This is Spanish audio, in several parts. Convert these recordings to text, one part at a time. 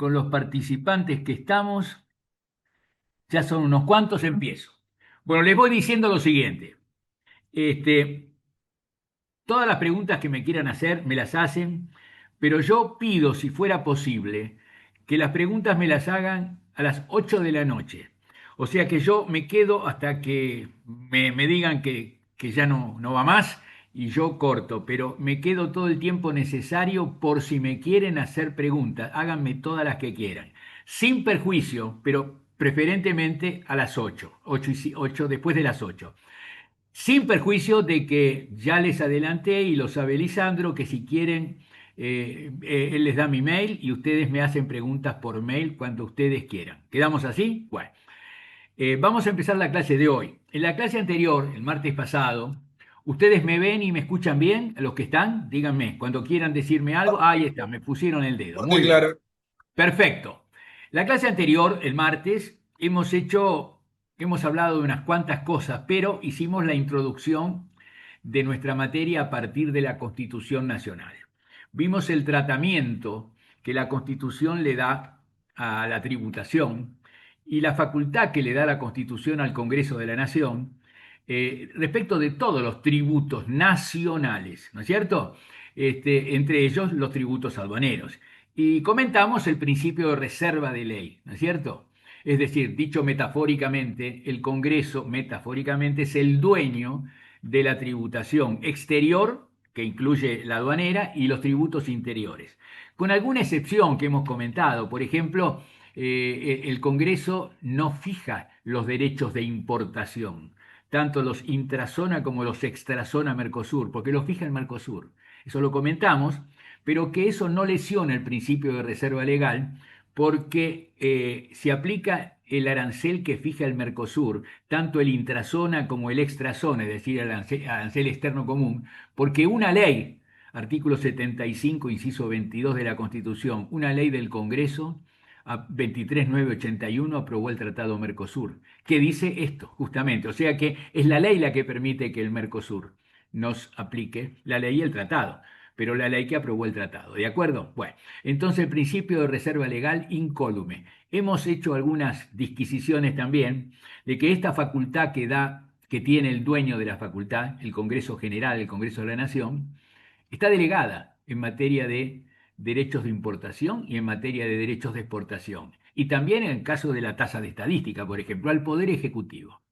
con los participantes que estamos, ya son unos cuantos, empiezo. Bueno, les voy diciendo lo siguiente. Este, Todas las preguntas que me quieran hacer me las hacen, pero yo pido, si fuera posible, que las preguntas me las hagan a las 8 de la noche. O sea que yo me quedo hasta que me digan que ya no va más y yo corto, pero me quedo todo el tiempo necesario por si me quieren hacer preguntas. Háganme todas las que quieran, sin perjuicio, pero preferentemente a las 8, 8 después de las 8. Sin perjuicio de que ya les adelanté y lo sabe Lisandro, que si quieren, él les da mi mail y ustedes me hacen preguntas por mail cuando ustedes quieran. ¿Quedamos así? Bueno, vamos a empezar la clase de hoy. En la clase anterior, el martes pasado, ¿ustedes me ven y me escuchan bien? Los que están, díganme, cuando quieran decirme algo. Ah, ahí está, me pusieron el dedo. Ok, Muy bien. claro. Perfecto. La clase anterior, el martes, hemos hablado de unas cuantas cosas, pero hicimos la introducción de nuestra materia a partir de la Constitución Nacional. Vimos el tratamiento que la Constitución le da a la tributación y la facultad que le da la Constitución al Congreso de la Nación respecto de todos los tributos nacionales, ¿no es cierto? Entre ellos los tributos aduaneros. Y comentamos el principio de reserva de ley, ¿no es cierto? Es decir, dicho metafóricamente, el Congreso, metafóricamente, es el dueño de la tributación exterior, que incluye la aduanera, y los tributos interiores. Con alguna excepción que hemos comentado, por ejemplo, el Congreso no fija los derechos de importación, tanto los intrazona como los extrazona Mercosur, porque los fija el Mercosur. Eso lo comentamos, pero que eso no lesiona el principio de reserva legal, porque se aplica el arancel que fija el Mercosur, tanto el intrazona como el extrazona, es decir, el arancel externo común, porque una ley, artículo 75, inciso 22 de la Constitución, una ley del Congreso, a 23.981, aprobó el Tratado Mercosur, que dice esto, justamente. O sea que es la ley la que permite que el Mercosur nos aplique la ley y el tratado, pero la ley que aprobó el tratado, ¿de acuerdo? Bueno, entonces el principio de reserva legal incólume. Hemos hecho algunas disquisiciones también de que esta facultad que tiene el dueño de la facultad, el Congreso General, el Congreso de la Nación, está delegada en materia de derechos de importación y en materia de derechos de exportación. Y también en el caso de la tasa de estadística, por ejemplo, al Poder Ejecutivo.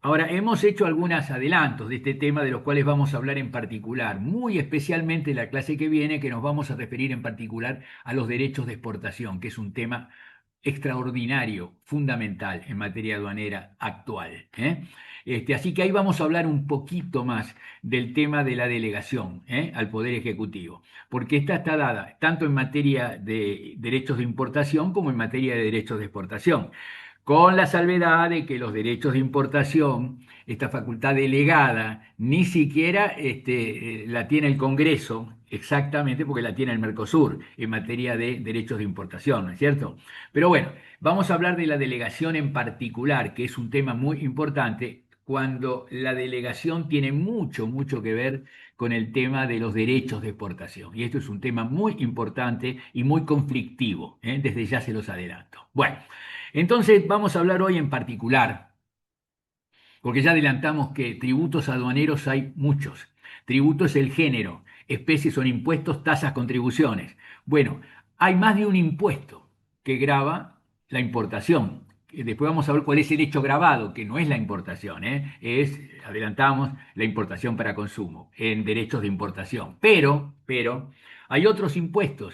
Ahora, hemos hecho algunos adelantos de este tema de los cuales vamos a hablar en particular, muy especialmente en la clase que viene, que nos vamos a referir en particular a los derechos de exportación, que es un tema extraordinario, fundamental en materia aduanera actual. Así que ahí vamos a hablar un poquito más del tema de la delegación al Poder Ejecutivo, porque esta está dada tanto en materia de derechos de importación como en materia de derechos de exportación, con la salvedad de que los derechos de importación, esta facultad delegada, ni siquiera la tiene el Congreso, exactamente porque la tiene el Mercosur en materia de derechos de importación, ¿no es cierto? Pero bueno, vamos a hablar de la delegación en particular, que es un tema muy importante cuando la delegación tiene mucho que ver con el tema de los derechos de exportación. Y esto es un tema muy importante y muy conflictivo, ¿eh? Desde ya se los adelanto. Bueno. Entonces vamos a hablar hoy en particular, porque ya adelantamos que tributos aduaneros hay muchos. Tributo es el género, especies son impuestos, tasas, contribuciones. Bueno, hay más de un impuesto que grava la importación. Después vamos a ver cuál es el hecho gravado, que no es la importación, es, adelantamos, la importación para consumo, en derechos de importación. Pero, hay otros impuestos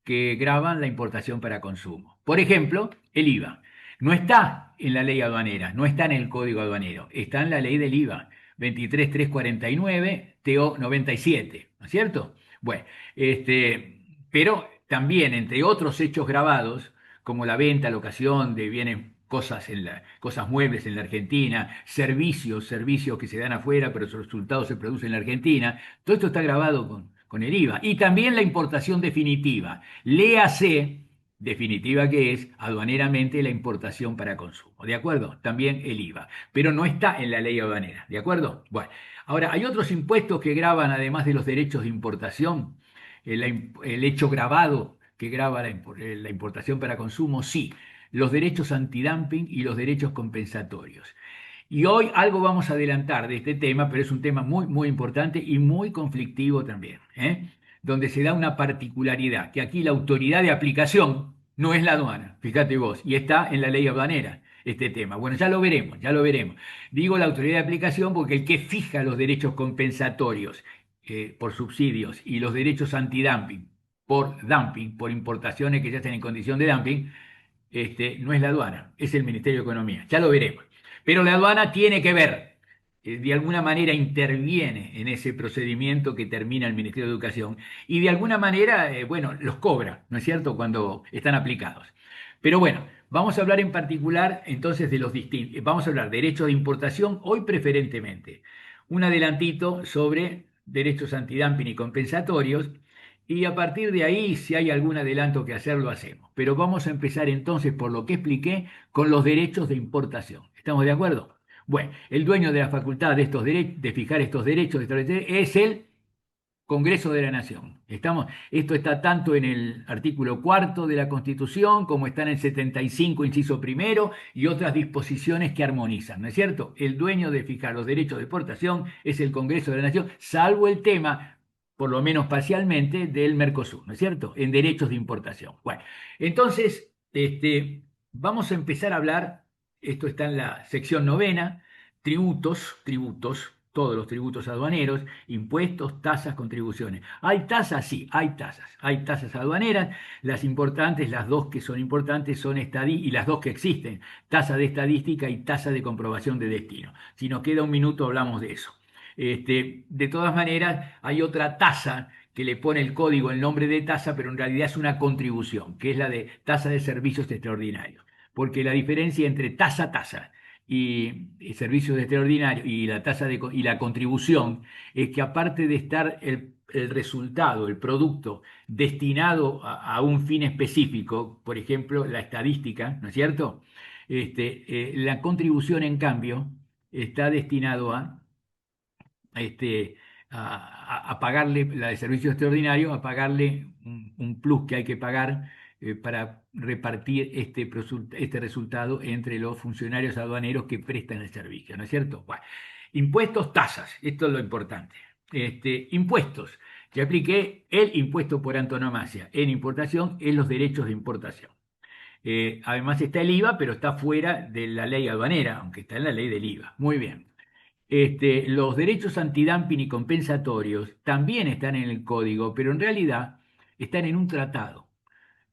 que gravan la importación para consumo. Por ejemplo, el IVA. No está en la ley aduanera, no está en el código aduanero, está en la ley del IVA, 23349, TO 97, ¿no es cierto? Bueno, pero también entre otros hechos grabados, como la venta, locación de bienes, cosas muebles en la Argentina, servicios que se dan afuera, pero sus resultados se producen en la Argentina, todo esto está grabado con el IVA. Y también la importación definitiva. Léase definitiva que es aduaneramente la importación para consumo, ¿de acuerdo? También el IVA, pero no está en la ley aduanera, ¿de acuerdo? Bueno, ahora hay otros impuestos que gravan además de los derechos de importación, el hecho gravado que grava la importación para consumo? Sí, los derechos antidumping y los derechos compensatorios. Y hoy algo vamos a adelantar de este tema, pero es un tema muy, muy importante y muy conflictivo también, ¿eh? Donde se da una particularidad, que aquí la autoridad de aplicación no es la aduana, fíjate vos, y está en la ley aduanera este tema. Bueno, ya lo veremos, ya lo veremos. Digo la autoridad de aplicación porque el que fija los derechos compensatorios por subsidios y los derechos antidumping por dumping, por importaciones que ya estén en condición de dumping, no es la aduana, es el Ministerio de Economía. Ya lo veremos. Pero la aduana tiene que ver, de alguna manera interviene en ese procedimiento que termina el Ministerio de Educación y de alguna manera, bueno, los cobra, ¿no es cierto?, cuando están aplicados. Pero bueno, vamos a hablar en particular entonces de los distintos, vamos a hablar de derechos de importación hoy preferentemente. Un adelantito sobre derechos antidumping y compensatorios y a partir de ahí, si hay algún adelanto que hacer, lo hacemos. Pero vamos a empezar entonces por lo que expliqué con los derechos de importación. ¿Estamos de acuerdo? Bueno, el dueño de la facultad de, de fijar estos derechos es el Congreso de la Nación. Esto está tanto en el artículo cuarto de la Constitución como está en el 75, inciso primero, y otras disposiciones que armonizan, ¿no es cierto? El dueño de fijar los derechos de exportación es el Congreso de la Nación, salvo el tema, por lo menos parcialmente, del Mercosur, ¿no es cierto? En derechos de importación. Bueno, entonces, vamos a empezar a hablar, esto está en la sección novena, tributos, todos los tributos aduaneros, impuestos, tasas, contribuciones. ¿Hay tasas? Sí, hay tasas. Hay tasas aduaneras. Las importantes, las dos que son importantes son y las dos que existen, tasa de estadística y tasa de comprobación de destino. Si nos queda un minuto hablamos de eso. De todas maneras, hay otra tasa que le pone el código el nombre de tasa, pero en realidad es una contribución, que es la de tasa de servicios extraordinarios. Porque la diferencia entre tasa y servicios extraordinarios y la y la contribución es que aparte de estar el resultado, el producto destinado a un fin específico, por ejemplo, la estadística, ¿no es cierto? La contribución, en cambio, está destinado este, a pagarle, la de servicio extraordinario, a pagarle un plus que hay que pagar para repartir este resultado entre los funcionarios aduaneros que prestan el servicio, ¿no es cierto? Bueno, impuestos, tasas, esto es lo importante. Impuestos, ya apliqué el impuesto por antonomasia en importación en los derechos de importación. Además está el IVA, pero está fuera de la ley aduanera, aunque está en la ley del IVA. Muy bien. Los derechos antidumping y compensatorios también están en el código, pero en realidad están en un tratado,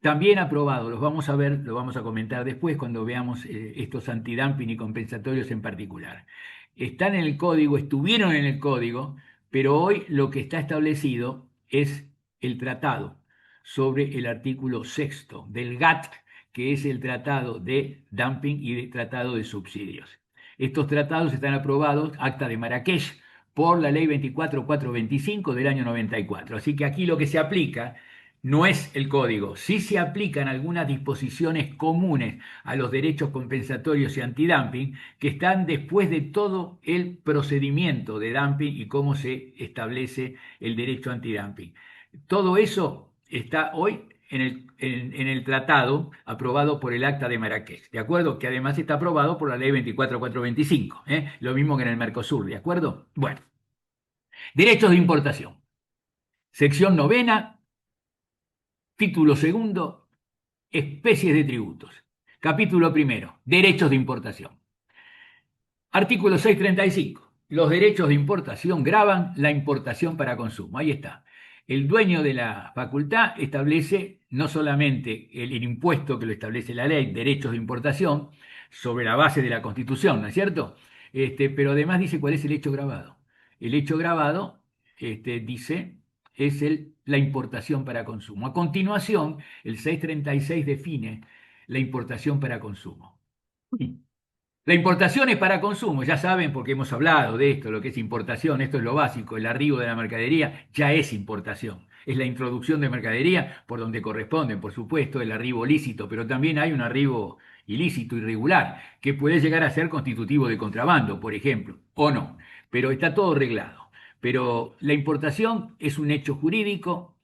también aprobado. Los vamos a ver, lo vamos a comentar después cuando veamos estos antidumping y compensatorios en particular. Están en el código, estuvieron en el código, pero hoy lo que está establecido es el tratado sobre el artículo sexto del GATT, que es el tratado de dumping y el tratado de subsidios. Estos tratados están aprobados, Acta de Marrakech, por la ley 24425 del año 94. Así que aquí lo que se aplica no es el código, sí se aplican algunas disposiciones comunes a los derechos compensatorios y antidumping que están después de todo el procedimiento de dumping y cómo se establece el derecho antidumping. Todo eso está hoy en el tratado aprobado por el Acta de Marrakech, ¿de acuerdo? Que además está aprobado por la ley 24425, lo mismo que en el Mercosur, ¿de acuerdo? Bueno, derechos de importación. Sección novena, título segundo, especies de tributos. Capítulo primero, derechos de importación. Artículo 635. Los derechos de importación gravan la importación para consumo. Ahí está. El dueño de la facultad establece no solamente el impuesto que lo establece la ley, derechos de importación, sobre la base de la Constitución, ¿no es cierto? Pero además dice cuál es el hecho grabado. El hecho grabado, dice, es la importación para consumo. A continuación, el 636 define la importación para consumo. La importación es para consumo, ya saben porque hemos hablado de esto, lo que es importación, esto es lo básico, el arribo de la mercadería ya es importación, es la introducción de mercadería por donde corresponden, por supuesto, el arribo lícito, pero también hay un arribo ilícito, irregular, que puede llegar a ser constitutivo de contrabando, por ejemplo, o no, pero está todo reglado. Pero la importación es un hecho jurídico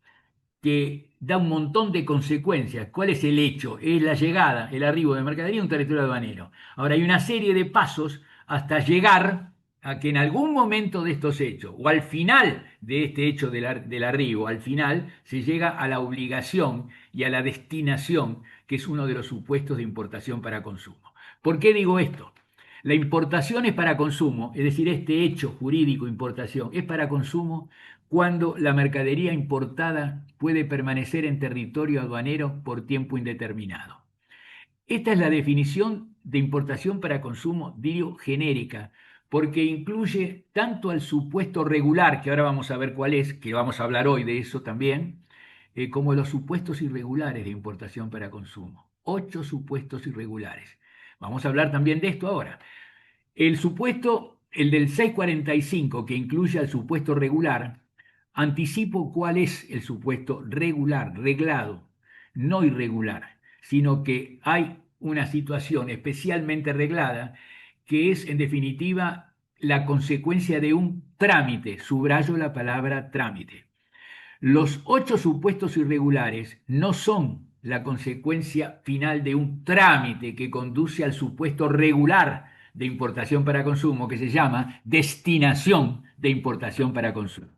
que da un montón de consecuencias. ¿Cuál es el hecho? Es la llegada, el arribo de mercadería a un territorio aduanero. Ahora hay una serie de pasos hasta llegar a que en algún momento de estos hechos, o al final de este hecho del arribo, al final se llega a la obligación y a la destinación, que es uno de los supuestos de importación para consumo. ¿Por qué digo esto? La importación es para consumo, es decir, este hecho jurídico, importación, es para consumo cuando la mercadería importada puede permanecer en territorio aduanero por tiempo indeterminado. Esta es la definición de importación para consumo, digo, genérica, porque incluye tanto al supuesto regular, que ahora vamos a ver cuál es, que vamos a hablar hoy de eso también, como los supuestos irregulares de importación para consumo. 8 supuestos irregulares. Vamos a hablar también de esto ahora. El supuesto, el del 645, que incluye al supuesto regular, anticipo cuál es el supuesto regular, reglado, no irregular, sino que hay una situación especialmente reglada que es, en definitiva, la consecuencia de un trámite. Subrayo la palabra trámite. Los 8 supuestos irregulares no son la consecuencia final de un trámite que conduce al supuesto regular de importación para consumo, que se llama destinación de importación para consumo.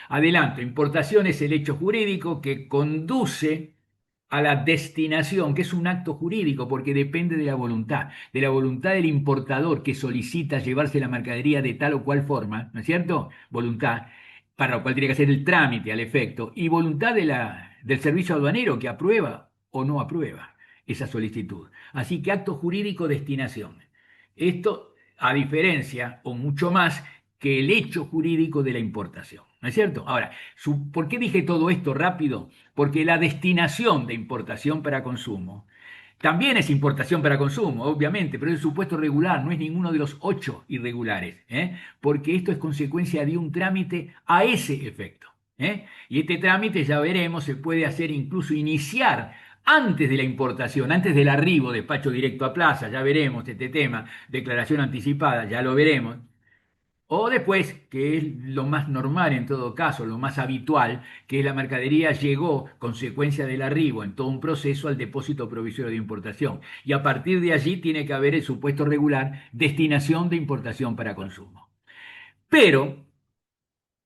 Adelanto, importación es el hecho jurídico que conduce a la destinación, que es un acto jurídico porque depende de la voluntad del importador que solicita llevarse la mercadería de tal o cual forma, ¿no es cierto? Voluntad para lo cual tiene que hacer el trámite al efecto, y voluntad del servicio aduanero que aprueba o no aprueba esa solicitud. Así que acto jurídico, destinación. Esto a diferencia o mucho más que el hecho jurídico de la importación. ¿No es cierto? Ahora, ¿por qué dije todo esto rápido? Porque la destinación de importación para consumo también es importación para consumo, obviamente, pero es el supuesto regular, no es ninguno de los 8 irregulares, porque esto es consecuencia de un trámite a ese efecto. Y este trámite, ya veremos, se puede hacer incluso iniciar antes de la importación, antes del arribo, despacho directo a plaza, ya veremos este tema, declaración anticipada, ya lo veremos. O después, que es lo más normal en todo caso, lo más habitual, que la mercadería llegó, consecuencia del arribo, en todo un proceso al depósito provisorio de importación. Y a partir de allí tiene que haber el supuesto regular, destinación de importación para consumo. Pero,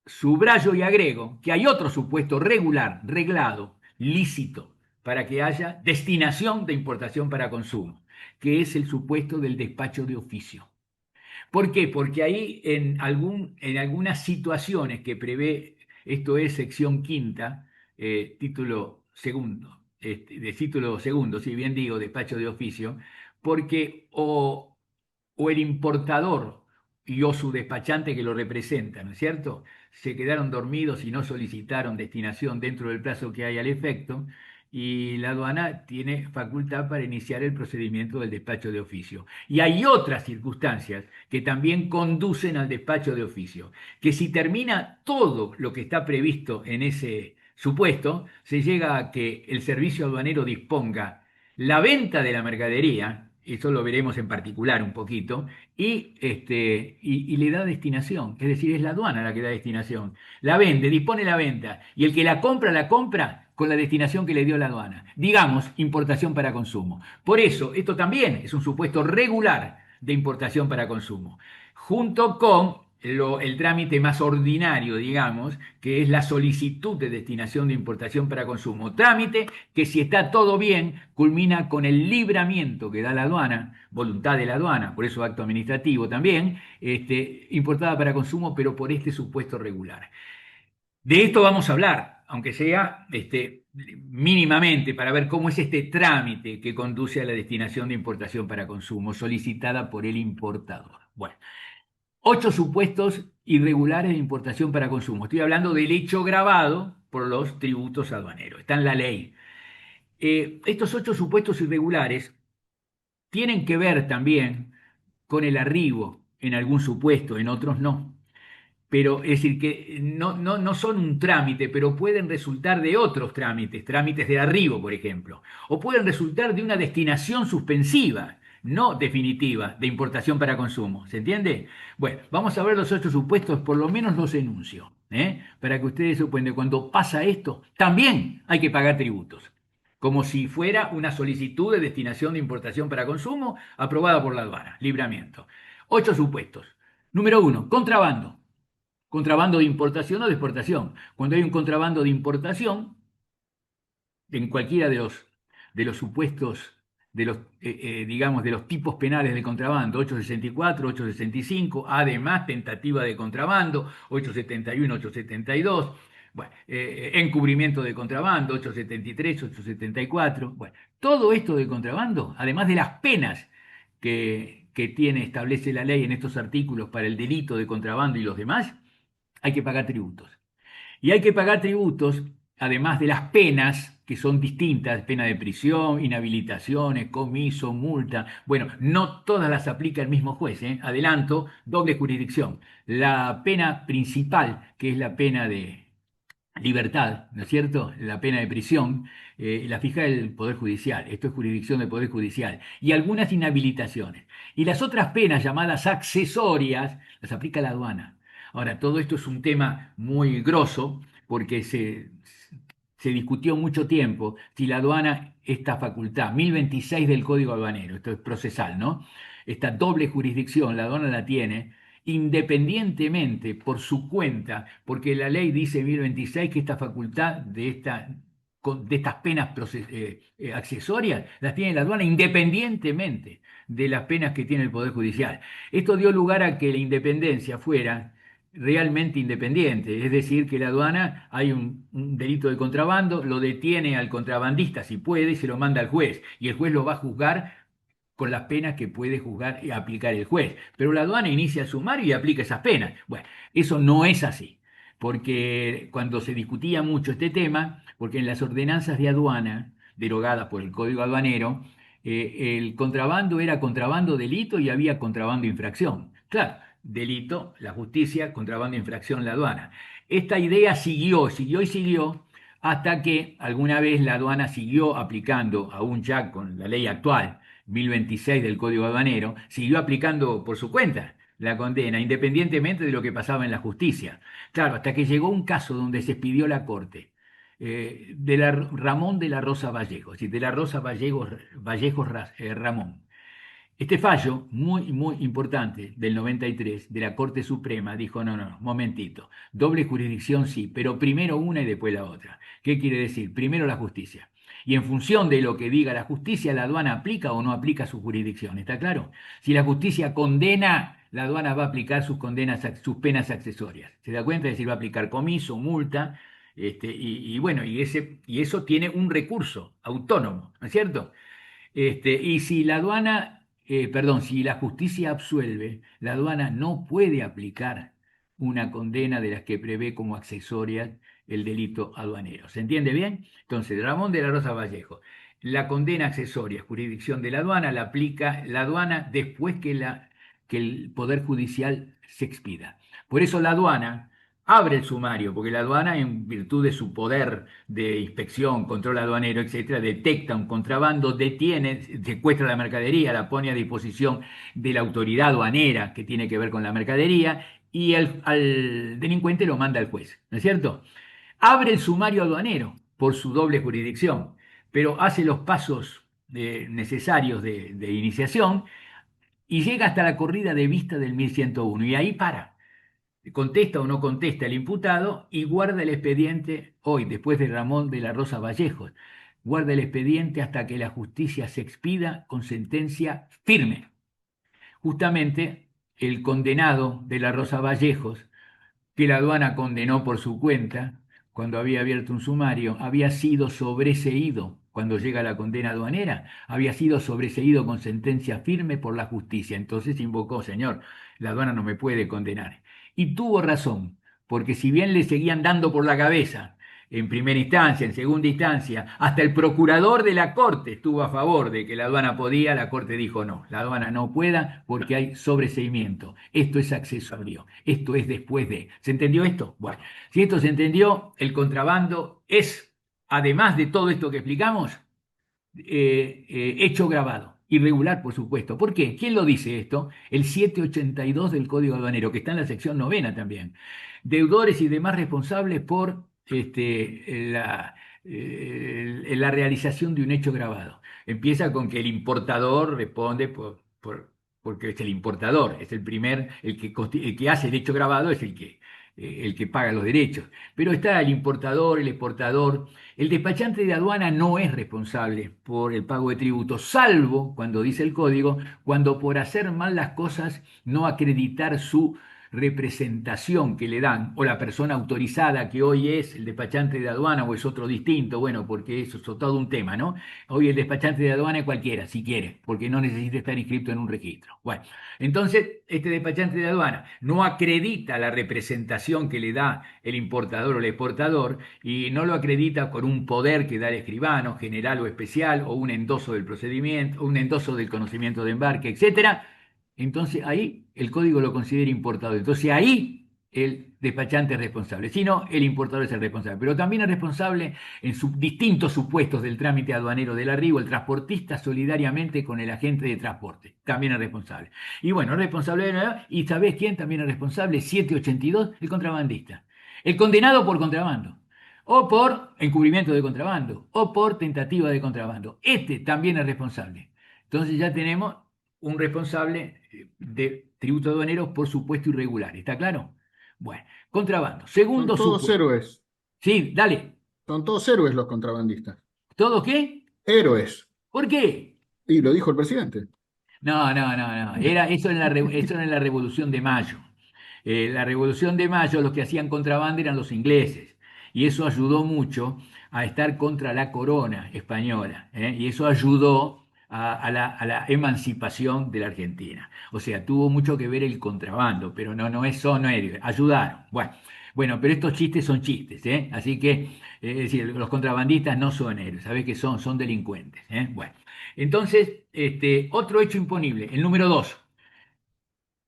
subrayo y agrego que hay otro supuesto regular, reglado, lícito, para que haya destinación de importación para consumo, que es el supuesto del despacho de oficio. ¿Por qué? Porque ahí en algunas situaciones que prevé, esto es sección quinta, título segundo, de título segundo, si bien digo, despacho de oficio, porque o el importador y o su despachante que lo representa, ¿no es cierto? Se quedaron dormidos y no solicitaron destinación dentro del plazo que hay al efecto, y la aduana tiene facultad para iniciar el procedimiento del despacho de oficio. Y hay otras circunstancias que también conducen al despacho de oficio, que si termina todo lo que está previsto en ese supuesto, se llega a que el servicio aduanero disponga la venta de la mercadería, eso lo veremos en particular un poquito, y le da destinación, es decir, es la aduana la que da destinación. La vende, dispone la venta, y el que la compra con la destinación que le dio la aduana. Digamos, importación para consumo. Por eso, esto también es un supuesto regular de importación para consumo, junto con el trámite más ordinario, digamos, que es la solicitud de destinación de importación para consumo. Trámite que, si está todo bien, culmina con el libramiento que da la aduana, voluntad de la aduana, por eso acto administrativo también, importada para consumo, pero por este supuesto regular. De esto vamos a hablar, aunque sea mínimamente, para ver cómo es este trámite que conduce a la destinación de importación para consumo solicitada por el importador. Bueno, 8 supuestos irregulares de importación para consumo. Estoy hablando del hecho grabado por los tributos aduaneros. Está en la ley. Estos 8 supuestos irregulares tienen que ver también con el arribo, en algún supuesto, en otros no. Pero es decir, que no son un trámite, pero pueden resultar de otros trámites, trámites de arribo, por ejemplo, o pueden resultar de una destinación suspensiva, no definitiva, de importación para consumo. ¿Se entiende? Bueno, vamos a ver los 8 supuestos, por lo menos los enuncio. Para que ustedes supieran, cuando pasa esto, también hay que pagar tributos, como si fuera una solicitud de destinación de importación para consumo aprobada por la aduana, libramiento. 8 supuestos. Número 1, contrabando. Contrabando de importación o de exportación. Cuando hay un contrabando de importación, en cualquiera de los supuestos, digamos, de los tipos penales de contrabando, 864, 865, además tentativa de contrabando, 871, 872, bueno, encubrimiento de contrabando, 873, 874, bueno, todo esto de contrabando, además de las penas que establece la ley en estos artículos para el delito de contrabando y los demás, hay que pagar tributos. Y hay que pagar tributos, además de las penas, que son distintas, pena de prisión, inhabilitaciones, comiso, multa. Bueno, no todas las aplica el mismo juez, ¿eh? Adelanto, doble jurisdicción. La pena principal, que es la pena de libertad, ¿no es cierto? La pena de prisión, la fija el Poder Judicial. Esto es jurisdicción del Poder Judicial. Y algunas inhabilitaciones. Y las otras penas llamadas accesorias las aplica la aduana. Ahora, todo esto es un tema muy grosso porque se discutió mucho tiempo si la aduana, esta facultad, 1026 del Código Aduanero, esto es procesal, ¿no? Esta doble jurisdicción, la aduana la tiene independientemente por su cuenta, porque la ley dice 1026 que esta facultad de estas penas accesorias las tiene la aduana independientemente de las penas que tiene el Poder Judicial. Esto dio lugar a que la independencia fuera realmente independiente, es decir, que la aduana hay un delito de contrabando, lo detiene al contrabandista si puede y se lo manda al juez, y el juez lo va a juzgar con las penas que puede juzgar y aplicar el juez. Pero la aduana inicia el sumario y aplica esas penas. Bueno, eso no es así, porque cuando se discutía mucho este tema, porque en las ordenanzas de aduana, derogadas por el Código Aduanero, el contrabando era contrabando delito y había contrabando infracción. Claro, delito, la justicia, contrabando infracción, la aduana. Esta idea siguió y siguió hasta que alguna vez la aduana siguió aplicando, aún ya con la ley actual, 1026 del Código Aduanero, siguió aplicando por su cuenta la condena, independientemente de lo que pasaba en la justicia. Claro, hasta que llegó un caso donde se expidió la Corte, Ramón de la Rosa Vallejos, y de la Rosa Vallejos Ramón. Este fallo, muy, muy importante, del 93, de la Corte Suprema, dijo, no, no, no, momentito, doble jurisdicción sí, pero primero una y después la otra. ¿Qué quiere decir? Primero la justicia. Y en función de lo que diga la justicia, la aduana aplica o no aplica su jurisdicción, ¿está claro? Si la justicia condena, la aduana va a aplicar sus penas accesorias. ¿Se da cuenta? Es decir, va a aplicar comiso, multa, bueno, y eso tiene un recurso autónomo, ¿no es cierto? Y si la aduana, perdón, si la justicia absuelve, la aduana no puede aplicar una condena de las que prevé como accesoria el delito aduanero. ¿Se entiende bien? Entonces, Ramón de la Rosa Vallejo, la condena accesoria, jurisdicción de la aduana, la aplica la aduana después que el Poder Judicial se expida. Por eso la aduana abre el sumario, porque la aduana, en virtud de su poder de inspección, control aduanero, etcétera, detecta un contrabando, detiene, secuestra la mercadería, la pone a disposición de la autoridad aduanera que tiene que ver con la mercadería y al delincuente lo manda al juez, ¿no es cierto? Abre el sumario aduanero por su doble jurisdicción, pero hace los pasos necesarios de iniciación y llega hasta la corrida de vista del 1101 y ahí para contesta o no contesta el imputado y guarda el expediente hoy, después de Ramón de la Rosa Vallejos. Guarda el expediente hasta que la justicia se expida con sentencia firme. Justamente el condenado de la Rosa Vallejos, que la aduana condenó por su cuenta, cuando había abierto un sumario, había sido sobreseído, cuando llega la condena aduanera, había sido sobreseído con sentencia firme por la justicia. Entonces invocó, señor, la aduana no me puede condenar. Y tuvo razón, porque si bien le seguían dando por la cabeza, en primera instancia, en segunda instancia, hasta el procurador de la Corte estuvo a favor de que la aduana podía, la Corte dijo no, la aduana no pueda porque hay sobreseimiento. Esto es accesorio, esto es después de. ¿Se entendió esto? Bueno, si esto se entendió, el contrabando es, además de todo esto que explicamos, hecho grabado. Irregular, por supuesto. ¿Por qué? ¿Quién lo dice esto? El 782 del Código Aduanero, que está en la sección novena también. Deudores y demás responsables por la realización de un hecho grabado. Empieza con que el importador responde porque es el importador, es el primer, el que hace el hecho grabado es el que paga los derechos. Pero está el importador, el exportador. El despachante de aduana no es responsable por el pago de tributos, salvo, cuando dice el código, cuando por hacer mal las cosas no acreditar su representación que le dan, o la persona autorizada que hoy es el despachante de aduana o es otro distinto, bueno, porque eso es todo un tema, ¿no? Hoy el despachante de aduana es cualquiera, si quiere, porque no necesita estar inscrito en un registro. Bueno, entonces este despachante de aduana no acredita la representación que le da el importador o el exportador y no lo acredita por un poder que da el escribano, general o especial, o un endoso del procedimiento, un endoso del conocimiento de embarque, etcétera. Entonces ahí el código lo considera importador. Entonces ahí el despachante es responsable. Si no, el importador es el responsable. Pero también es responsable en distintos supuestos del trámite aduanero del arribo, el transportista solidariamente con el agente de transporte. También es responsable. Y bueno, es responsable de nuevo. ¿Y sabés quién también es responsable? 782, el contrabandista. El condenado por contrabando. O por encubrimiento de contrabando. O por tentativa de contrabando. Este también es responsable. Entonces ya tenemos un responsable de tributo aduanero por supuesto irregular. ¿Está claro? Bueno, contrabando. Son Segundo todos supuesto. héroes. Sí, dale. Son todos héroes los contrabandistas. ¿Todo qué? Héroes. ¿Por qué? Y lo dijo el presidente. No, no, no, no. Eso era en la Revolución de Mayo. La Revolución de Mayo, los que hacían contrabando eran los ingleses. Y eso ayudó mucho a estar contra la corona española. Y eso ayudó a la emancipación de la Argentina. O sea, tuvo mucho que ver el contrabando, pero no es solo héroe. Ayudaron. Bueno, pero estos chistes son chistes, ¿eh? Así que, es decir, los contrabandistas no son héroes, ¿sabés qué son? Son delincuentes, ¿eh? Bueno, entonces, otro hecho imponible, el número 2.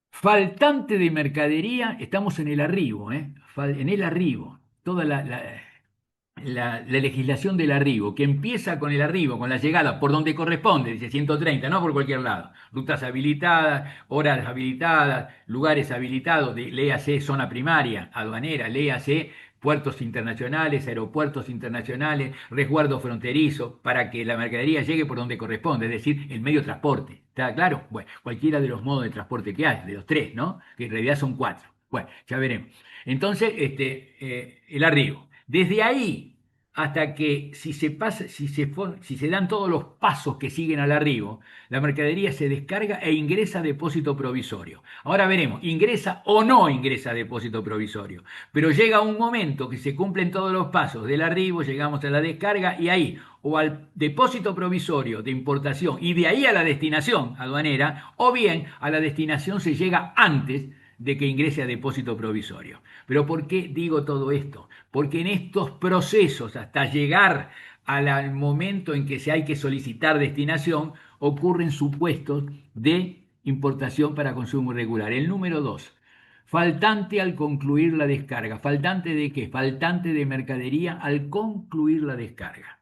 Faltante de mercadería, estamos en el arribo, ¿eh? En el arribo. Toda la legislación del arribo, que empieza con el arribo, con la llegada, por donde corresponde, dice 130, no por cualquier lado. Rutas habilitadas, horas habilitadas, lugares habilitados, léase zona primaria, aduanera, léase puertos internacionales, aeropuertos internacionales, resguardo fronterizo, para que la mercadería llegue por donde corresponde, es decir, el medio de transporte. ¿Está claro? Bueno, cualquiera de los modos de transporte que hay, de los tres, ¿no? Que en realidad son cuatro. Bueno, ya veremos. Entonces, el arribo. Desde ahí hasta que si se pasa, si se dan todos los pasos que siguen al arribo, la mercadería se descarga e ingresa a depósito provisorio. Ahora veremos, ingresa o no ingresa a depósito provisorio. Pero llega un momento que se cumplen todos los pasos del arribo, llegamos a la descarga y ahí o al depósito provisorio de importación y de ahí a la destinación aduanera, o bien a la destinación se llega antes de que ingrese a depósito provisorio. Pero ¿por qué digo todo esto? Porque en estos procesos, hasta llegar al momento en que se hay que solicitar destinación, ocurren supuestos de importación para consumo irregular. El número 2, faltante al concluir la descarga. ¿Faltante de qué? Faltante de mercadería al concluir la descarga.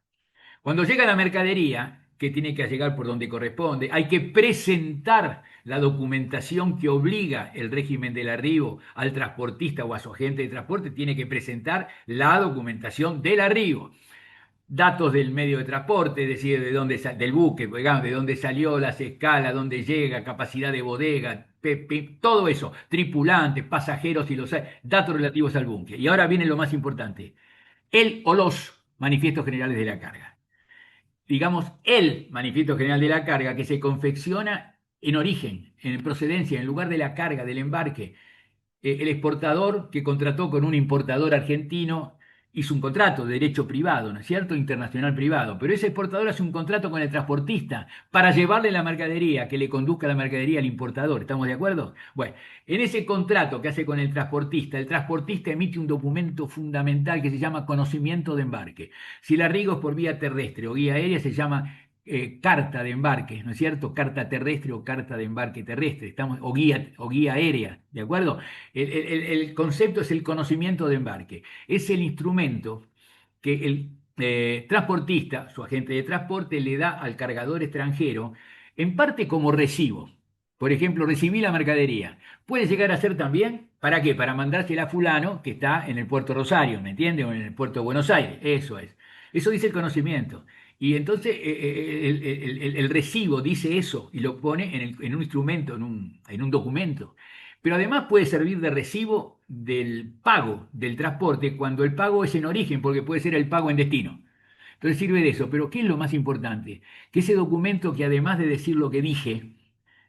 Cuando llega la mercadería, que tiene que llegar por donde corresponde, hay que presentar la documentación que obliga el régimen del arribo al transportista o a su agente de transporte, tiene que presentar la documentación del arribo. Datos del medio de transporte, es decir, de dónde, del buque, digamos, de dónde salió, las escalas, dónde llega, capacidad de bodega, todo eso, tripulantes, pasajeros y los datos relativos al buque. Y ahora viene lo más importante, el o los manifiestos generales de la carga, digamos, el manifiesto general de la carga que se confecciona en origen, en procedencia, en lugar de la carga, del embarque. El exportador que contrató con un importador argentino hizo un contrato de derecho privado, ¿no es cierto? Internacional privado. Pero ese exportador hace un contrato con el transportista para llevarle la mercadería, que le conduzca la mercadería al importador. ¿Estamos de acuerdo? Bueno, en ese contrato que hace con el transportista emite un documento fundamental que se llama conocimiento de embarque. Si el arribo es por vía terrestre o vía aérea, se llama carta de embarque, ¿no es cierto? Carta terrestre o carta de embarque terrestre, o guía aérea, ¿de acuerdo? El concepto es el conocimiento de embarque. Es el instrumento que el transportista, su agente de transporte, le da al cargador extranjero en parte como recibo. Por ejemplo, recibí la mercadería. Puede llegar a ser también, ¿para qué? Para mandársela a fulano que está en el puerto Rosario, ¿me entiende? O en el puerto de Buenos Aires. Eso es. Eso dice el conocimiento. Y entonces el recibo dice eso y lo pone en un instrumento, en un documento. Pero además puede servir de recibo del pago del transporte cuando el pago es en origen, porque puede ser el pago en destino. Entonces sirve de eso. Pero ¿qué es lo más importante? Que ese documento que además de decir lo que dije,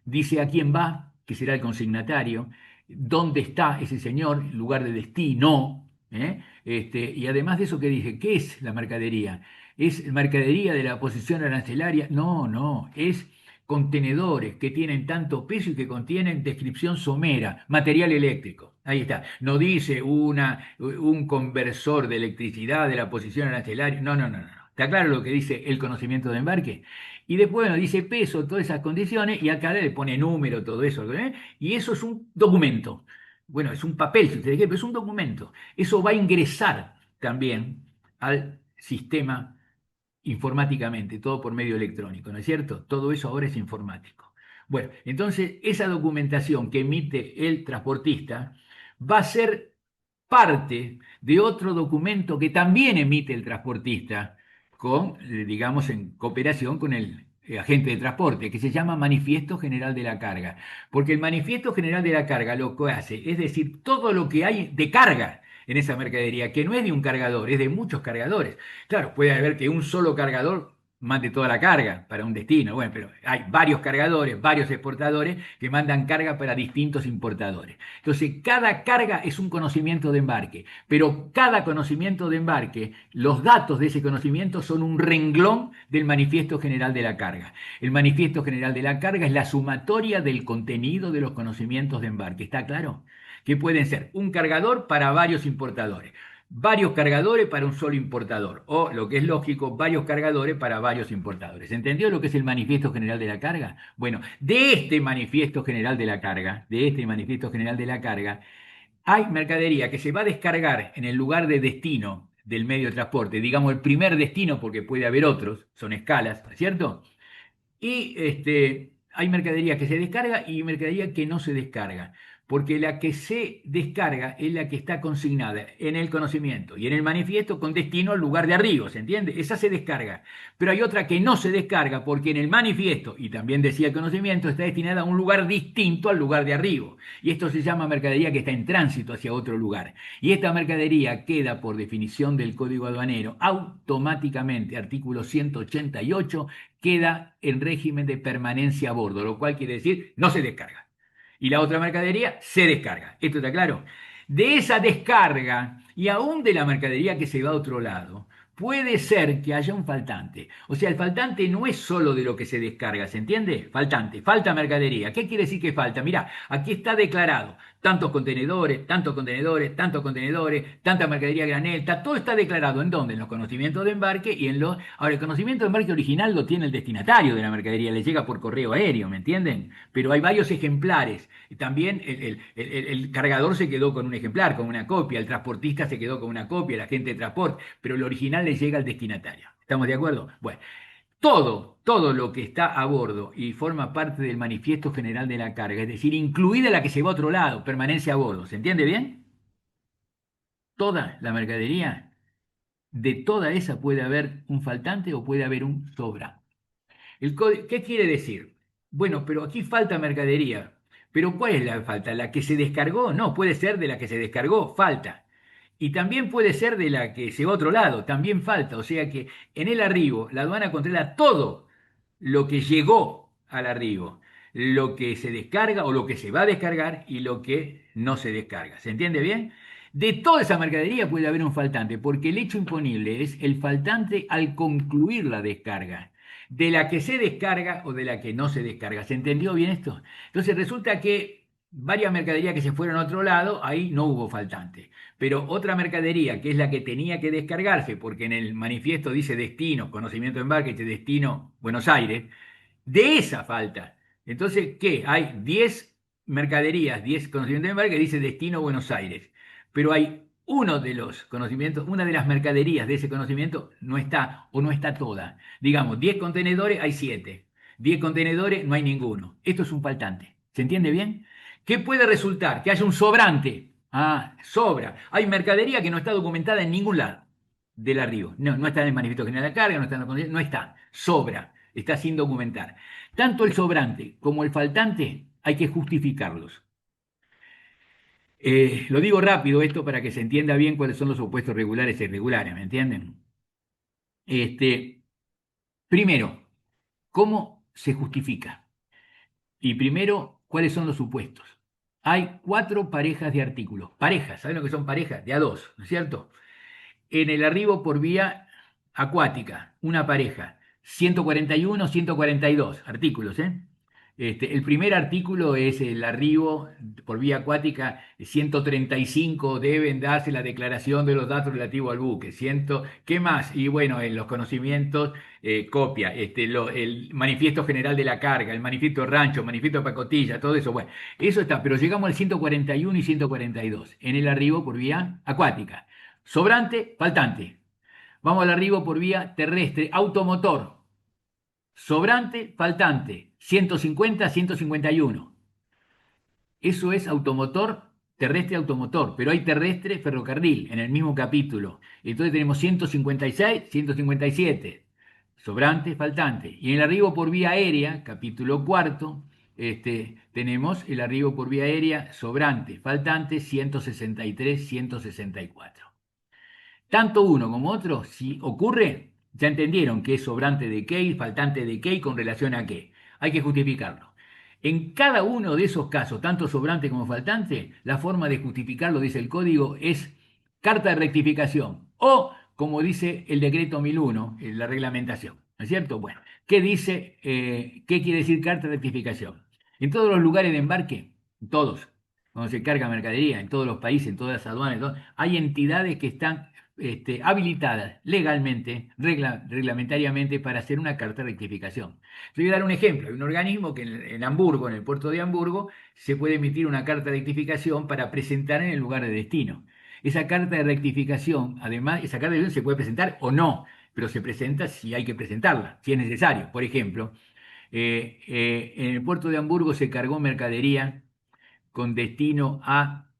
dice a quién va, que será el consignatario, dónde está ese señor, lugar de destino, ¿eh? Y además de eso que dije, ¿qué es la mercadería? ¿Es mercadería de la posición arancelaria? No, no, es contenedores que tienen tanto peso y que contienen descripción somera, material eléctrico. Ahí está. No dice un conversor de electricidad de la posición arancelaria. No, no, no, no. ¿Está claro lo que dice el conocimiento de embarque? Y después, bueno, dice peso, todas esas condiciones, y acá le pone número, todo eso, ¿eh? Y eso es un documento. Bueno, es un papel, si ustedes quieren, pero es un documento. Eso va a ingresar también al sistema informáticamente, todo por medio electrónico, ¿no es cierto? Todo eso ahora es informático. Bueno, entonces esa documentación que emite el transportista va a ser parte de otro documento que también emite el transportista con, digamos, en cooperación con el agente de transporte, que se llama Manifiesto General de la Carga. Porque el Manifiesto General de la Carga lo que hace es decir todo lo que hay de carga en esa mercadería, que no es de un cargador, es de muchos cargadores. Claro, puede haber que un solo cargador mande toda la carga para un destino, bueno, pero hay varios cargadores, varios exportadores que mandan carga para distintos importadores. Entonces, cada carga es un conocimiento de embarque, pero cada conocimiento de embarque, los datos de ese conocimiento son un renglón del manifiesto general de la carga. El manifiesto general de la carga es la sumatoria del contenido de los conocimientos de embarque, ¿está claro? Que pueden ser un cargador para varios importadores, varios cargadores para un solo importador, o lo que es lógico, varios cargadores para varios importadores. ¿Entendió lo que es el manifiesto general de la carga? Bueno, de este manifiesto general de la carga, hay mercadería que se va a descargar en el lugar de destino del medio de transporte, digamos el primer destino, porque puede haber otros, son escalas, ¿cierto? Y hay mercadería que se descarga y mercadería que no se descarga, porque la que se descarga es la que está consignada en el conocimiento y en el manifiesto con destino al lugar de arribo, ¿se entiende? Esa se descarga. Pero hay otra que no se descarga porque en el manifiesto, y también decía el conocimiento, está destinada a un lugar distinto al lugar de arribo. Y esto se llama mercadería que está en tránsito hacia otro lugar. Y esta mercadería queda, por definición del Código Aduanero, automáticamente, artículo 188, queda en régimen de permanencia a bordo, lo cual quiere decir no se descarga. Y la otra mercadería se descarga. ¿Esto está claro? De esa descarga y aún de la mercadería que se va a otro lado, puede ser que haya un faltante. O sea, el faltante no es solo de lo que se descarga, ¿se entiende? Faltante, falta mercadería. ¿Qué quiere decir que falta? Mirá, aquí está declarado tantos contenedores, tantos contenedores, tantos contenedores, tanta mercadería granel, todo está declarado. ¿En dónde? En los conocimientos de embarque y en los... Ahora, el conocimiento de embarque original lo tiene el destinatario de la mercadería, le llega por correo aéreo, ¿me entienden? Pero hay varios ejemplares. También el cargador se quedó con un ejemplar, con una copia, el transportista se quedó con una copia, el agente de transporte, pero el original le llega al destinatario. ¿Estamos de acuerdo? Bueno, todo lo que está a bordo y forma parte del manifiesto general de la carga, es decir, incluida la que se va a otro lado, permanencia a bordo. ¿Se entiende bien? Toda la mercadería, de toda esa puede haber un faltante o puede haber un sobrante. ¿Qué quiere decir? Bueno, pero aquí falta mercadería. ¿Pero cuál es la falta? ¿La que se descargó? No, puede ser de la que se descargó, falta. Y también puede ser de la que se va a otro lado, también falta. O sea que en el arribo la aduana controla todo lo que llegó al arribo, lo que se descarga o lo que se va a descargar y lo que no se descarga. ¿Se entiende bien? De toda esa mercadería puede haber un faltante, porque el hecho imponible es el faltante al concluir la descarga, de la que se descarga o de la que no se descarga. ¿Se entendió bien esto? Entonces resulta que varias mercaderías que se fueron a otro lado, ahí no hubo faltante. Pero otra mercadería, que es la que tenía que descargarse, porque en el manifiesto dice destino, conocimiento de embarque, dice destino Buenos Aires, de esa falta. Entonces, ¿qué? Hay 10 mercaderías, 10 conocimientos de embarque que dice destino Buenos Aires. Pero hay uno de los conocimientos, una de las mercaderías de ese conocimiento no está o no está toda. Digamos, 10 contenedores, hay 7. 10 contenedores, no hay ninguno. Esto es un faltante. ¿Se entiende bien? ¿Qué puede resultar? Que haya un sobrante. Ah, sobra. Hay mercadería que no está documentada en ningún lado del arribo. No, no está en el manifiesto general de carga, no está en no está. Sobra. Está sin documentar. Tanto el sobrante como el faltante hay que justificarlos. Lo digo rápido esto para que se entienda bien cuáles son los supuestos regulares e irregulares, ¿me entienden? Este, primero, ¿cómo se justifica? Y primero, ¿cuáles son los supuestos? Hay cuatro parejas de artículos. Parejas, ¿saben lo que son parejas? De a dos, ¿no es cierto? En el arribo por vía acuática, una pareja. 141, 142 artículos, ¿eh? El primer artículo es el arribo por vía acuática. 135 deben darse la declaración de los datos relativos al buque. 100, ¿qué más? Y bueno, en los conocimientos, copia, el manifiesto general de la carga, el manifiesto de rancho, el manifiesto de pacotilla, todo eso. Bueno, eso está, pero llegamos al 141 y 142 en el arribo por vía acuática. Sobrante, faltante. Vamos al arribo por vía terrestre, automotor. Sobrante, faltante. 150, 151. Eso es automotor, terrestre, automotor. Pero hay terrestre, ferrocarril en el mismo capítulo. Entonces tenemos 156, 157. Sobrante, faltante. Y en el arribo por vía aérea, capítulo cuarto, tenemos el arribo por vía aérea, sobrante, faltante, 163, 164. Tanto uno como otro, si ocurre, ya entendieron qué es sobrante de qué y faltante de qué y con relación a qué. Hay que justificarlo. En cada uno de esos casos, tanto sobrante como faltante, la forma de justificarlo, dice el código, es carta de rectificación o, como dice el decreto 1001, la reglamentación. ¿No es cierto? Bueno, ¿qué dice? ¿Qué quiere decir carta de rectificación? En todos los lugares de embarque, todos, cuando se carga mercadería, en todos los países, en todas las aduanas, hay entidades que están habilitadas legalmente, reglamentariamente, para hacer una carta de rectificación. Le voy a dar un ejemplo. Hay un organismo que en Hamburgo, en el puerto de Hamburgo, se puede emitir una carta de rectificación para presentar en el lugar de destino. Esa carta de rectificación, además, esa carta de rectificación se puede presentar o no, pero se presenta si hay que presentarla, si es necesario. Por ejemplo, en el puerto de Hamburgo se cargó mercadería con destino a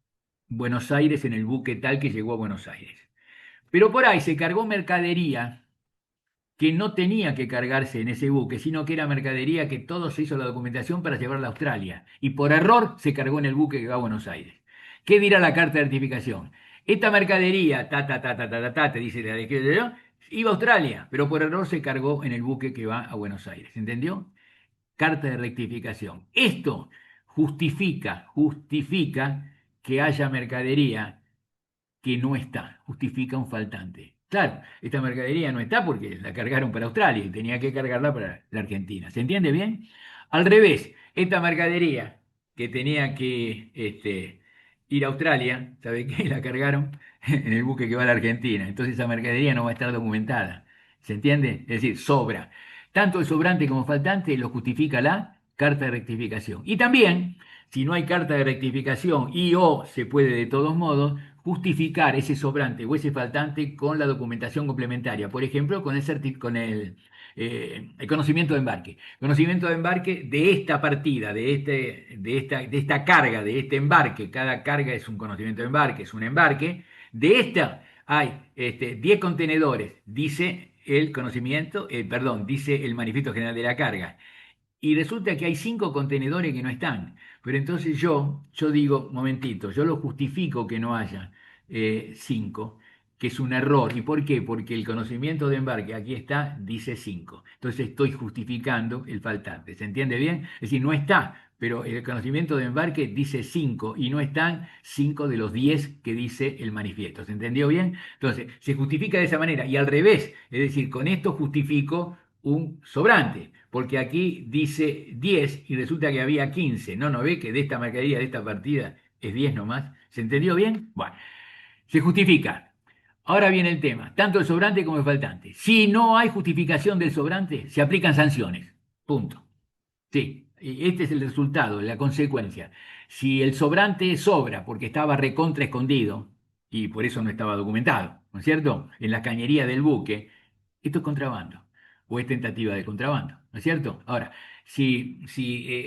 Buenos Aires en el buque tal que llegó a Buenos Aires. Pero por ahí se cargó mercadería que no tenía que cargarse en ese buque, sino que era mercadería que todo se hizo la documentación para llevarla a Australia. Y por error se cargó en el buque que va a Buenos Aires. ¿Qué dirá la carta de certificación? Esta mercadería, te dice la de que iba a Australia, pero por error se cargó en el buque que va a Buenos Aires. ¿Entendió? Carta de rectificación. Esto justifica que haya mercadería que no está, justifica un faltante. Claro, esta mercadería no está porque la cargaron para Australia y tenía que cargarla para la Argentina. ¿Se entiende bien? Al revés, esta mercadería que tenía que ir a Australia, ¿sabe qué? La cargaron en el buque que va a la Argentina. Entonces esa mercadería no va a estar documentada. ¿Se entiende? Es decir, sobra. Tanto el sobrante como el faltante lo justifica la carta de rectificación. Y también, si no hay carta de rectificación y o se puede de todos modos, justificar ese sobrante o ese faltante con la documentación complementaria, por ejemplo, el conocimiento de embarque. Conocimiento de embarque de esta partida, de esta carga, de este embarque. Cada carga es un conocimiento de embarque, es un embarque. De esta hay 10 contenedores, dice el conocimiento, perdón, dice el manifiesto general de la carga. Y resulta que hay 5 contenedores que no están. Pero entonces yo digo, momentito, yo lo justifico que no haya 5, que es un error. ¿Y por qué? Porque el conocimiento de embarque, aquí está, dice 5. Entonces estoy justificando el faltante. ¿Se entiende bien? Es decir, no está, pero el conocimiento de embarque dice 5 y no están 5 de los 10 que dice el manifiesto. ¿Se entendió bien? Entonces, se justifica de esa manera. Y al revés, es decir, con esto justifico un sobrante, porque aquí dice 10 y resulta que había 15. No ve que de esta mercadería, de esta partida, es 10 nomás. ¿Se entendió bien? Bueno, se justifica. Ahora viene el tema, tanto el sobrante como el faltante. Si no hay justificación del sobrante, se aplican sanciones. Punto. Sí, y este es el resultado, la consecuencia. Si el sobrante sobra porque estaba recontra escondido y por eso no estaba documentado, ¿no es cierto? En la cañería del buque, esto es contrabando o es tentativa de contrabando, ¿no es cierto? Ahora, Si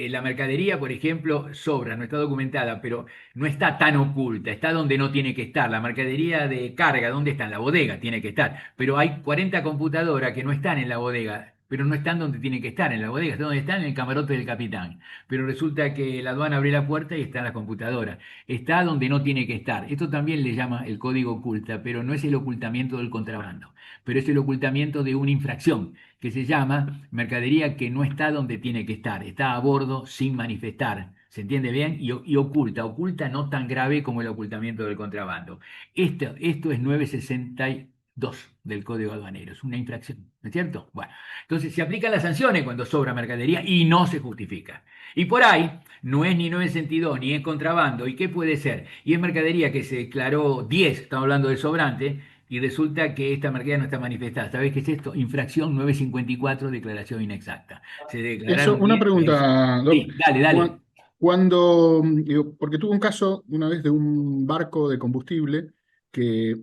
la mercadería, por ejemplo, sobra, no está documentada, pero no está tan oculta, está donde no tiene que estar. La mercadería de carga, ¿dónde está? En la bodega tiene que estar. Pero hay 40 computadoras que no están en la bodega, pero no están donde tienen que estar, en la bodega, están donde están, en el camarote del capitán. Pero resulta que la aduana abre la puerta y están las computadoras. Está donde no tiene que estar. Esto también le llama el código oculta, pero no es el ocultamiento del contrabando, pero es el ocultamiento de una infracción que se llama mercadería que no está donde tiene que estar, está a bordo sin manifestar. ¿Se entiende bien? Y oculta, oculta no tan grave como el ocultamiento del contrabando. Esto es 962 del Código Aduanero, es una infracción, ¿no es cierto? Bueno, entonces se aplican las sanciones cuando sobra mercadería y no se justifica. Y por ahí no es ni 962 ni es contrabando. ¿Y qué puede ser? Y es mercadería que se declaró 10, estamos hablando de sobrante, y resulta que esta mercadería no está manifestada. ¿Sabés qué es esto? Infracción 954, declaración inexacta. Se Eso, declararon una 10. pregunta, Doc. Sí, dale, dale. Cuando, digo, porque tuve un caso una vez de un barco de combustible que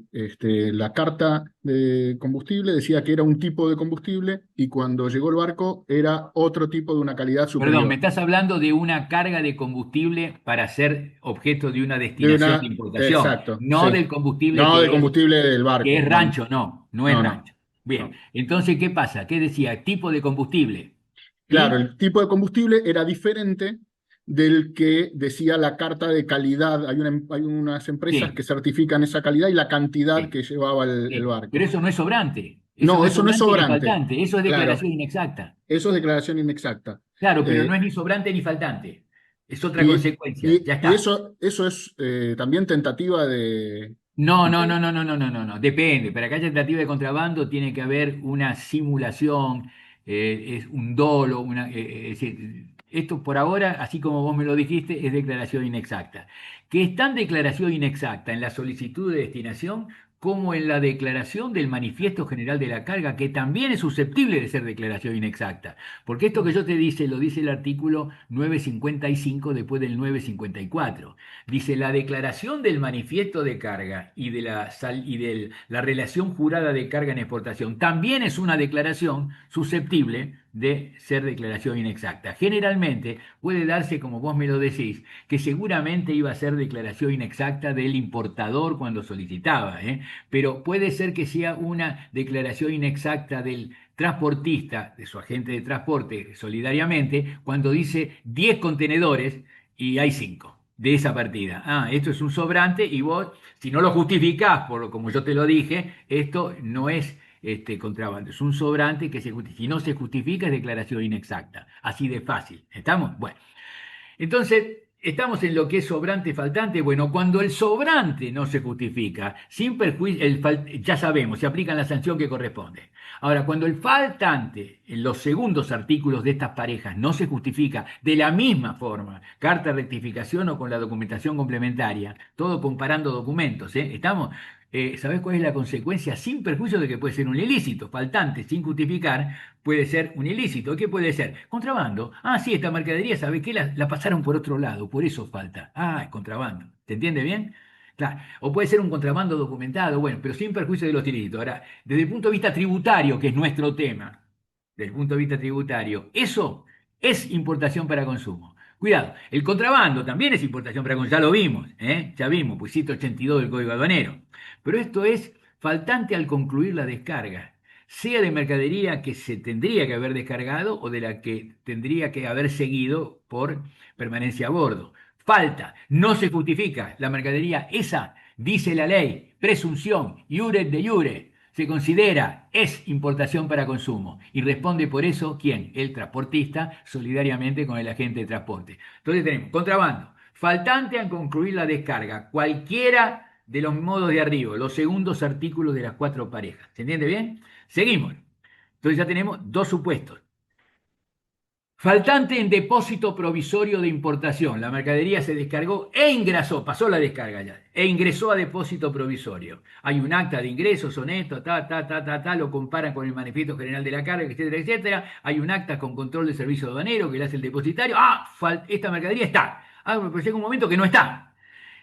la carta de combustible decía que era un tipo de combustible y cuando llegó el barco era otro tipo de una calidad Perdón, me superior. estás hablando de una carga de combustible para ser objeto de una De destinación de una, importación, exacto, no sí. del combustible No de combustible del que barco, es no, rancho, no, no es no, no, rancho. Bien, no. entonces, ¿qué pasa? ¿Qué decía? Tipo de combustible. Claro, ¿Y? el tipo de combustible era diferente del que decía la carta de calidad. Hay unas empresas que Sí, certifican esa calidad y la cantidad sí. que llevaba el Pero barco. eso no es sobrante. Eso no No, es eso no es sobrante ni sobrante. faltante. Eso es Claro, declaración inexacta. eso es declaración inexacta. Claro, pero Eh, no es ni sobrante ni faltante. Es otra y consecuencia. Ya y está. eso es también tentativa No, no, no, de- no, no, no, no, no, no. Depende. Para que haya tentativa de contrabando tiene que haber una simulación, es un dolo, es decir, esto por ahora, así como vos me lo dijiste, es declaración inexacta. Que está en declaración inexacta en la solicitud de destinación como en la declaración del manifiesto general de la carga, que también es susceptible de ser declaración inexacta. Porque esto que yo te dice, lo dice el artículo 955 después del 954. Dice, la declaración del manifiesto de carga y de la relación jurada de carga en exportación también es una declaración susceptible de ser declaración inexacta. Generalmente puede darse, como vos me lo decís, que seguramente iba a ser declaración inexacta del importador cuando solicitaba, ¿eh? Pero puede ser que sea una declaración inexacta del transportista, de su agente de transporte, solidariamente, cuando dice 10 contenedores y hay 5 de esa partida. Ah, esto es un sobrante y vos, si no lo justificás, como yo te lo dije, esto no es contrabando, es un sobrante que se justifica. Si no se justifica, es declaración inexacta. Así de fácil. ¿Estamos? Bueno. Entonces, estamos en lo que es sobrante, faltante. Bueno, cuando el sobrante no se justifica, sin perjuicio, ya sabemos, se aplica la sanción que corresponde. Ahora, cuando el faltante, en los segundos artículos de estas parejas, no se justifica de la misma forma, carta de rectificación o con la documentación complementaria, todo comparando documentos, ¿eh? ¿Estamos? ¿Sabés cuál es la consecuencia? Sin perjuicio de que puede ser un ilícito, faltante, sin justificar, puede ser un ilícito. ¿Qué puede ser? Contrabando. Ah, sí, esta mercadería, ¿sabe qué? La pasaron por otro lado, por eso falta. Ah, es contrabando. ¿Se entiende bien? Claro. O puede ser un contrabando documentado, bueno, pero sin perjuicio de los ilícitos. Ahora, desde el punto de vista tributario, que es nuestro tema, desde el punto de vista tributario, eso es importación para consumo. Cuidado, el contrabando también es importación para consumo, ya lo vimos, ¿eh? Ya vimos, pues 182 del Código Aduanero. Pero esto es faltante al concluir la descarga, sea de mercadería que se tendría que haber descargado o de la que tendría que haber seguido por permanencia a bordo. Falta, no se justifica la mercadería, esa dice la ley, presunción, iure de iure, se considera, es importación para consumo. Y responde por eso, ¿quién? El transportista, solidariamente con el agente de transporte. Entonces tenemos contrabando, faltante al concluir la descarga, cualquiera de los modos de arriba, los segundos artículos de las cuatro parejas. ¿Se entiende bien? Seguimos. Entonces ya tenemos dos supuestos. Faltante en depósito provisorio de importación. La mercadería se descargó e ingresó, pasó la descarga ya, e ingresó a depósito provisorio. Hay un acta de ingresos honesto, lo comparan con el manifiesto general de la carga, etcétera, etcétera. Hay un acta con control de servicio aduanero que le hace el depositario. Ah, esta mercadería está. Ah, pero llega un momento que no está.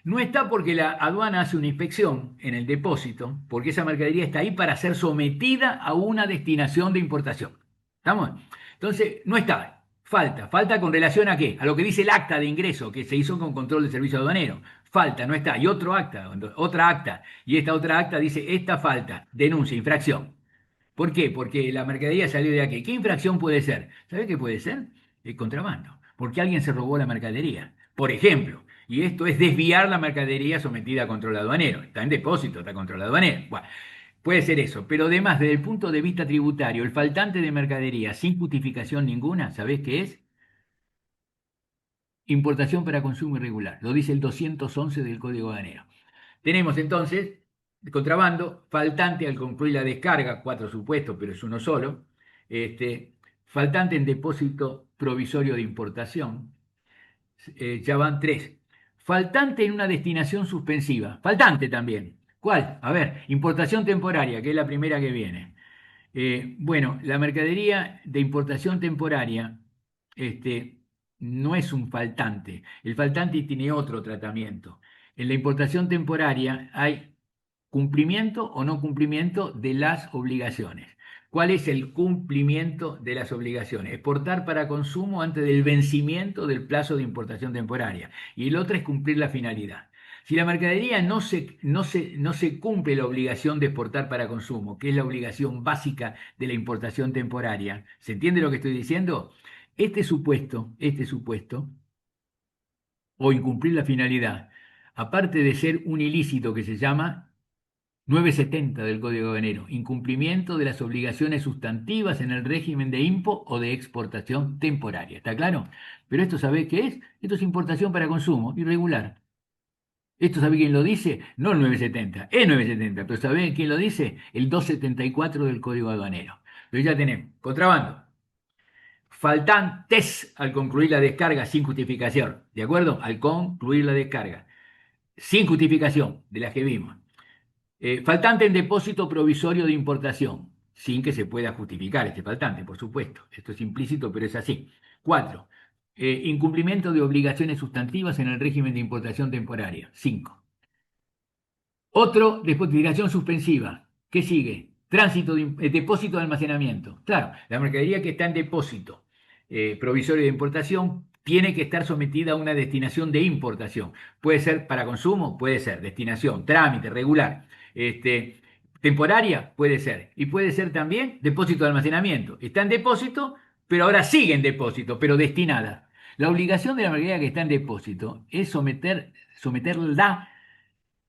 No está porque la aduana hace una inspección en el depósito, porque esa mercadería está ahí para ser sometida a una destinación de importación. ¿Estamos? Entonces, no está. Falta con relación a qué? A lo que dice el acta de ingreso que se hizo con control de servicio aduanero. Falta, no está. Y otro acta, otra acta. Y esta otra acta dice, esta falta, denuncia, infracción. ¿Por qué? Porque la mercadería salió de aquí. ¿Qué infracción puede ser? ¿Sabe qué puede ser? El contrabando. Porque alguien se robó la mercadería. Por ejemplo. Y esto es desviar la mercadería sometida a control aduanero. Está en depósito, está control aduanero. Bueno, puede ser eso. Pero además, desde el punto de vista tributario, el faltante de mercadería sin justificación ninguna, ¿sabés qué es? Importación para consumo irregular. Lo dice el 211 del Código Aduanero. Tenemos entonces contrabando, faltante al concluir la descarga, cuatro supuestos, pero es uno solo. Faltante en depósito provisorio de importación, ya van tres. Faltante en una destinación suspensiva, faltante también. ¿Cuál? A ver, importación temporaria, que es la primera que viene. Bueno, la mercadería de importación temporaria no es un faltante. El faltante tiene otro tratamiento. En la importación temporaria hay cumplimiento o no cumplimiento de las obligaciones. ¿Cuál es el cumplimiento de las obligaciones? Exportar para consumo antes del vencimiento del plazo de importación temporaria. Y el otro es cumplir la finalidad. Si la mercadería no se cumple la obligación de exportar para consumo, que es la obligación básica de la importación temporaria, ¿se entiende lo que estoy diciendo? Este supuesto, o incumplir la finalidad, aparte de ser un ilícito que se llama 970 del Código Aduanero, incumplimiento de las obligaciones sustantivas en el régimen de impo o de exportación temporaria. ¿Está claro? Pero esto, ¿sabe qué es? Esto es importación para consumo, irregular. ¿Esto sabe quién lo dice? No el 970, es 970, pero ¿sabe quién lo dice? El 274 del Código Aduanero. Pero ya tenemos contrabando. Faltantes al concluir la descarga sin justificación. ¿De acuerdo? Al concluir la descarga. Sin justificación, de las que vimos. Faltante en depósito provisorio de importación, sin que se pueda justificar este faltante, por supuesto. Esto es implícito, pero es así. Cuatro, incumplimiento de obligaciones sustantivas en el régimen de importación temporaria. Cinco. Otro, justificación suspensiva. ¿Qué sigue? Depósito de almacenamiento. Claro, la mercadería que está en depósito provisorio de importación tiene que estar sometida a una destinación de importación. Puede ser para consumo, puede ser destinación, trámite, regular. Temporaria, puede ser. Y puede ser también depósito de almacenamiento. Está en depósito, pero ahora sigue en depósito, pero destinada. La obligación de la mercadería que está en depósito es someterla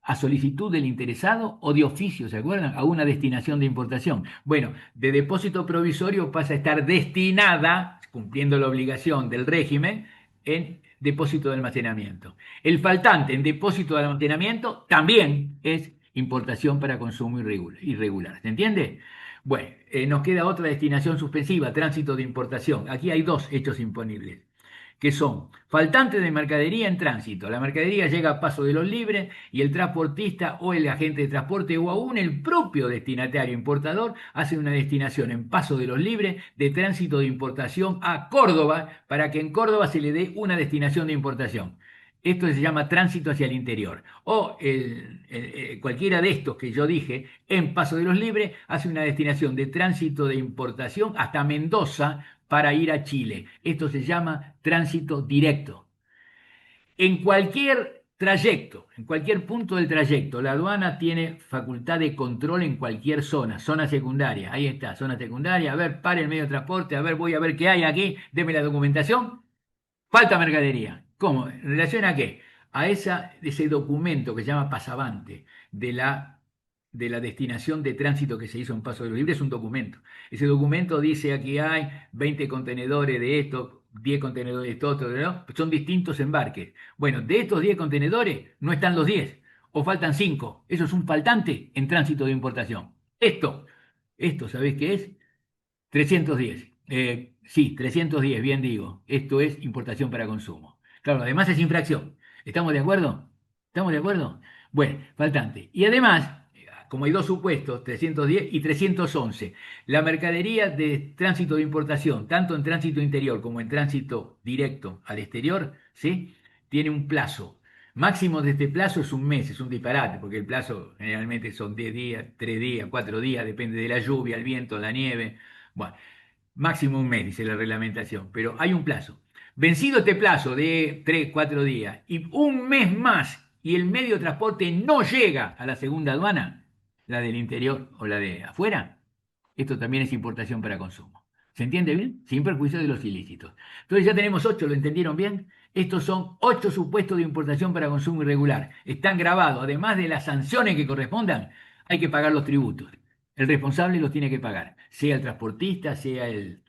a solicitud del interesado o de oficio, ¿se acuerdan? A una destinación de importación. Bueno, de depósito provisorio pasa a estar destinada, cumpliendo la obligación del régimen, en depósito de almacenamiento. El faltante en depósito de almacenamiento también es importación para consumo irregular. ¿Se entiende? Bueno, nos queda otra destinación suspensiva, tránsito de importación. Aquí hay dos hechos imponibles que son faltante de mercadería en tránsito. La mercadería llega a Paso de los Libres y el transportista o el agente de transporte o aún el propio destinatario importador hace una destinación en Paso de los Libres de tránsito de importación a Córdoba para que en Córdoba se le dé una destinación de importación. Esto se llama tránsito hacia el interior. O cualquiera de estos que yo dije en Paso de los Libres hace una destinación de tránsito de importación hasta Mendoza para ir a Chile. Esto se llama tránsito directo. En cualquier trayecto, en cualquier punto del trayecto, la aduana tiene facultad de control en cualquier zona secundaria. Ahí está, zona secundaria. A ver, pare el medio de transporte, a ver, voy a ver qué hay aquí, deme la documentación. Falta mercadería. ¿Cómo? ¿En relación a qué? A ese documento que se llama pasabante de la destinación de tránsito que se hizo en Paso de los Libres, es un documento. Ese documento dice aquí hay 20 contenedores de esto, 10 contenedores de esto, otro, ¿no? Son distintos embarques. Bueno, de estos 10 contenedores no están los 10 o faltan 5. Eso es un faltante en tránsito de importación. Esto, ¿sabés qué es? 310. Sí, 310, bien digo. Esto es importación para consumo. Claro, además es infracción. ¿Estamos de acuerdo? ¿Estamos de acuerdo? Bueno, faltante. Y además, como hay dos supuestos, 310 y 311, la mercadería de tránsito de importación, tanto en tránsito interior como en tránsito directo al exterior, ¿sí? Tiene un plazo. Máximo de este plazo es un mes, es un disparate, porque el plazo generalmente son 10 días, 3 días, 4 días, depende de la lluvia, el viento, la nieve. Bueno, Máximo un mes, dice la reglamentación, pero hay un plazo. Vencido este plazo de 3, 4 días y un mes más y el medio de transporte no llega a la segunda aduana, la del interior o la de afuera, esto también es importación para consumo. ¿Se entiende bien? Sin perjuicio de los ilícitos. Entonces ya tenemos 8, ¿lo entendieron bien? Estos son 8 supuestos de importación para consumo irregular. Están grabados, además de las sanciones que correspondan, hay que pagar los tributos. El responsable los tiene que pagar, sea el transportista, sea el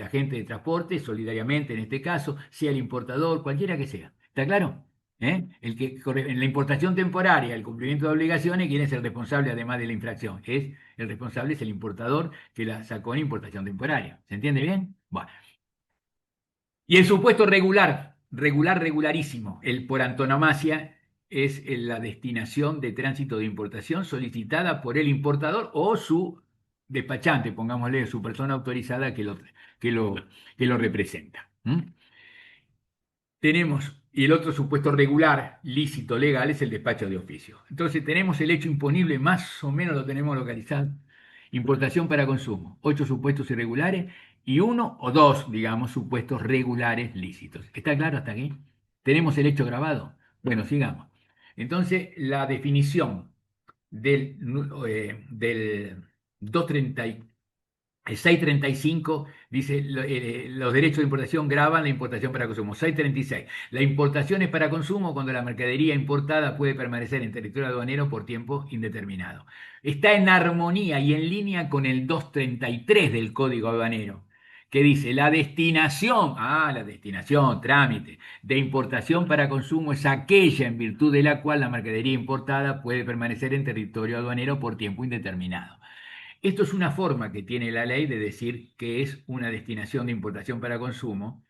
agente de transporte, solidariamente en este caso, sea el importador, cualquiera que sea. ¿Está claro? ¿Eh? En la importación temporaria, el cumplimiento de obligaciones, ¿quién es el responsable además de la infracción? El responsable es el importador que la sacó en importación temporaria. ¿Se entiende bien? Bueno. Y el supuesto regularísimo, el por antonomasia, es la destinación de tránsito de importación solicitada por el importador o su despachante, pongámosle, su persona autorizada que lo, que lo representa. ¿Mm? Tenemos, y el otro supuesto regular, lícito, legal, es el despacho de oficio. Entonces tenemos el hecho imponible, más o menos lo tenemos localizado. Importación para consumo, 8 supuestos irregulares y uno o dos, digamos, supuestos regulares lícitos. ¿Está claro hasta aquí? ¿Tenemos el hecho grabado? Bueno, sigamos. Entonces, la definición del 230 el 635 dice, los derechos de importación graban la importación para consumo. 636, la importación es para consumo cuando la mercadería importada puede permanecer en territorio aduanero por tiempo indeterminado. Está en armonía y en línea con el 233 del Código Aduanero, que dice, la destinación, trámite de importación para consumo es aquella en virtud de la cual la mercadería importada puede permanecer en territorio aduanero por tiempo indeterminado. Esto es una forma que tiene la ley de decir que es una destinación de importación para consumo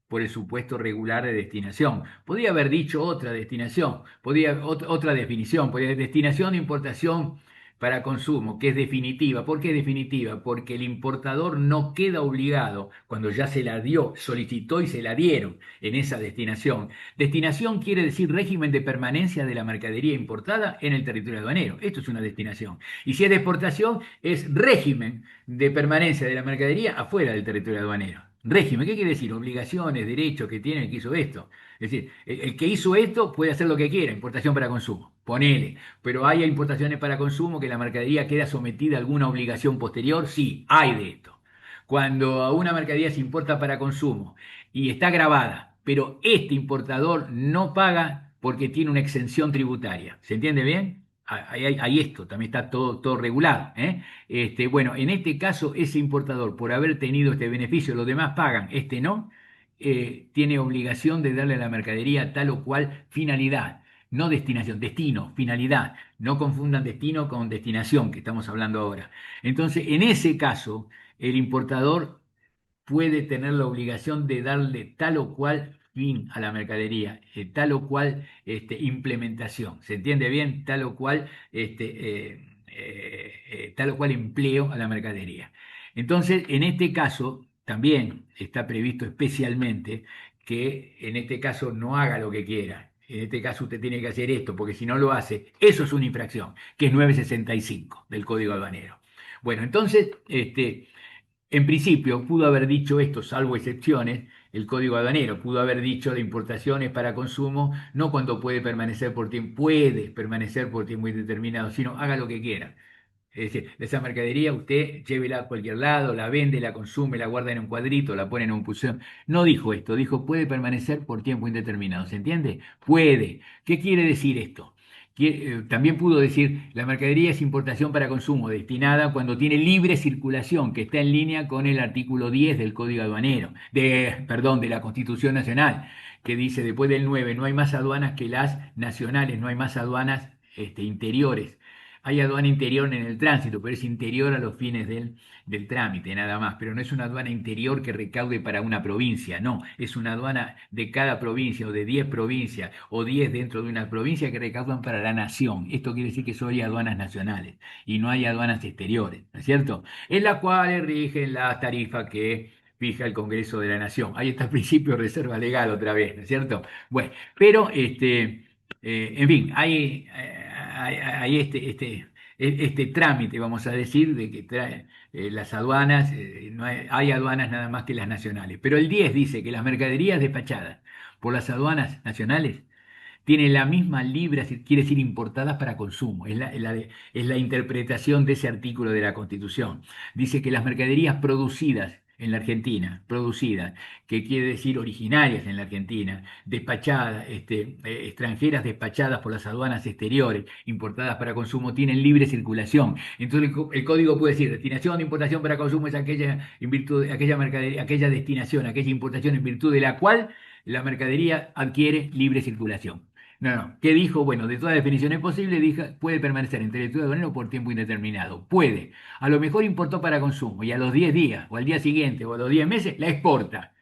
por el supuesto regular de destinación. Podría haber dicho otra destinación, otra definición, podría destinación de importación para consumo, que es definitiva. ¿Por qué es definitiva? Porque el importador no queda obligado, cuando ya se la dio, solicitó y se la dieron en esa destinación. Destinación quiere decir régimen de permanencia de la mercadería importada en el territorio aduanero. Esto es una destinación. Y si es de exportación, es régimen de permanencia de la mercadería afuera del territorio aduanero. Régimen, ¿qué quiere decir? Obligaciones, derechos que tiene el que hizo esto. Es decir, el que hizo esto puede hacer lo que quiera, importación para consumo, ponele. Pero hay importaciones para consumo que la mercadería queda sometida a alguna obligación posterior, sí, hay de esto. Cuando a una mercadería se importa para consumo y está grabada, pero este importador no paga porque tiene una exención tributaria. ¿Se entiende bien? Ahí esto, también está todo regulado. ¿Eh? Bueno, en este caso, ese importador, por haber tenido este beneficio, los demás pagan, este no, tiene obligación de darle a la mercadería tal o cual finalidad, no destinación, destino, finalidad. No confundan destino con destinación, que estamos hablando ahora. Entonces, en ese caso, el importador puede tener la obligación de darle tal o cual fin a la mercadería, tal o cual implementación. ¿Se entiende bien? Tal o cual empleo a la mercadería. Entonces, en este caso, también está previsto especialmente que en este caso no haga lo que quiera. En este caso usted tiene que hacer esto, porque si no lo hace, eso es una infracción, que es 965 del Código Aduanero. Bueno, entonces, en principio, pudo haber dicho esto, salvo excepciones, el Código Aduanero, pudo haber dicho de importaciones para consumo, no cuando puede permanecer por tiempo indeterminado, sino haga lo que quiera. Es decir, esa mercadería usted llévela a cualquier lado, la vende, la consume, la guarda en un cuadrito, la pone en un pulsón. No dijo esto, dijo puede permanecer por tiempo indeterminado. ¿Se entiende? Puede. ¿Qué quiere decir esto? También pudo decir la mercadería es importación para consumo, destinada cuando tiene libre circulación, que está en línea con el artículo 10 del Código Aduanero, perdón, de la Constitución Nacional, que dice después del 9 no hay más aduanas que las nacionales, no hay más aduanas interiores. Hay aduana interior en el tránsito, pero es interior a los fines del trámite, nada más. Pero no es una aduana interior que recaude para una provincia, no. Es una aduana de cada provincia o de 10 provincias o 10 dentro de una provincia que recaudan para la nación. Esto quiere decir que solo hay aduanas nacionales y no hay aduanas exteriores, ¿no es cierto? En las cuales rigen las tarifas que fija el Congreso de la Nación. Ahí está el principio de reserva legal otra vez, ¿no es cierto? Bueno, pero en fin, hay este trámite, vamos a decir, de que trae las aduanas, no hay aduanas nada más que las nacionales. Pero el 10 dice que las mercaderías despachadas por las aduanas nacionales tienen la misma libra, quiere decir importadas para consumo. Es la interpretación de ese artículo de la Constitución. Dice que las mercaderías producidas en la Argentina, producidas, que quiere decir originarias en la Argentina, despachadas, extranjeras despachadas por las aduanas exteriores, importadas para consumo, tienen libre circulación. Entonces el código puede decir, destinación de importación para consumo es aquella, en virtud, aquella mercadería, aquella destinación, aquella importación en virtud de la cual la mercadería adquiere libre circulación. No, no. ¿Qué dijo? Bueno, de todas definiciones posibles, dijo, puede permanecer en territorio aduanero por tiempo indeterminado. Puede. A lo mejor importó para consumo y a los 10 días, o al día siguiente, o a los 10 meses, la exporta.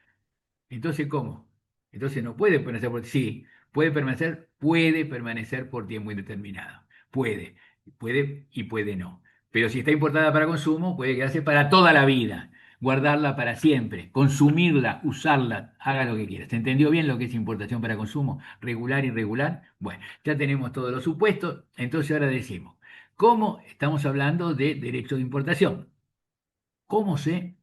Entonces, ¿cómo? Entonces no puede permanecer por... Sí, puede permanecer por tiempo indeterminado. Puede y puede no. Pero si está importada para consumo, puede quedarse para toda la vida, guardarla para siempre, consumirla, usarla, haga lo que quiera. ¿Se entendió bien lo que es importación para consumo? Regular, irregular. Bueno, ya tenemos todos los supuestos. Entonces ahora decimos, ¿cómo estamos hablando de derecho de importación? ¿Cómo se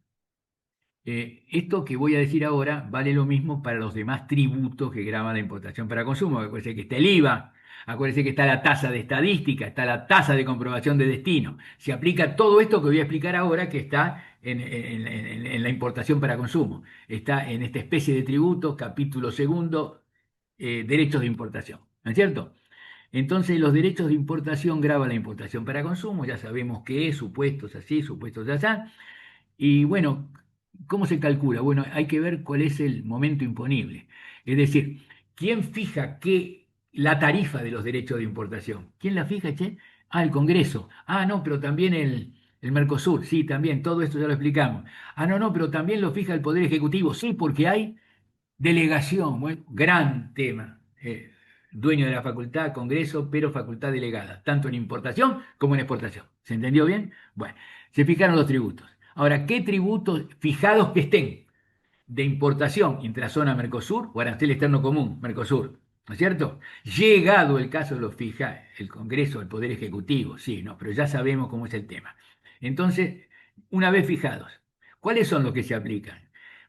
esto que voy a decir ahora vale lo mismo para los demás tributos que graban la importación para consumo? Acuérdense que está el IVA, acuérdense que está la tasa de estadística, está la tasa de comprobación de destino. Se aplica todo esto que voy a explicar ahora que está en la importación para consumo. Está en esta especie de tributo, capítulo segundo, derechos de importación. ¿No es cierto? Entonces, los derechos de importación graban la importación para consumo, ya sabemos qué es, supuestos así, supuestos así. Y bueno, ¿cómo se calcula? Bueno, hay que ver cuál es el momento imponible. Es decir, ¿quién fija la tarifa de los derechos de importación? ¿Quién la fija, che? Ah, el Congreso. Ah, no, pero también el Mercosur. Sí, también, todo esto ya lo explicamos. Ah, no, no, pero también lo fija el Poder Ejecutivo. Sí, porque hay delegación. Bueno, gran tema. Dueño de la facultad, Congreso, pero facultad delegada, tanto en importación como en exportación. ¿Se entendió bien? Bueno, se fijaron los tributos. Ahora, ¿qué tributos fijados que estén de importación intrazona Mercosur o arancel externo común Mercosur? ¿No es cierto? Llegado el caso lo fija el Congreso, el Poder Ejecutivo, sí, no, pero ya sabemos cómo es el tema. Entonces, una vez fijados, ¿cuáles son los que se aplican?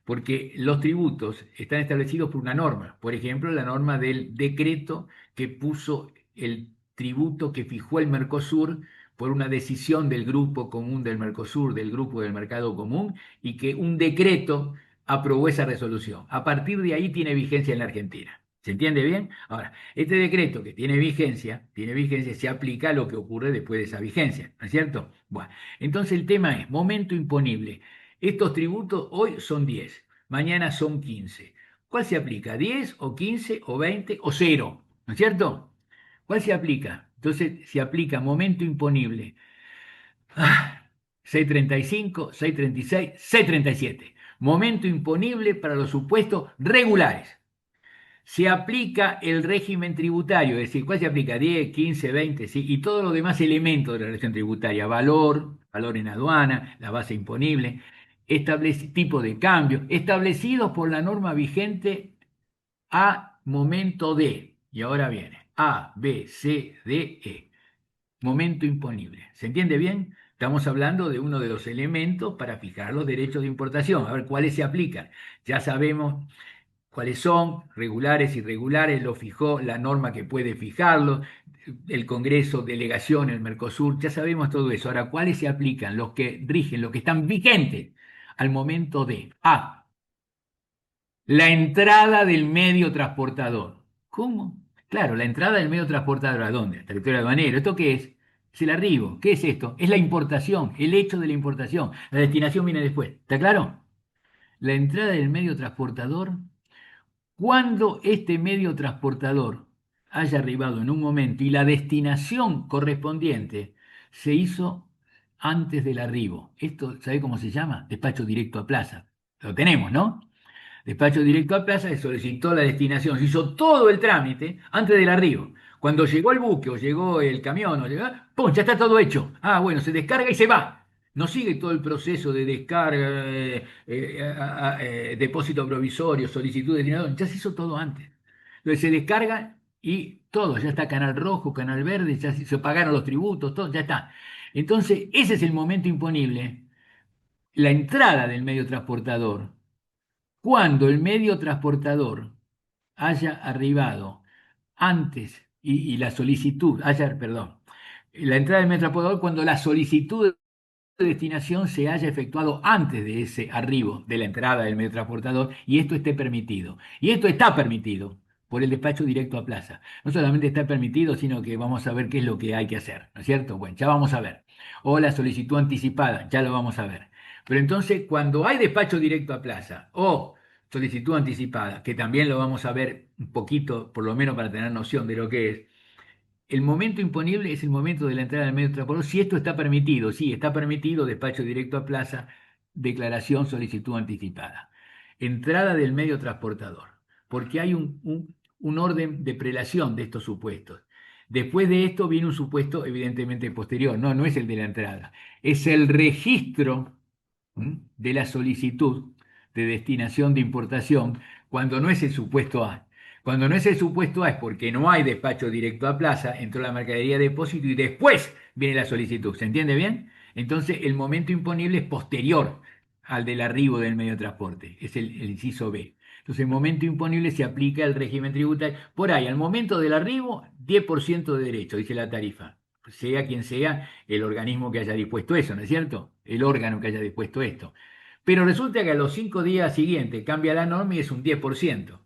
Porque los tributos están establecidos por una norma, por ejemplo, la norma del decreto que puso el tributo que fijó el Mercosur por una decisión del Grupo Común del Mercosur, del Grupo del Mercado Común, y que un decreto aprobó esa resolución. A partir de ahí tiene vigencia en la Argentina. ¿Se entiende bien? Ahora, este decreto que tiene vigencia, se aplica a lo que ocurre después de esa vigencia, ¿no es cierto? Bueno, entonces el tema es, momento imponible. Estos tributos hoy son 10, mañana son 15. ¿Cuál se aplica? ¿10 o 15 o 20 o cero? ¿No es cierto? ¿Cuál se aplica? Entonces se aplica momento imponible. 635, 636, 637. Momento imponible para los supuestos regulares. Se aplica el régimen tributario, es decir, ¿cuál se aplica? 10, 15, 20, ¿sí? Y todos los demás elementos de la relación tributaria, valor en aduana, la base imponible, tipo de cambio, establecidos por la norma vigente a momento de, y ahora viene, A, B, C, D, E, momento imponible. ¿Se entiende bien? Estamos hablando de uno de los elementos para fijar los derechos de importación, a ver cuáles se aplican. Ya sabemos cuáles son, regulares, irregulares, lo fijó la norma que puede fijarlo, el Congreso, delegación, el Mercosur, ya sabemos todo eso. Ahora, ¿cuáles se aplican? Los que rigen, los que están vigentes al momento de A, la entrada del medio transportador. ¿Cómo? Claro, la entrada del medio transportador, ¿a dónde? Al territorio aduanero. ¿Esto qué es? Es el arribo. ¿Qué es esto? Es la importación, el hecho de la importación. La destinación viene después. ¿Está claro? La entrada del medio transportador, cuando este medio transportador haya arribado en un momento y la destinación correspondiente se hizo antes del arribo. Esto, ¿sabe cómo se llama? Despacho directo a plaza. Lo tenemos, ¿no? Despacho directo a plaza, se solicitó la destinación, se hizo todo el trámite antes del arribo. Cuando llegó el buque o llegó el camión o llegó, ¡pum! Ya está todo hecho. Ah, bueno, se descarga y se va. No sigue todo el proceso de descarga, depósito provisorio, solicitud de destinador, ya se hizo todo antes. Entonces se descarga y todo, ya está Canal Rojo, Canal Verde, ya se pagaron los tributos, todo, ya está. Entonces, ese es el momento imponible, la entrada del medio transportador. Cuando el medio transportador haya arribado antes y la solicitud, perdón, la entrada del medio transportador cuando la solicitud de destinación se haya efectuado antes de ese arribo de la entrada del medio transportador y esto esté permitido. Y esto está permitido por el despacho directo a plaza. No solamente está permitido, sino que vamos a ver qué es lo que hay que hacer, ¿no es cierto? Bueno, ya vamos a ver. O la solicitud anticipada, ya lo vamos a ver. Pero entonces, cuando hay despacho directo a plaza o solicitud anticipada, que también lo vamos a ver un poquito, por lo menos para tener noción de lo que es, el momento imponible es el momento de la entrada del medio transportador. Si esto está permitido, sí, está permitido, despacho directo a plaza, declaración, solicitud anticipada. Entrada del medio transportador, porque hay un orden de prelación de estos supuestos. Después de esto viene un supuesto evidentemente posterior, no, no es el de la entrada, es el registro de la solicitud de destinación de importación cuando no es el supuesto A. Cuando no es el supuesto A es porque no hay despacho directo a plaza, entró la mercadería de depósito y después viene la solicitud. ¿Se entiende bien? Entonces el momento imponible es posterior al del arribo del medio de transporte, es el inciso B. Entonces el momento imponible se aplica al régimen tributario. Por ahí, al momento del arribo, 10% de derecho, dice la tarifa, sea quien sea el organismo que haya dispuesto eso, ¿no es cierto? El órgano que haya dispuesto esto. Pero resulta que a los 5 días siguientes cambia la norma y es un 10%.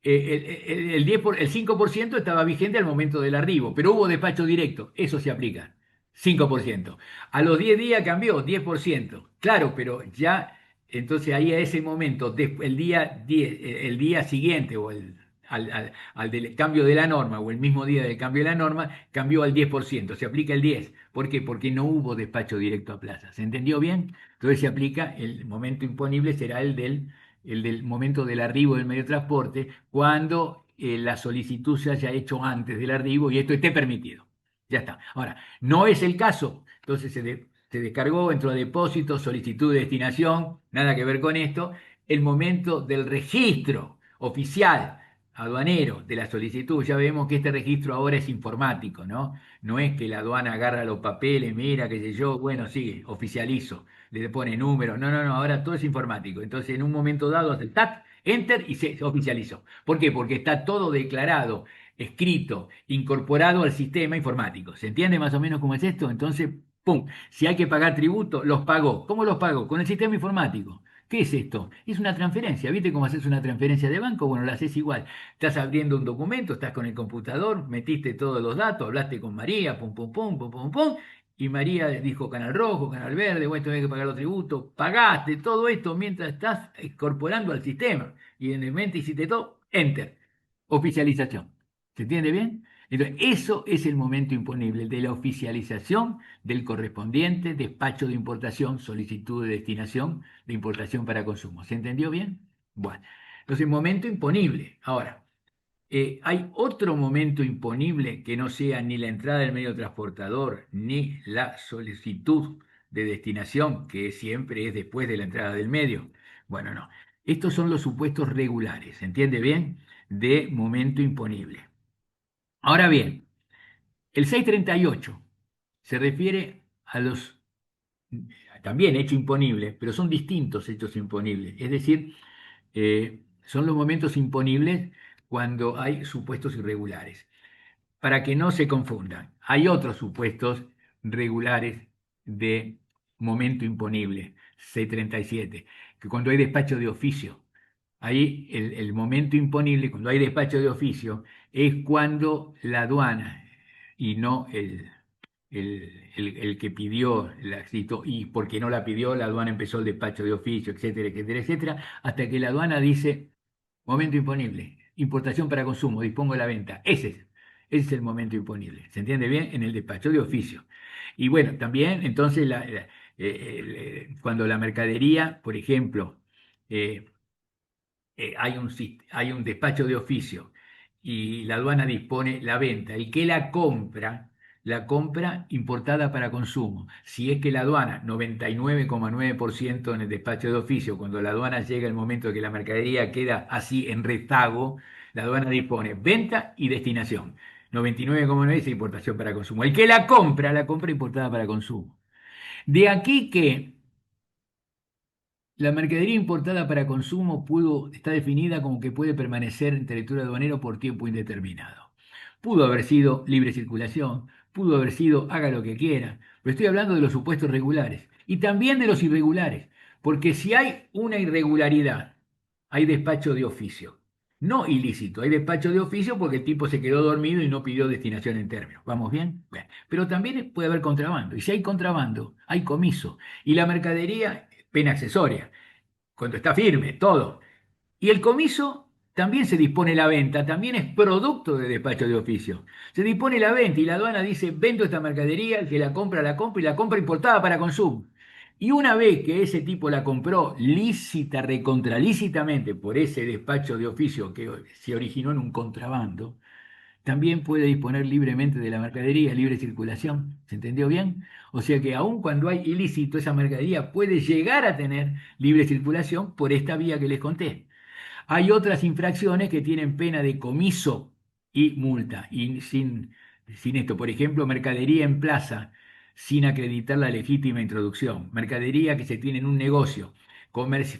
El 5% estaba vigente al momento del arribo, pero hubo despacho directo, eso se aplica, 5%. A los 10 días cambió, 10%. Claro, pero ya, entonces ahí a ese momento, el día 10, el día siguiente o al del cambio de la norma o el mismo día del cambio de la norma, cambió al 10%, se aplica el 10. ¿Por qué? Porque no hubo despacho directo a plaza. ¿Se entendió bien? Entonces se aplica, el momento imponible será el del momento del arribo del medio de transporte, cuando la solicitud se haya hecho antes del arribo y esto esté permitido. Ya está. Ahora, no es el caso, entonces se descargó, entró a depósito, solicitud de destinación, nada que ver con esto, el momento del registro oficial aduanero de la solicitud, ya vemos que este registro ahora es informático, ¿no? No es que la aduana agarra los papeles, mira, qué sé yo, bueno, sí, oficializo, le pone número, no, no, no, ahora todo es informático. Entonces, en un momento dado hace el TAC, enter y se oficializó. ¿Por qué? Porque está todo declarado, escrito, incorporado al sistema informático. ¿Se entiende más o menos cómo es esto? Entonces, ¡pum! Si hay que pagar tributo, los pagó. ¿Cómo los pagó? Con el sistema informático. ¿Qué es esto? Es una transferencia. ¿Viste cómo haces una transferencia de banco? Bueno, la haces igual. Estás abriendo un documento, estás con el computador, metiste todos los datos, hablaste con María, pum, pum, pum, pum, pum, pum, y María dijo Canal Rojo, Canal Verde, bueno, esto hay que pagar los tributos, pagaste todo esto mientras estás incorporando al sistema. Y en el momento hiciste todo, enter, oficialización. ¿Se entiende bien? Entonces, eso es el momento imponible, el de la oficialización del correspondiente despacho de importación, solicitud de destinación de importación para consumo. ¿Se entendió bien? Bueno, entonces, momento imponible. Ahora, ¿hay otro momento imponible que no sea ni la entrada del medio transportador ni la solicitud de destinación, que siempre es después de la entrada del medio? Bueno, no. Estos son los supuestos regulares, ¿se entiende bien? De momento imponible. Ahora bien, el 638 se refiere a los, también hecho imponible, pero son distintos hechos imponibles. Es decir, son los momentos imponibles cuando hay supuestos irregulares. Para que no se confundan, hay otros supuestos regulares de momento imponible, 637, que cuando hay despacho de oficio, ahí el momento imponible, cuando hay despacho de oficio, es cuando la aduana y no el que pidió la citó, y porque no la pidió, la aduana empezó el despacho de oficio, etcétera, etcétera, etcétera, hasta que la aduana dice, momento imponible, importación para consumo, dispongo de la venta. Ese es el momento imponible. ¿Se entiende bien? En el despacho de oficio. Y bueno, también entonces cuando la mercadería, por ejemplo, eh, hay un despacho de oficio y la aduana dispone la venta, el que la compra importada para consumo. Si es que la aduana, 99,9% en el despacho de oficio, cuando la aduana llega el momento de que la mercadería queda así en rezago, La aduana dispone venta y destinación. 99,9 es importación para consumo. El que la compra importada para consumo. De aquí que la mercadería importada para consumo está definida como que puede permanecer en territorio aduanero por tiempo indeterminado. Pudo haber sido libre circulación, pudo haber sido haga lo que quiera, pero estoy hablando de los supuestos regulares y también de los irregulares, porque si hay una irregularidad, hay despacho de oficio. No ilícito, hay despacho de oficio porque el tipo se quedó dormido y no pidió destinación en términos. ¿Vamos bien? Bien. Pero también puede haber contrabando. Y si hay contrabando, hay comiso. Y la mercadería, pena accesoria cuando está firme, todo. Y el comiso también se dispone la venta, también es producto de despacho de oficio. Se dispone la venta y la aduana dice, vendo esta mercadería, el que la compra y la compra importada para consumo. Y una vez que ese tipo la compró lícita, recontralícitamente por ese despacho de oficio que se originó en un contrabando, también puede disponer libremente de la mercadería, libre circulación. ¿Se entendió bien? O sea que aun cuando hay ilícito, esa mercadería puede llegar a tener libre circulación por esta vía que les conté. Hay otras infracciones que tienen pena de comiso y multa, y sin esto, por ejemplo, mercadería en plaza sin acreditar la legítima introducción, mercadería que se tiene en un negocio,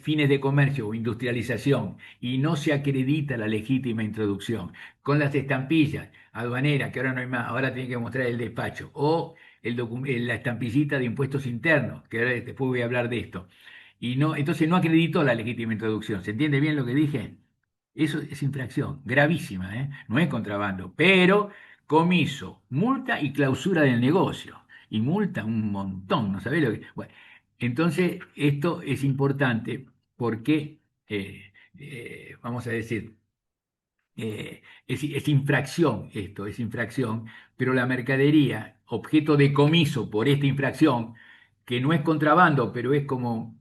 fines de comercio o industrialización, y no se acredita la legítima introducción, con las estampillas aduaneras, que ahora no hay más, ahora tiene que mostrar el despacho, o la estampillita de impuestos internos, que ahora después voy a hablar de esto y no, entonces no acreditó la legítima introducción. ¿Se entiende bien lo que dije? Eso es infracción, gravísima, ¿eh? No es contrabando, pero comiso, multa y clausura del negocio. Y multa un montón, ¿no sabés lo que? Bueno, entonces esto es importante porque, vamos a decir, es infracción esto, es infracción, pero la mercadería, objeto de comiso por esta infracción, que no es contrabando, pero es como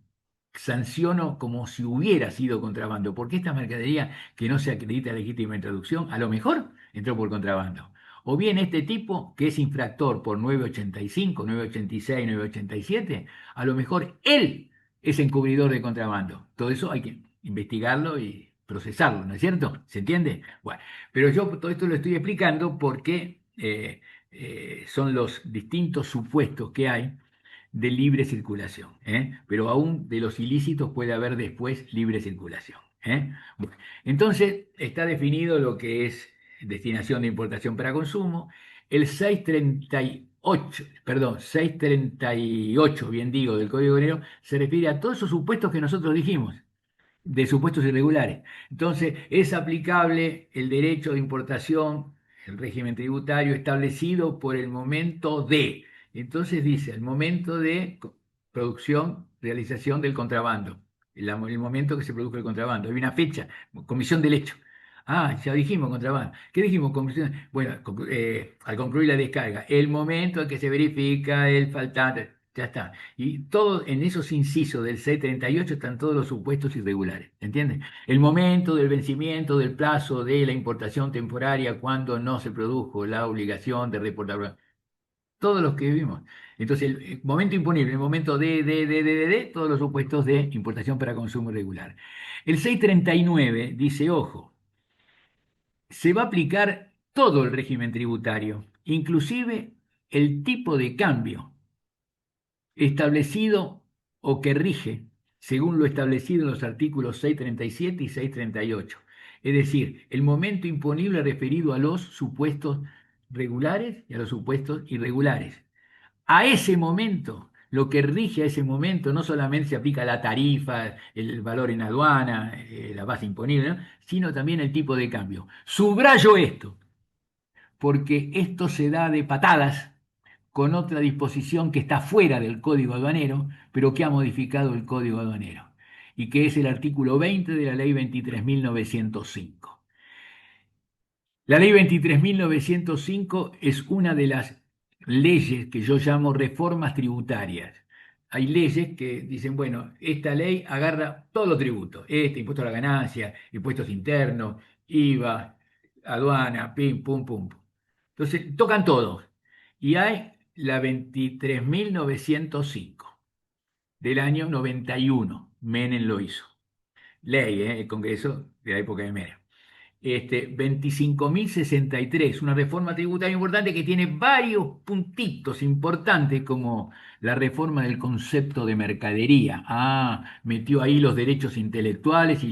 sanciono como si hubiera sido contrabando, porque esta mercadería que no se acredita legítima introducción, a lo mejor entró por contrabando. O bien este tipo, que es infractor por 985, 986, 987, a lo mejor él es encubridor de contrabando. Todo eso hay que investigarlo y procesarlo, ¿no es cierto? ¿Se entiende? Bueno, pero yo todo esto lo estoy explicando porque son los distintos supuestos que hay de libre circulación, ¿eh? Pero aún de los ilícitos puede haber después libre circulación, ¿eh? Bueno, entonces está definido lo que es destinación de importación para consumo. El 638, perdón, 638, bien digo, del Código Minero, se refiere a todos esos supuestos que nosotros dijimos de supuestos irregulares. Entonces, es aplicable el derecho de importación, el régimen tributario establecido por el momento de. Entonces dice, el momento de producción, realización del contrabando, el momento que se produjo el contrabando. Hay una fecha, comisión del hecho. Ah, ya dijimos contrabando. ¿Qué dijimos? Bueno, al concluir la descarga, el momento en que se verifica el faltante, ya está. Y todo en esos incisos del C38 están todos los supuestos irregulares, ¿entiendes? El momento del vencimiento del plazo de la importación temporaria cuando no se produjo la obligación de reportar. Todos los que vimos. Entonces, el momento imponible, el momento de, todos los supuestos de importación para consumo irregular. El 639 dice, ojo, se va a aplicar todo el régimen tributario, inclusive el tipo de cambio establecido o que rige según lo establecido en los artículos 637 y 638. Es decir, el momento imponible referido a los supuestos regulares y a los supuestos irregulares. A ese momento, lo que rige a ese momento no solamente se aplica la tarifa, el valor en aduana, la base imponible, ¿no? Sino también el tipo de cambio. Subrayo esto, porque esto se da de patadas con otra disposición que está fuera del Código Aduanero, pero que ha modificado el Código Aduanero, y que es el artículo 20 de la Ley 23.905. La Ley 23.905 es una de las leyes que yo llamo reformas tributarias. Hay leyes que dicen, bueno, esta ley agarra todos los tributos, impuesto a la ganancia, impuestos internos, IVA, aduana, pim, pum, pum. Entonces, tocan todos. Y hay la 23.905 del año 91. Menem lo hizo. Ley, el Congreso de la época de Menem. 25.063, una reforma tributaria importante que tiene varios puntitos importantes, como la reforma del concepto de mercadería. Metió ahí los derechos intelectuales y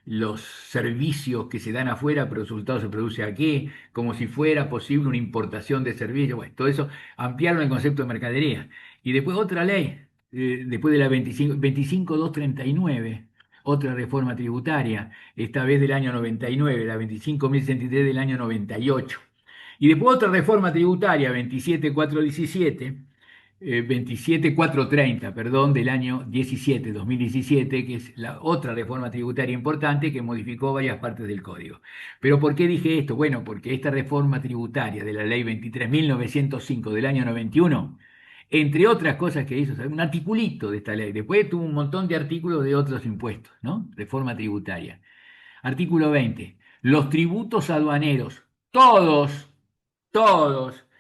los servicios que se dan afuera, pero el resultado se produce aquí, como si fuera posible una importación de servicios. Bueno, todo eso ampliaron el concepto de mercadería. Y después otra ley, después de la 25.239, otra reforma tributaria, esta vez del año 99, la 25.063 del año 98. Y después otra reforma tributaria, 27.417, 27.430, perdón, del año 17, 2017, que es la otra reforma tributaria importante que modificó varias partes del código. Pero ¿por qué dije esto? Bueno, porque esta reforma tributaria de la ley 23.905 del año 91, entre otras cosas que hizo, un articulito de esta ley, después tuvo un montón de artículos de otros impuestos, ¿no? Reforma tributaria. Artículo 20. Los tributos aduaneros, todos,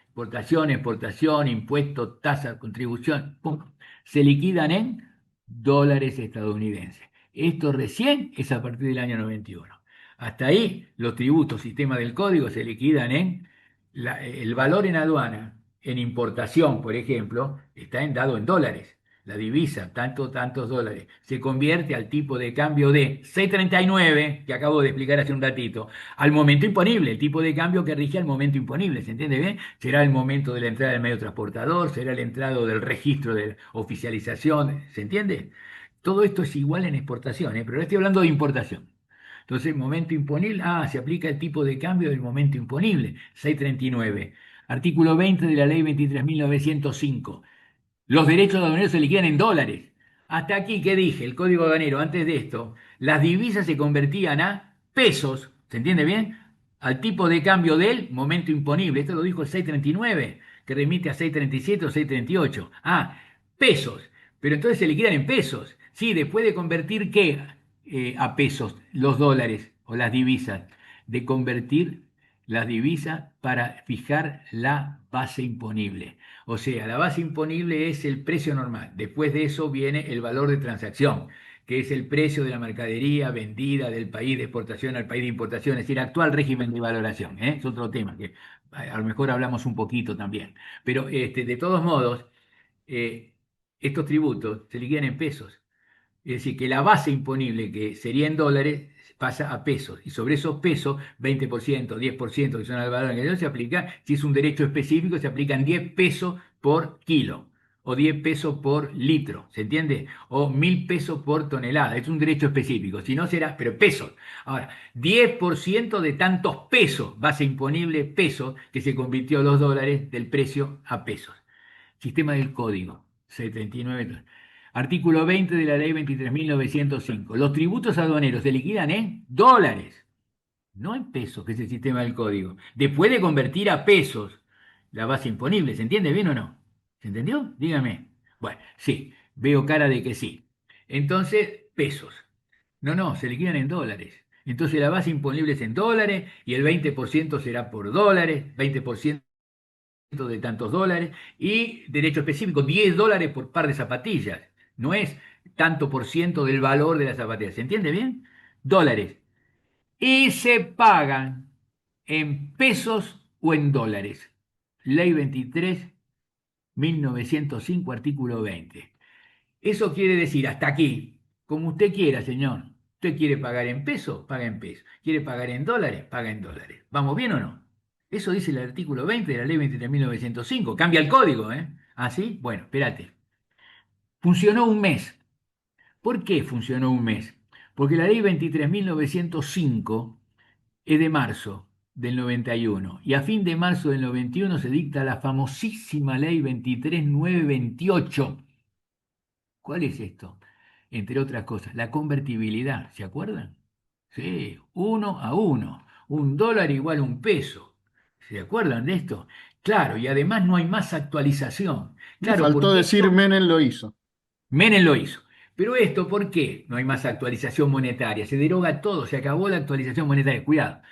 importación, exportación, impuesto, tasa, contribución, pum, se liquidan en dólares estadounidenses. Esto recién es a partir del año 91. Hasta ahí los tributos, sistema del código, se liquidan en el valor en aduana, en importación, por ejemplo, está dado en dólares. La divisa, tantos dólares, se convierte al tipo de cambio de 6,39, que acabo de explicar hace un ratito, al momento imponible, el tipo de cambio que rige al momento imponible, ¿se entiende bien? Será el momento de la entrada del medio transportador, será el entrado del registro de oficialización, ¿se entiende? Todo esto es igual en exportación, pero ahora estoy hablando de importación. Entonces, momento imponible, se aplica el tipo de cambio del momento imponible, 6,39. Artículo 20 de la ley 23.905. Los derechos aduaneros se liquidan en dólares. Hasta aquí, ¿qué dije? El código aduanero, antes de esto, las divisas se convertían a pesos, ¿se entiende bien? Al tipo de cambio del momento imponible. Esto lo dijo el 639, que remite a 637 o 638. Pesos. Pero entonces se liquidan en pesos. Sí, después de convertir ¿qué? A pesos, los dólares o las divisas. De convertir las divisas para fijar la base imponible. O sea, la base imponible es el precio normal. Después de eso viene el valor de transacción, que es el precio de la mercadería vendida del país de exportación al país de importación, es decir, actual régimen de valoración. Es otro tema que a lo mejor hablamos un poquito también. Pero de todos modos, eh, estos tributos se liquidan en pesos. Es decir, que la base imponible, que sería en dólares, pasa a pesos. Y sobre esos pesos, 20%, 10%, que son el valor en que se aplica, si es un derecho específico, se aplican 10 pesos por kilo o 10 pesos por litro, ¿se entiende? O 1.000 pesos por tonelada. Es un derecho específico. Si no será, pero pesos. Ahora, 10% de tantos pesos, base imponible pesos, que se convirtió los dólares del precio a pesos. Sistema del código, 639. Artículo 20 de la ley 23.905. Los tributos aduaneros se liquidan en dólares, no en pesos, que es el sistema del código. Después de convertir a pesos la base imponible, ¿se entiende bien o no? ¿Se entendió? Dígame. Bueno, sí, veo cara de que sí. Entonces, pesos. No, se liquidan en dólares. Entonces la base imponible es en dólares y el 20% será por dólares, 20% de tantos dólares y derecho específico, 10 dólares por par de zapatillas. No es tanto por ciento del valor de las zapatillas. ¿Se entiende bien? Dólares. Y se pagan en pesos o en dólares. Ley 23.905, artículo 20. Eso quiere decir, hasta aquí, como usted quiera, señor. ¿Usted quiere pagar en pesos? Paga en pesos. ¿Quiere pagar en dólares? Paga en dólares. ¿Vamos bien o no? Eso dice el artículo 20 de la ley 23.905. Cambia el código, ¿eh? ¿Ah, sí? Bueno, espérate. Funcionó un mes. ¿Por qué funcionó un mes? Porque la ley 23.905 es de marzo del 91 y a fin de marzo del 91 se dicta la famosísima ley 23.928. ¿Cuál es esto? Entre otras cosas, la convertibilidad, ¿se acuerdan? Sí, 1 a 1, $1 igual a un peso. ¿Se acuerdan de esto? Claro, y además no hay más actualización. Me Claro, faltó porque decir esto Menem lo hizo. Menem lo hizo. Pero esto, ¿por qué no hay más actualización monetaria? Se deroga todo, se acabó la actualización monetaria. Cuidado.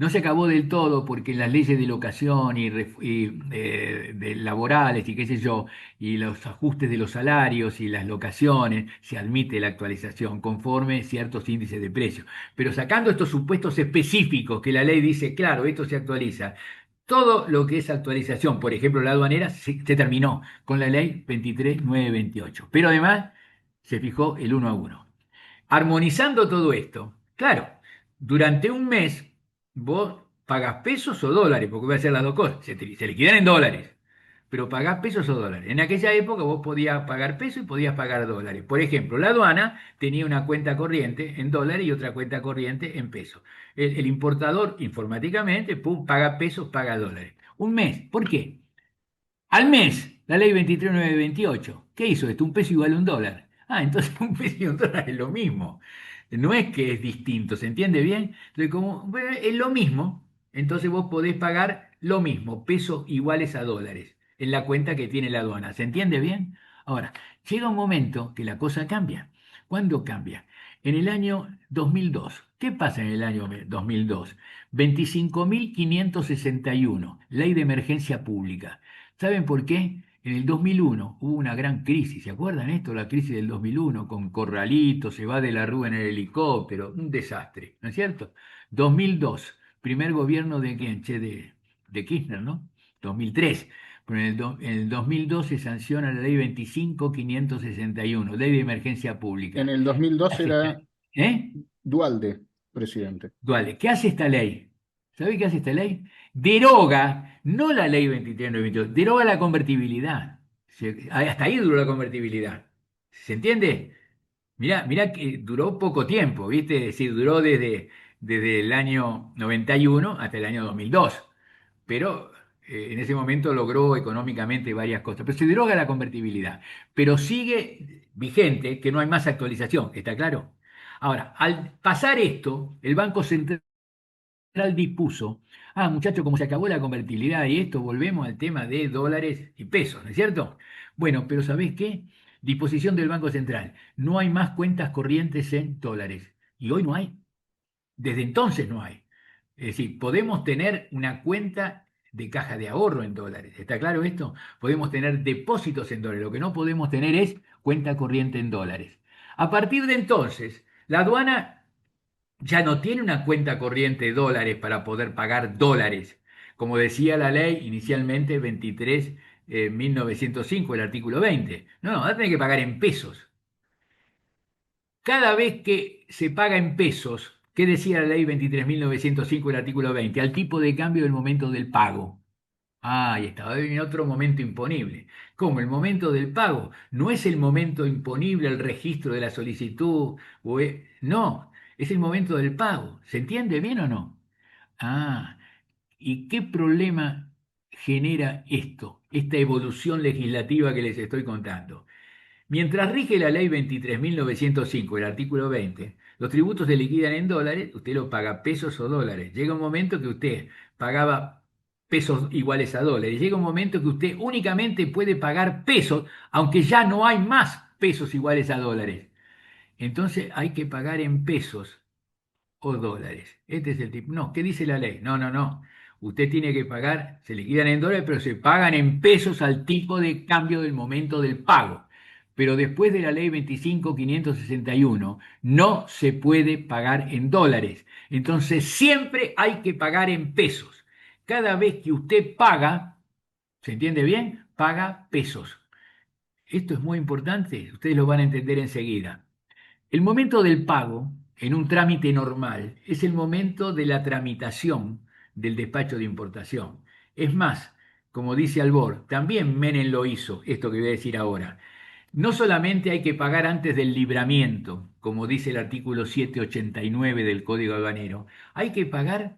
No se acabó del todo porque las leyes de locación de laborales y qué sé yo, y los ajustes de los salarios y las locaciones, se admite la actualización conforme ciertos índices de precios. Pero sacando estos supuestos específicos que la ley dice, claro, esto se actualiza, todo lo que es actualización, por ejemplo, la aduanera, se terminó con la ley 23.928. Pero además se fijó el uno a uno. Armonizando todo esto, claro, durante un mes vos pagás pesos o dólares, porque voy a hacer las dos cosas, se liquidan en dólares, pero pagás pesos o dólares. En aquella época vos podías pagar pesos y podías pagar dólares. Por ejemplo, la aduana tenía una cuenta corriente en dólares y otra cuenta corriente en pesos. El importador informáticamente, pum, paga pesos, paga dólares. Un mes. ¿Por qué? Al mes, la ley 23.928. ¿Qué hizo esto? Un peso igual a un dólar. Ah, entonces un peso y un dólar es lo mismo. No es que es distinto, ¿se entiende bien? Entonces, como bueno, es lo mismo, entonces vos podés pagar lo mismo, pesos iguales a dólares, en la cuenta que tiene la aduana. ¿Se entiende bien? Ahora, llega un momento que la cosa cambia. ¿Cuándo cambia? En el año 2002. ¿Qué pasa en el año 2002? 25.561, ley de emergencia pública. ¿Saben por qué? En el 2001 hubo una gran crisis, ¿se acuerdan esto? La crisis del 2001 con Corralito, se va de la Rúa en el helicóptero, un desastre, ¿no es cierto? 2002, primer gobierno de quién, che, de Kirchner, ¿no? 2003, pero en el 2002 se sanciona la ley 25.561, ley de emergencia En pública. el ¿Qué 2002 hace esta? era ¿Eh? Dualde presidente. Duale, ¿qué hace esta ley? ¿Sabe qué hace esta ley? Deroga, no la ley 23.928, deroga la convertibilidad. Hasta ahí duró la convertibilidad. ¿Se entiende? Mirá que duró poco tiempo, ¿viste? Es decir, duró desde el año 91 hasta el año 2002. Pero en ese momento logró económicamente varias cosas. Pero se deroga la convertibilidad. Pero sigue vigente que no hay más actualización, ¿está claro? Ahora, al pasar esto, el Banco Central dispuso, muchachos, como se acabó la convertibilidad y esto, volvemos al tema de dólares y pesos, ¿no es cierto? Bueno, pero ¿sabés qué? Disposición del Banco Central. No hay más cuentas corrientes en dólares. Y hoy no hay. Desde entonces no hay. Es decir, podemos tener una cuenta de caja de ahorro en dólares. ¿Está claro esto? Podemos tener depósitos en dólares. Lo que no podemos tener es cuenta corriente en dólares. A partir de entonces, la aduana ya no tiene una cuenta corriente de dólares para poder pagar dólares, como decía la ley inicialmente 23.905, el artículo 20. No, va a tener que pagar en pesos. Cada vez que se paga en pesos, ¿qué decía la ley 23.905, el artículo 20? Al tipo de cambio del momento del pago. Ahí está, en otro momento imponible. ¿Cómo? El momento del pago no es el momento imponible al registro de la solicitud, no, es el momento del pago. ¿Se entiende bien o no? Ah, ¿y qué problema genera esto, esta evolución legislativa que les estoy contando? Mientras rige la ley 23.905, el artículo 20, los tributos se liquidan en dólares, usted lo paga pesos o dólares. Llega un momento que usted pagaba pesos iguales a dólares. Llega un momento que usted únicamente puede pagar pesos, aunque ya no hay más pesos iguales a dólares. Entonces hay que pagar en pesos o dólares. Este es el tipo. No, ¿qué dice la ley? No, no, no. Usted tiene que pagar, se liquidan en dólares, pero se pagan en pesos al tipo de cambio del momento del pago. Pero después de la ley 25.561 no se puede pagar en dólares. Entonces siempre hay que pagar en pesos. Cada vez que usted paga, ¿se entiende bien? Paga pesos. Esto es muy importante, ustedes lo van a entender enseguida. El momento del pago en un trámite normal es el momento de la tramitación del despacho de importación. Es más, como dice Albor, también Menem lo hizo, esto que voy a decir ahora. No solamente hay que pagar antes del libramiento, como dice el artículo 789 del Código Aduanero, hay que pagar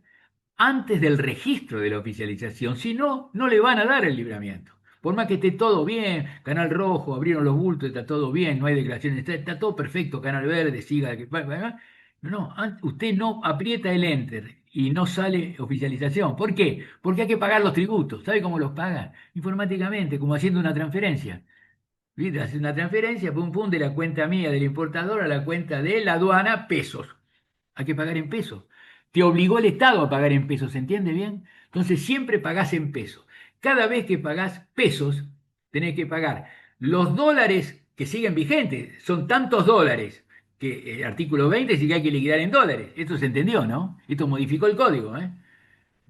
antes del registro de la oficialización, si no, no le van a dar el libramiento. Por más que esté todo bien, Canal Rojo, abrieron los bultos, está todo bien, no hay declaraciones, está todo perfecto, Canal Verde, siga. No, usted no aprieta el enter y no sale oficialización. ¿Por qué? Porque hay que pagar los tributos. ¿Sabe cómo los pagan? Informáticamente, como haciendo una transferencia. ¿Viste? Hace una transferencia, pum, pum, de la cuenta mía del importador a la cuenta de la aduana, pesos. Hay que pagar en pesos. Te obligó el Estado a pagar en pesos, ¿se entiende bien? Entonces siempre pagás en pesos. Cada vez que pagás pesos, tenés que pagar los dólares que siguen vigentes. Son tantos dólares que el artículo 20 dice que hay que liquidar en dólares. Esto se entendió, ¿no? Esto modificó el código, ¿eh?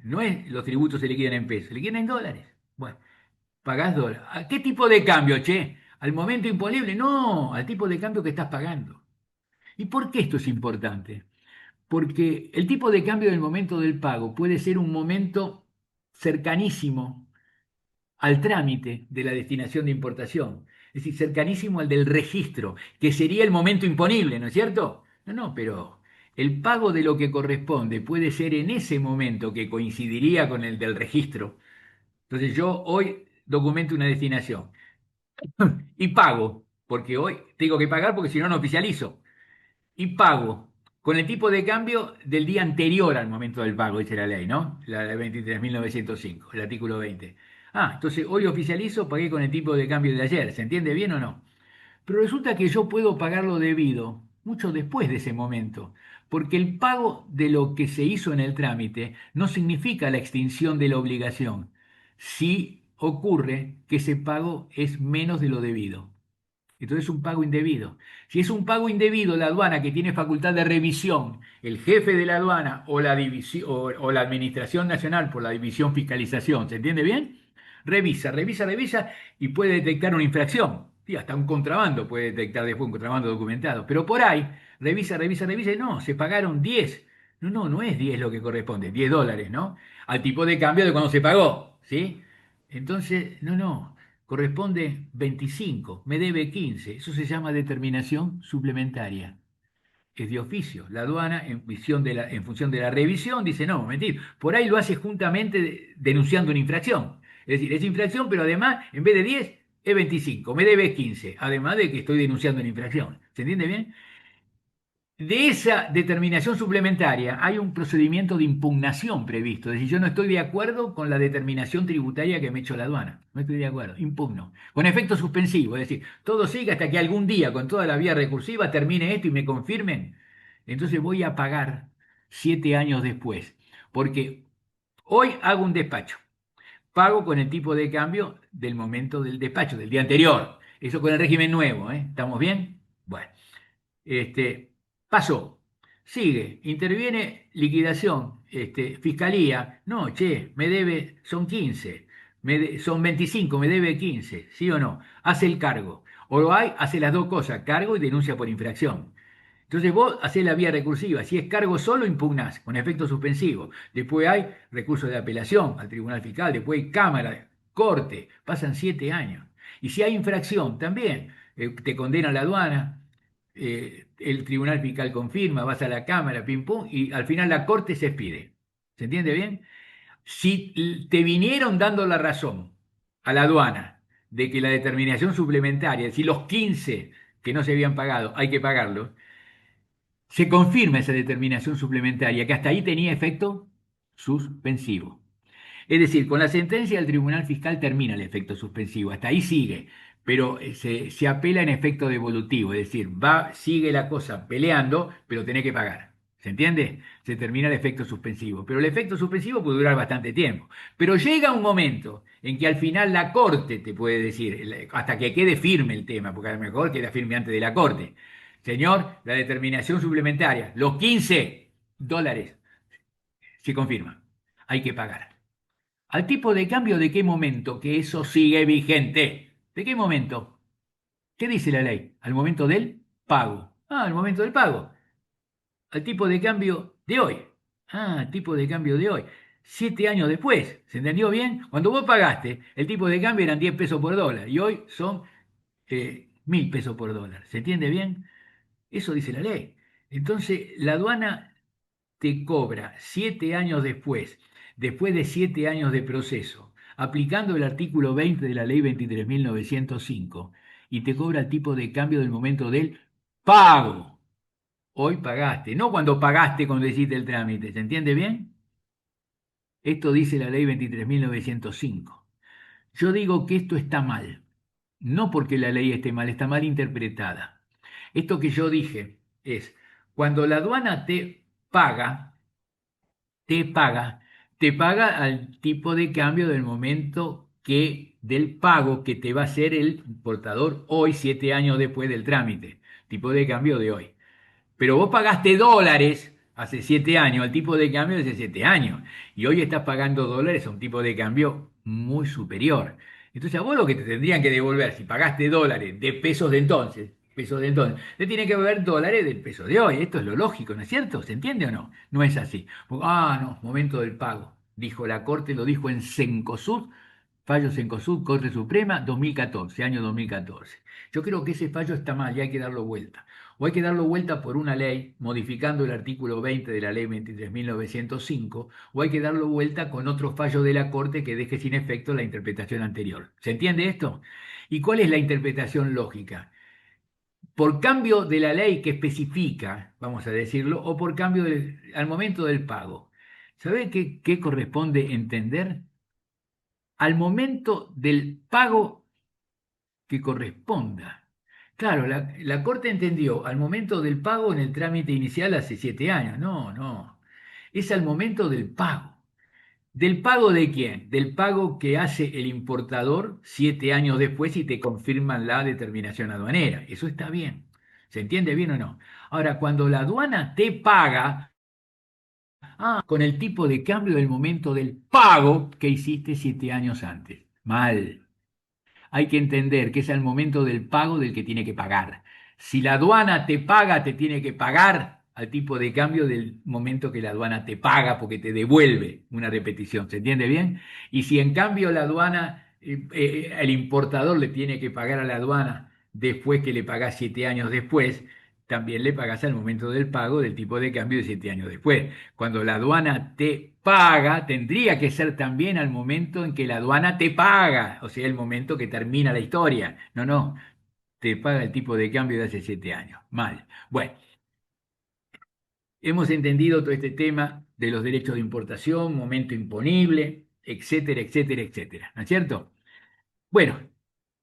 No es los tributos se liquidan en pesos, se liquidan en dólares. Bueno, pagás dólares. ¿A qué tipo de cambio, che? ¿Al momento imponible? No, al tipo de cambio que estás pagando. ¿Y por qué esto es importante? Porque el tipo de cambio del momento del pago puede ser un momento cercanísimo al trámite de la destinación de importación, es decir, cercanísimo al del registro, que sería el momento imponible, ¿no es cierto? No, no, pero el pago de lo que corresponde puede ser en ese momento que coincidiría con el del registro. Entonces yo hoy documento una destinación y pago, porque hoy tengo que pagar porque si no, no oficializo y pago con el tipo de cambio del día anterior al momento del pago, dice la ley, ¿no? La de 23.905, el artículo 20. Ah, entonces hoy oficializo, pagué con el tipo de cambio de ayer, ¿se entiende bien o no? Pero resulta que yo puedo pagarlo debido mucho después de ese momento, porque el pago de lo que se hizo en el trámite no significa la extinción de la obligación, si ocurre que ese pago es menos de lo debido. Entonces es un pago indebido. Si es un pago indebido, la aduana que tiene facultad de revisión, el jefe de la aduana o la, o la Administración Nacional por la División Fiscalización, ¿se entiende bien? Revisa y puede detectar una infracción. Sí, hasta un contrabando puede detectar después un contrabando documentado. Pero por ahí, revisa y no, se pagaron 10. No, no, no es 10 lo que corresponde, 10 dólares, ¿no? Al tipo de cambio de cuando se pagó, ¿sí? Entonces, no, no corresponde 25, me debe 15. Eso se llama determinación suplementaria. Es de oficio. La aduana, en función de la revisión, dice, no, mentir. Por ahí lo hace juntamente denunciando una infracción. Es decir, es infracción, pero además, en vez de 10, es 25, me debe 15. Además de que estoy denunciando una infracción. ¿Se entiende bien? De esa determinación suplementaria hay un procedimiento de impugnación previsto. Es decir, yo no estoy de acuerdo con la determinación tributaria que me ha hecho la aduana. No estoy de acuerdo, impugno. Con efecto suspensivo, es decir, todo sigue hasta que algún día con toda la vía recursiva termine esto y me confirmen. Entonces voy a pagar 7 años después. Porque hoy hago un despacho. Pago con el tipo de cambio del momento del despacho, del día anterior. Eso con el régimen nuevo, ¿eh? ¿Estamos bien? Bueno. Pasó, sigue, interviene liquidación, fiscalía, no, che, me debe, son 15, son 25, me debe 15, ¿sí o no? Hace el cargo. O lo hay, hace las dos cosas, cargo y denuncia por infracción. Entonces vos hacés la vía recursiva, si es cargo solo impugnás con efecto suspensivo. Después hay recurso de apelación al Tribunal Fiscal, después hay Cámara, Corte, pasan 7 años. Y si hay infracción, también te condena la aduana, el Tribunal Fiscal confirma, vas a la Cámara, pim pum, y al final la Corte se expide. ¿Se entiende bien? Si te vinieron dando la razón a la aduana de que la determinación suplementaria, es decir, los 15 que no se habían pagado, hay que pagarlos, se confirma esa determinación suplementaria, que hasta ahí tenía efecto suspensivo. Es decir, con la sentencia del Tribunal Fiscal termina el efecto suspensivo, hasta ahí sigue, pero se apela en efecto devolutivo, es decir, sigue la cosa peleando, pero tenés que pagar. ¿Se entiende? Se termina el efecto suspensivo. Pero el efecto suspensivo puede durar bastante tiempo. Pero llega un momento en que al final la Corte te puede decir, hasta que quede firme el tema, porque a lo mejor queda firme antes de la Corte. Señor, la determinación suplementaria, los 15 dólares se confirma. Hay que pagar. ¿Al tipo de cambio de qué momento? Que eso sigue vigente. ¿De qué momento? ¿Qué dice la ley? Al momento del pago. Ah, al momento del pago. Al tipo de cambio de hoy. Ah, al tipo de cambio de hoy. 7 años después. ¿Se entendió bien? Cuando vos pagaste, el tipo de cambio eran 10 pesos por dólar y hoy son 1.000 pesos por dólar. ¿Se entiende bien? Eso dice la ley. Entonces, la aduana te cobra 7 años después, después de 7 años de proceso, aplicando el artículo 20 de la ley 23.905, y te cobra el tipo de cambio del momento del pago. Hoy pagaste, no cuando pagaste cuando hiciste el trámite, ¿se entiende bien? Esto dice la ley 23.905. Yo digo que esto está mal, no porque la ley esté mal, está mal interpretada. Esto que yo dije es, cuando la aduana te paga, te paga, te paga al tipo de cambio del momento que del pago que te va a hacer el importador hoy, 7 años después del trámite, tipo de cambio de hoy. Pero vos pagaste dólares hace 7 años, al tipo de cambio de hace 7 años, y hoy estás pagando dólares a un tipo de cambio muy superior. Entonces, a vos lo que te tendrían que devolver, si pagaste dólares de pesos de entonces, te tienen que devolver dólares del peso de hoy. Esto es lo lógico, ¿no es cierto? ¿Se entiende o no? No es así. No, momento del pago. Dijo la Corte, lo dijo en Cencosud, fallo Cencosud, Corte Suprema, 2014, año 2014. Yo creo que ese fallo está mal y hay que darlo vuelta. O hay que darlo vuelta por una ley, modificando el artículo 20 de la ley 23.905, o hay que darlo vuelta con otro fallo de la Corte que deje sin efecto la interpretación anterior. ¿Se entiende esto? ¿Y cuál es la interpretación lógica? Por cambio de la ley que especifica, vamos a decirlo, o por cambio al momento del pago. ¿Sabe qué corresponde entender? Al momento del pago que corresponda. Claro, la Corte entendió al momento del pago en el trámite inicial hace 7 años. No, no. Es al momento del pago. ¿Del pago de quién? Del pago que hace el importador 7 años después y te confirman la determinación aduanera. Eso está bien. ¿Se entiende bien o no? Ahora, cuando la aduana te paga, con el tipo de cambio del momento del pago que hiciste 7 años antes. Mal. Hay que entender que es el momento del pago del que tiene que pagar. Si la aduana te paga, te tiene que pagar al tipo de cambio del momento que la aduana te paga porque te devuelve una repetición. ¿Se entiende bien? Y si en cambio la aduana, el importador le tiene que pagar a la aduana después que le pagás 7 años después, también le pagás al momento del pago del tipo de cambio de 7 años después. Cuando la aduana te paga, tendría que ser también al momento en que la aduana te paga, o sea, el momento que termina la historia. No, no, te paga el tipo de cambio de hace 7 años. Mal. Bueno, hemos entendido todo este tema de los derechos de importación, momento imponible, etcétera, etcétera, etcétera. ¿No es cierto? Bueno,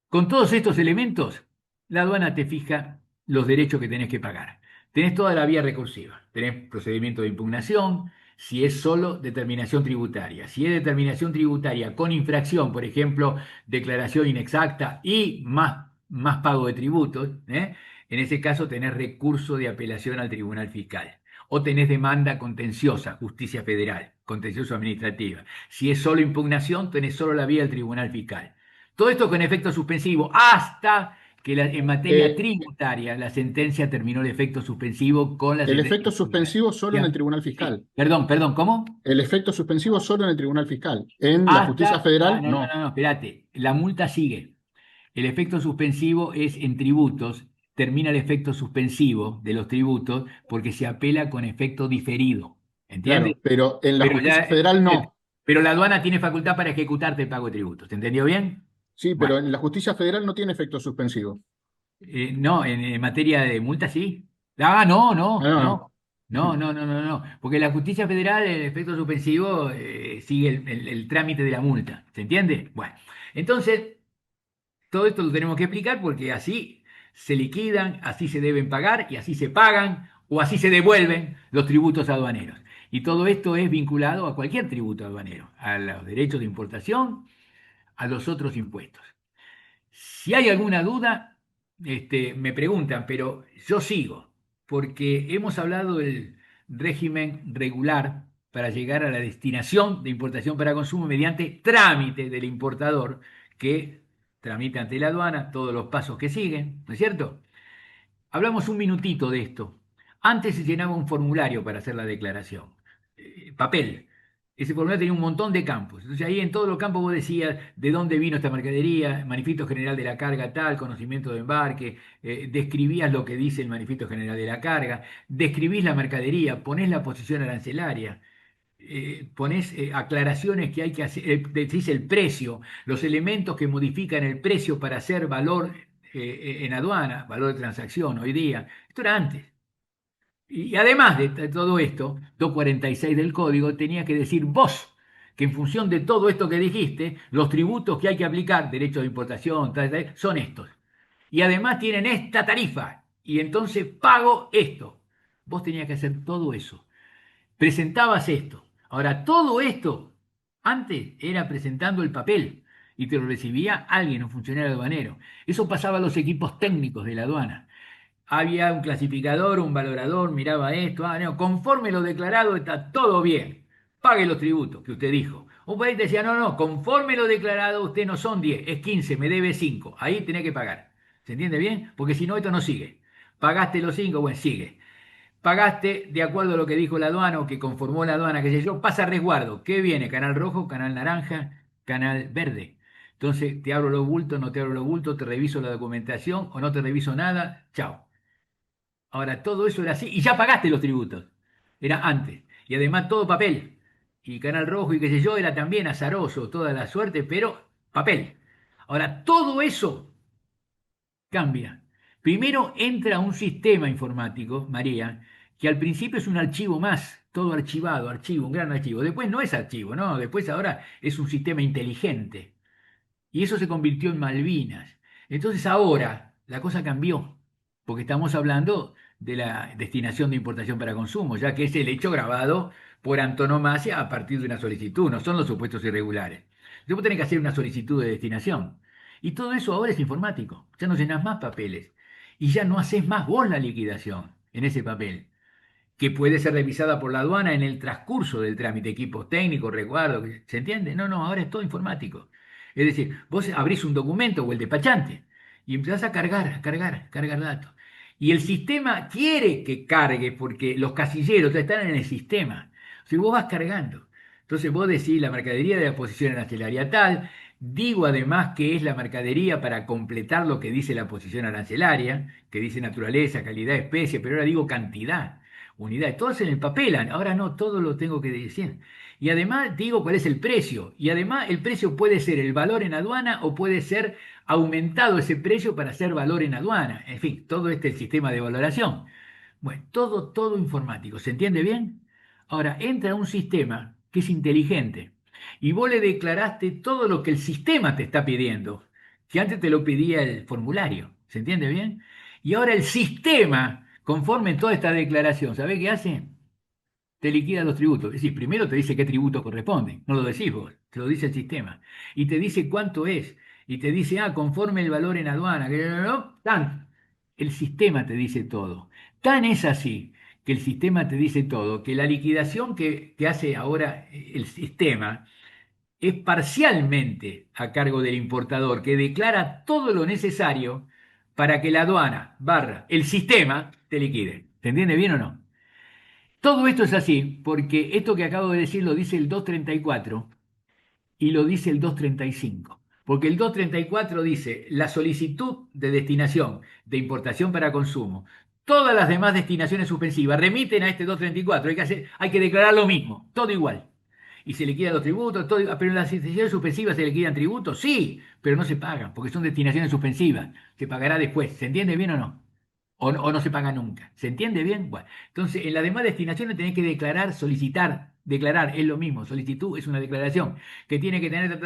con todos estos elementos, la aduana te fija los derechos que tenés que pagar. Tenés toda la vía recursiva, tenés procedimiento de impugnación, si es solo determinación tributaria. Si es determinación tributaria con infracción, por ejemplo, declaración inexacta y más pago de tributos, en ese caso tenés recurso de apelación al Tribunal Fiscal. O tenés demanda contenciosa, justicia federal, contencioso administrativa. Si es solo impugnación, tenés solo la vía del Tribunal Fiscal. Todo esto con efecto suspensivo, hasta que en materia Eh, tributaria la sentencia terminó el efecto suspensivo con la el sentencia efecto tributaria. suspensivo solo en el Ya. Tribunal Sí, Fiscal. perdón, ¿cómo? El efecto suspensivo solo en el Tribunal Fiscal. En la justicia Hasta, federal, no, no, no. no, no, espérate, la multa sigue. El efecto suspensivo es en tributos, termina el efecto suspensivo de los tributos porque se apela con efecto diferido, ¿entiendes? Claro, pero en la Pero justicia ya, federal no. pero la aduana tiene facultad para ejecutarte el pago de tributos, ¿te entendió bien? Sí, Bueno. pero en la justicia federal no tiene efecto suspensivo. No, en materia de multa sí. Ah, no, Ah, no, no, no. no. No, no, no, no, no. Porque la justicia federal, el efecto suspensivo, sigue el trámite de la multa. ¿Se entiende? Bueno, entonces, todo esto lo tenemos que explicar porque así se liquidan, así se deben pagar y así se pagan o así se devuelven los tributos aduaneros. Y todo esto es vinculado a cualquier tributo aduanero, a los derechos de importación, a los otros impuestos. Si hay alguna duda, me preguntan, pero yo sigo, porque hemos hablado del régimen regular para llegar a la destinación de importación para consumo mediante trámite del importador, que tramita ante la aduana todos los pasos que siguen, ¿no es cierto? Hablamos un minutito de esto. Antes se llenaba un formulario para hacer la declaración, papel. Ese formulario tenía un montón de campos. Entonces ahí en todos los campos vos decías de dónde vino esta mercadería, manifiesto general de la carga tal, conocimiento de embarque, describías lo que dice el manifiesto general de la carga, describís la mercadería, ponés la posición arancelaria, ponés aclaraciones que hay que hacer, decís el precio, los elementos que modifican el precio para hacer valor en aduana, valor de transacción hoy día. Esto era antes. Y además de todo esto, 246 del código tenía que decir vos que en función de todo esto que dijiste, los tributos que hay que aplicar, derechos de importación, son estos. Y además tienen esta tarifa. Y entonces pago esto. Vos tenías que hacer todo eso. Presentabas esto. Ahora, todo esto antes era presentando el papel y te lo recibía alguien, un funcionario aduanero. Eso pasaba a los equipos técnicos de la aduana. Había un clasificador, un valorador, miraba esto, no, conforme lo declarado está todo bien, pague los tributos que usted dijo. Un país te decía, no, no, conforme lo declarado usted no son 10, es 15, me debe 5, ahí tenés que pagar. ¿Se entiende bien? Porque si no, esto no sigue. Pagaste los 5, bueno, sigue. Pagaste de acuerdo a lo que dijo la aduana o que conformó la aduana, qué sé yo, pasa a resguardo. ¿Qué viene? Canal rojo, canal naranja, canal verde. Entonces, te abro los bultos, no te abro los bultos, te reviso la documentación o no te reviso nada, chao. Ahora, todo eso era así y ya pagaste los tributos. Era antes. Y además todo papel. Y Canal Rojo y qué sé yo, era también azaroso, toda la suerte, pero papel. Ahora, todo eso cambia. Primero entra un sistema informático, María, que al principio es un archivo más, todo archivado, archivo, un gran archivo. Después no es archivo, no, después ahora es un sistema inteligente. Y eso se convirtió en Malvinas. Entonces ahora la cosa cambió, porque estamos hablando de la destinación de importación para consumo, ya que es el hecho grabado por antonomasia a partir de una solicitud, no son los supuestos irregulares. Después tenés que hacer una solicitud de destinación. Y todo eso ahora es informático, ya no llenas más papeles y ya no haces más vos la liquidación en ese papel que puede ser revisada por la aduana en el transcurso del trámite, equipos técnicos, resguardo, ¿se entiende? No, no, ahora es todo informático. Es decir, vos abrís un documento o el despachante y empezás a cargar datos. Y el sistema quiere que cargue porque los casilleros están en el sistema. O sea, vos vas cargando. Entonces vos decís la mercadería de la posición arancelaria tal, digo además que es la mercadería para completar lo que dice la posición arancelaria, que dice naturaleza, calidad, especie, pero ahora digo cantidad unidades, todas en el papel, ahora no, todo lo tengo que decir. Y además digo cuál es el precio, y además el precio puede ser el valor en aduana o puede ser aumentado ese precio para ser valor en aduana. En fin, todo este es el sistema de valoración. Bueno, todo informático, ¿se entiende bien? Ahora, entra un sistema que es inteligente y vos le declaraste todo lo que el sistema te está pidiendo, que antes te lo pedía el formulario, ¿se entiende bien? Y ahora el sistema, conforme toda esta declaración, ¿sabés qué hace? Te liquida los tributos. Es decir, primero te dice qué tributo corresponde, no lo decís vos, te lo dice el sistema. Y te dice cuánto es, y te dice, conforme el valor en aduana, que no, tan. El sistema te dice todo. Tan es así que el sistema te dice todo, que la liquidación que hace ahora el sistema es parcialmente a cargo del importador, que declara todo lo necesario para que la aduana barra el sistema te liquide. ¿Se entiende bien o no? Todo esto es así porque esto que acabo de decir lo dice el 234 y lo dice el 235. Porque el 234 dice la solicitud de destinación de importación para consumo. Todas las demás destinaciones suspensivas remiten a este 234. Hay que declarar lo mismo, todo igual. Y se liquidan los tributos, todo, pero en las destinaciones suspensivas se liquidan tributos, sí, pero no se pagan, porque son destinaciones suspensivas. Se pagará después. ¿Se entiende bien o no? O no se paga nunca. ¿Se entiende bien? Bueno, entonces en las demás destinaciones tenés que declarar, solicitar, declarar, es lo mismo. Solicitud es una declaración que tiene que tener.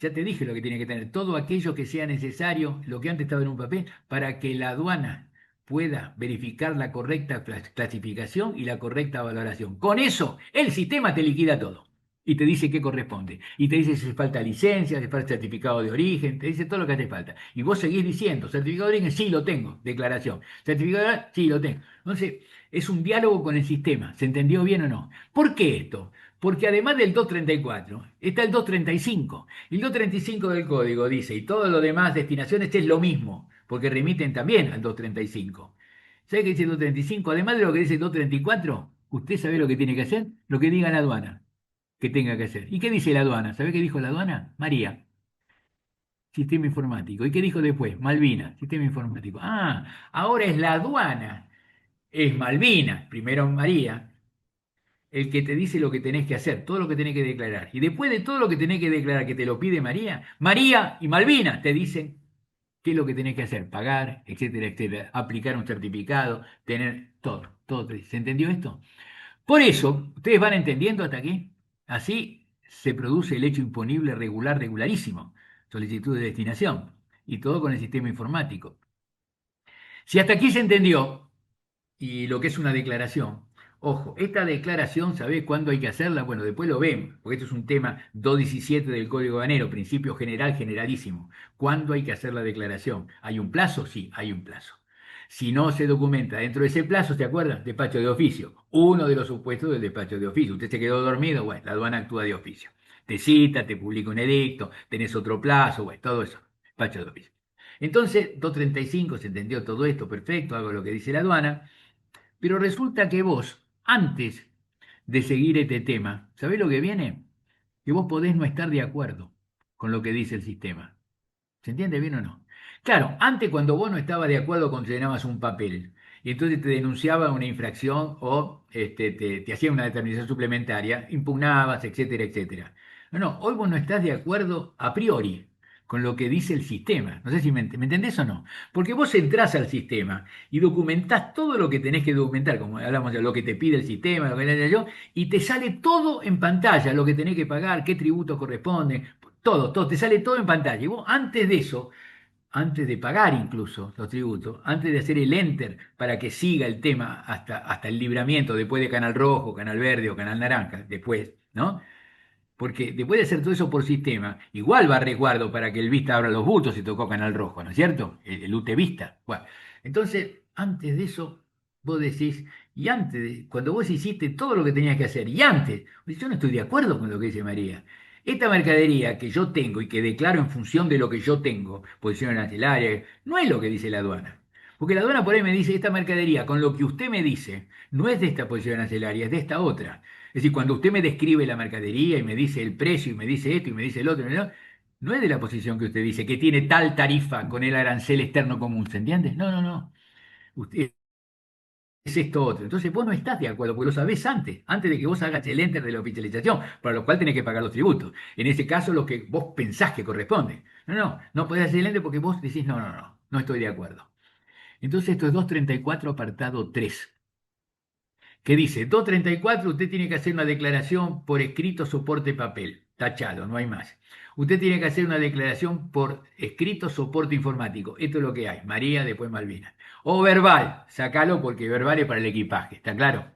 Ya te dije lo que tiene que tener, todo aquello que sea necesario, lo que antes estaba en un papel, para que la aduana pueda verificar la correcta clasificación y la correcta valoración. Con eso, el sistema te liquida todo y te dice qué corresponde. Y te dice si hace falta licencia, si hace falta certificado de origen, te dice todo lo que hace falta. Y vos seguís diciendo, certificado de origen, sí lo tengo, declaración. Certificado de origen, sí lo tengo. Entonces, es un diálogo con el sistema. ¿Se entendió bien o no? ¿Por qué esto? Porque además del 234, está el 235. Y el 235 del código dice, y todo lo demás destinaciones es lo mismo, porque remiten también al 235. ¿Sabe qué dice el 235? Además de lo que dice el 234, usted sabe lo que tiene que hacer, lo que diga la aduana que tenga que hacer. ¿Y qué dice la aduana? ¿Sabe qué dijo la aduana? María, sistema informático. ¿Y qué dijo después? Malvina, sistema informático. Ahora es la aduana, es Malvina, primero María, el que te dice lo que tenés que hacer, todo lo que tenés que declarar. Y después de todo lo que tenés que declarar, que te lo pide María, María y Malvina te dicen qué es lo que tenés que hacer, pagar, etcétera, etcétera, aplicar un certificado, tener todo te dice. ¿Se entendió esto? Por eso, ustedes van entendiendo hasta aquí, así se produce el hecho imponible regular, regularísimo, solicitud de destinación, y todo con el sistema informático. Si hasta aquí se entendió, y lo que es una declaración, Ojo, esta declaración, ¿sabés cuándo hay que hacerla? Bueno, después lo vemos, porque esto es un tema 217 del Código Banero, principio general, generalísimo. ¿Cuándo hay que hacer la declaración? ¿Hay un plazo? Sí, hay un plazo. Si no se documenta dentro de ese plazo, ¿se acuerdan? Despacho de oficio. Uno de los supuestos del despacho de oficio. Usted se quedó dormido, bueno, la aduana actúa de oficio. Te cita, te publica un edicto, tenés otro plazo, bueno, todo eso. Despacho de oficio. Entonces, 235, se entendió todo esto, perfecto, hago lo que dice la aduana. Pero resulta que vos, antes de seguir este tema, ¿sabés lo que viene? Que vos podés no estar de acuerdo con lo que dice el sistema. ¿Se entiende bien o no? Claro, antes cuando vos no estabas de acuerdo cuando llenabas un papel y entonces te denunciaba una infracción o te hacía una determinación suplementaria, impugnabas, etcétera, etcétera. No, no, hoy vos no estás de acuerdo a priori con lo que dice el sistema. No sé si me entendés o no. Porque vos entrás al sistema y documentás todo lo que tenés que documentar, como hablamos de lo que te pide el sistema, lo que le yo, y te sale todo en pantalla, lo que tenés que pagar, qué tributo corresponde, todo, todo, te sale todo en pantalla. Y vos antes de eso, antes de pagar incluso los tributos, antes de hacer el enter para que siga el tema hasta el libramiento, después de Canal Rojo, Canal Verde o Canal Naranja, después, ¿no? Porque después de hacer todo eso por sistema, igual va a resguardo para que el Vista abra los bultos si tocó Canal Rojo, ¿no es cierto? El UT Vista. Bueno, entonces, antes de eso, vos decís, y antes, cuando vos hiciste todo lo que tenías que hacer, y antes, yo no estoy de acuerdo con lo que dice María. Esta mercadería que yo tengo y que declaro en función de lo que yo tengo, posición arancelaria, no es lo que dice la aduana. Porque la aduana por ahí me dice, esta mercadería, con lo que usted me dice, no es de esta posición arancelaria, es de esta otra. Es decir, cuando usted me describe la mercadería y me dice el precio y me dice esto y me dice el otro, ¿no? No es de la posición que usted dice, que tiene tal tarifa con el arancel externo común, ¿se entiende? No, no, no. Usted es esto otro. Entonces vos no estás de acuerdo, porque lo sabés antes de que vos hagas el enter de la oficialización, para lo cual tenés que pagar los tributos. En ese caso, lo que vos pensás que corresponde. No, no, no podés hacer el enter porque vos decís, no, no, no, no estoy de acuerdo. Entonces esto es 234 apartado 3 que dice 234, usted tiene que hacer una declaración por escrito, soporte, papel. Tachado, no hay más. Usted tiene que hacer una declaración por escrito, soporte informático. Esto es lo que hay. María, después Malvinas. O verbal, sacalo porque verbal es para el equipaje, ¿está claro?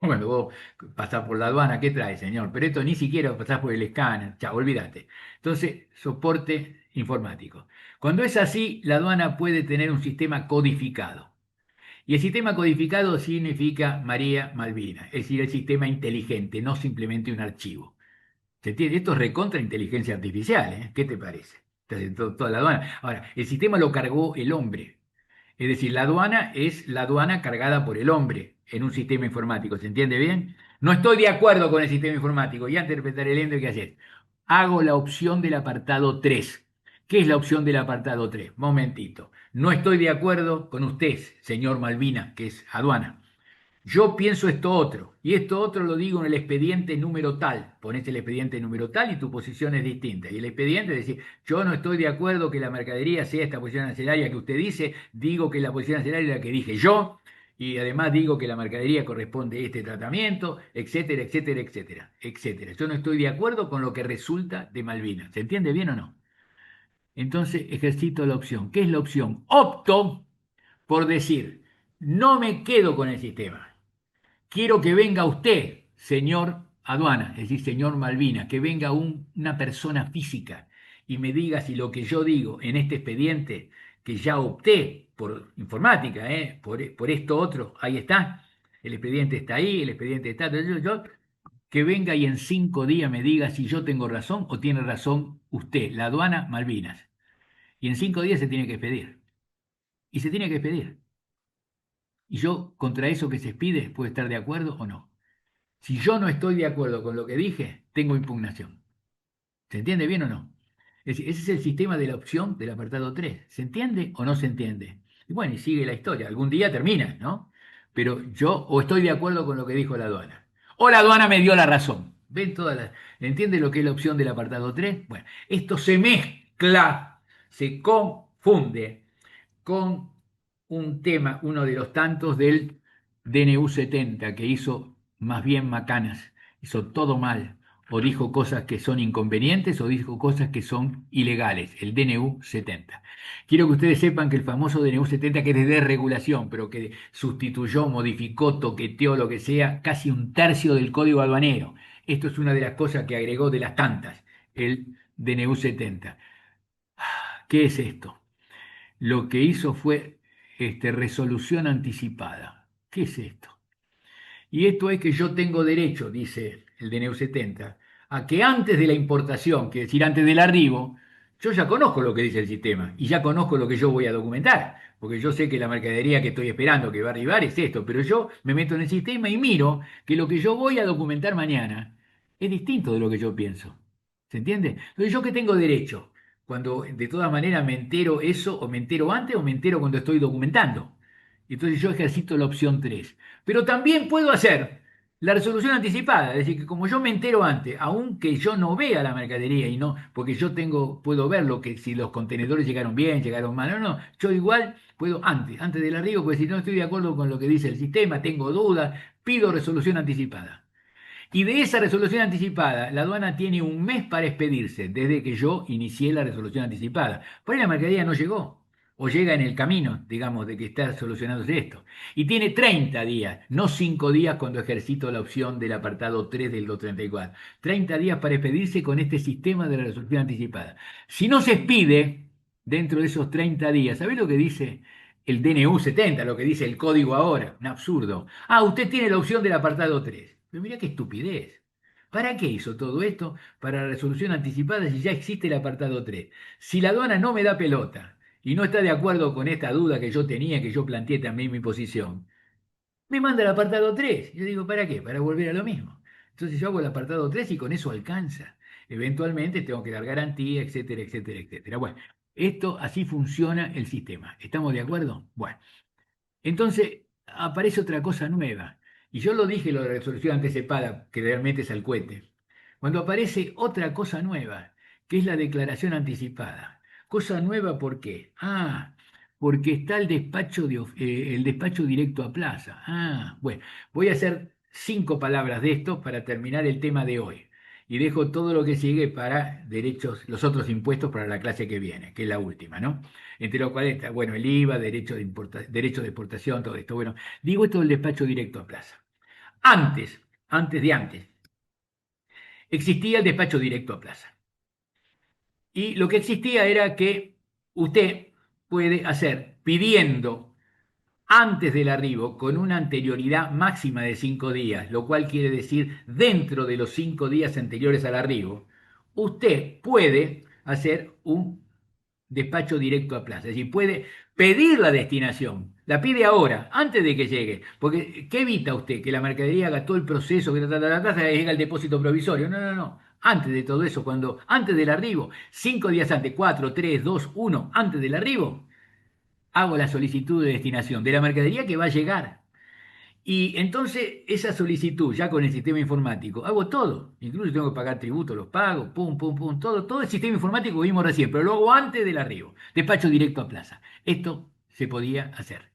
Cuando vos pasás por la aduana, ¿qué trae, señor? Pero esto ni siquiera pasás por el escáner, chao, olvídate. Entonces, soporte informático. Cuando es así, la aduana puede tener un sistema codificado. Y el sistema codificado significa María Malvina, es decir, el sistema inteligente, no simplemente un archivo. ¿Se entiende? Esto es recontra inteligencia artificial, ¿eh? ¿Qué te parece? Entonces, toda la aduana. Ahora, el sistema lo cargó el hombre. Es decir, la aduana es la aduana cargada por el hombre en un sistema informático. ¿Se entiende bien? No estoy de acuerdo con el sistema informático. Y antes de interpretar el ente, ¿qué haces? Hago la opción del apartado 3. ¿Qué es la opción del apartado 3? Momentito. No estoy de acuerdo con usted, señor Malvina, que es aduana. Yo pienso esto otro, y esto otro lo digo en el expediente número tal. Pones el expediente número tal y tu posición es distinta. Y el expediente es decir, yo no estoy de acuerdo que la mercadería sea esta posición arancelaria que usted dice, digo que la posición arancelaria es la que dije yo, y además digo que la mercadería corresponde a este tratamiento, etcétera, etcétera, etcétera, etcétera. Yo no estoy de acuerdo con lo que resulta de Malvinas. ¿Se entiende bien o no? Entonces ejercito la opción. ¿Qué es la opción? Opto por decir, no me quedo con el sistema. Quiero que venga usted, señor aduana, es decir, señor Malvina, que venga una persona física y me diga si lo que yo digo en este expediente, que ya opté por informática, por esto otro, ahí está, el expediente está ahí, el expediente está, que venga y en 5 días me diga si yo tengo razón o tiene razón usted, la aduana Malvinas. Y en 5 días se tiene que expedir. Y se tiene que expedir. Y yo, contra eso que se expide, puedo estar de acuerdo o no. Si yo no estoy de acuerdo con lo que dije, tengo impugnación. ¿Se entiende bien o no? Es decir, ese es el sistema de la opción del apartado 3. ¿Se entiende o no se entiende? Y bueno, y sigue la historia. Algún día termina, ¿no? Pero yo o estoy de acuerdo con lo que dijo la aduana, o la aduana me dio la razón. ¿Ven todas las... ¿Entiende lo que es la opción del apartado 3? Bueno, esto se mezcla, se confunde con un tema, uno de los tantos del DNU 70, que hizo más bien macanas, hizo todo mal, o dijo cosas que son inconvenientes, o dijo cosas que son ilegales, el DNU 70. Quiero que ustedes sepan que el famoso DNU 70, que es de desregulación, pero que sustituyó, modificó, toqueteó, lo que sea, casi un tercio del código aduanero. Esto es una de las cosas que agregó de las tantas, el DNU 70. ¿Qué es esto? Lo que hizo fue resolución anticipada. ¿Qué es esto? Y esto es que yo tengo derecho, dice el DNU 70, a que antes de la importación, que es decir, antes del arribo, yo ya conozco lo que dice el sistema y ya conozco lo que yo voy a documentar, porque yo sé que la mercadería que estoy esperando que va a arribar es esto, pero yo me meto en el sistema y miro que lo que yo voy a documentar mañana es distinto de lo que yo pienso. ¿Se entiende? Entonces, ¿yo qué tengo derecho? Cuando de todas maneras me entero eso, o me entero antes, o me entero cuando estoy documentando. Entonces yo ejercito la opción 3. Pero también puedo hacer la resolución anticipada, es decir, que como yo me entero antes, aunque yo no vea la mercadería y no, porque yo puedo ver lo que si los contenedores llegaron bien, llegaron mal, no, yo igual puedo antes del arribo, porque si no estoy de acuerdo con lo que dice el sistema, tengo dudas, pido resolución anticipada. Y de esa resolución anticipada, la aduana tiene un mes para expedirse desde que yo inicié la resolución anticipada. Por ahí la mercadería no llegó, o llega en el camino, digamos, de que está solucionándose esto. Y tiene 30 días, no 5 días cuando ejercito la opción del apartado 3 del 234. 30 días para expedirse con este sistema de la resolución anticipada. Si no se expide dentro de esos 30 días, ¿sabés lo que dice el DNU 70, lo que dice el código ahora? Un absurdo. Ah, usted tiene la opción del apartado 3. Pero mirá qué estupidez. ¿Para qué hizo todo esto? Para la resolución anticipada si ya existe el apartado 3. Si la aduana no me da pelota y no está de acuerdo con esta duda que yo tenía, que yo planteé también mi posición, me manda el apartado 3. Yo digo, ¿para qué? Para volver a lo mismo. Entonces yo hago el apartado 3 y con eso alcanza. Eventualmente tengo que dar garantía, etcétera, etcétera, etcétera. Bueno, esto así funciona el sistema. ¿Estamos de acuerdo? Bueno. Entonces aparece otra cosa nueva. Y yo lo dije, lo de resolución anticipada, que realmente es al cohete. Cuando aparece otra cosa nueva, que es la declaración anticipada. Cosa nueva, ¿por qué? Ah, porque está el despacho directo a plaza. Ah, bueno, voy a hacer 5 palabras de esto para terminar el tema de hoy. Y dejo todo lo que sigue para derechos, los otros impuestos para la clase que viene, que es la última, ¿no? Entre los cuales está, bueno, el IVA, derecho de exportación, todo esto. Bueno, digo esto del despacho directo a plaza. Antes, existía el despacho directo a plaza. Y lo que existía era que usted puede hacer pidiendo antes del arribo con una anterioridad máxima de 5 días, lo cual quiere decir dentro de los 5 días anteriores al arribo, usted puede hacer un despacho directo a plaza. Es decir, puede pedir la destinación, la pide ahora, antes de que llegue. Porque, ¿qué evita usted? Que la mercadería haga todo el proceso, que llega al depósito provisorio. No, no, no. Antes de todo eso, antes del arribo, 5 días antes, 4, 3, 2, 1, antes del arribo, hago la solicitud de destinación de la mercadería que va a llegar. Y entonces esa solicitud, ya con el sistema informático, hago todo. Incluso tengo que pagar tributos, los pago, pum, pum, pum, todo el sistema informático que vimos recién, pero lo hago antes del arribo. Despacho directo a plaza. Esto se podía hacer.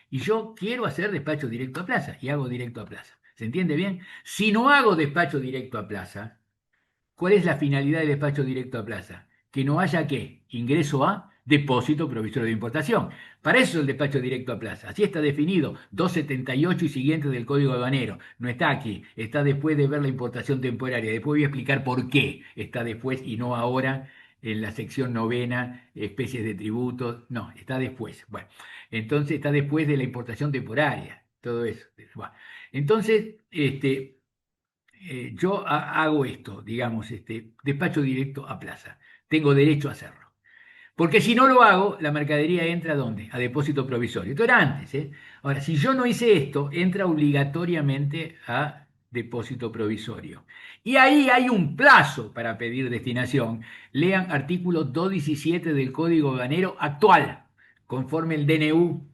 Y yo quiero hacer despacho directo a plaza y hago directo a plaza. ¿Se entiende bien? Si no hago despacho directo a plaza, ¿cuál es la finalidad del despacho directo a plaza? Que no haya ¿qué? Ingreso a depósito provisorio de importación. Para eso es el despacho directo a plaza. Así está definido, 278 y siguientes del Código Aduanero. No está aquí, está después de ver la importación temporaria. Después voy a explicar por qué está después y no ahora en la sección novena, especies de tributos. No, está después. Bueno, entonces está después de la importación temporaria. Todo eso. Bueno, entonces, yo hago esto, digamos, despacho directo a plaza. Tengo derecho a hacerlo. Porque si no lo hago, la mercadería entra ¿a dónde? A depósito provisorio. Esto era antes, ¿eh? Ahora, si yo no hice esto, entra obligatoriamente a depósito provisorio. Y ahí hay un plazo para pedir destinación. Lean artículo 217 del Código Aduanero actual, conforme el DNU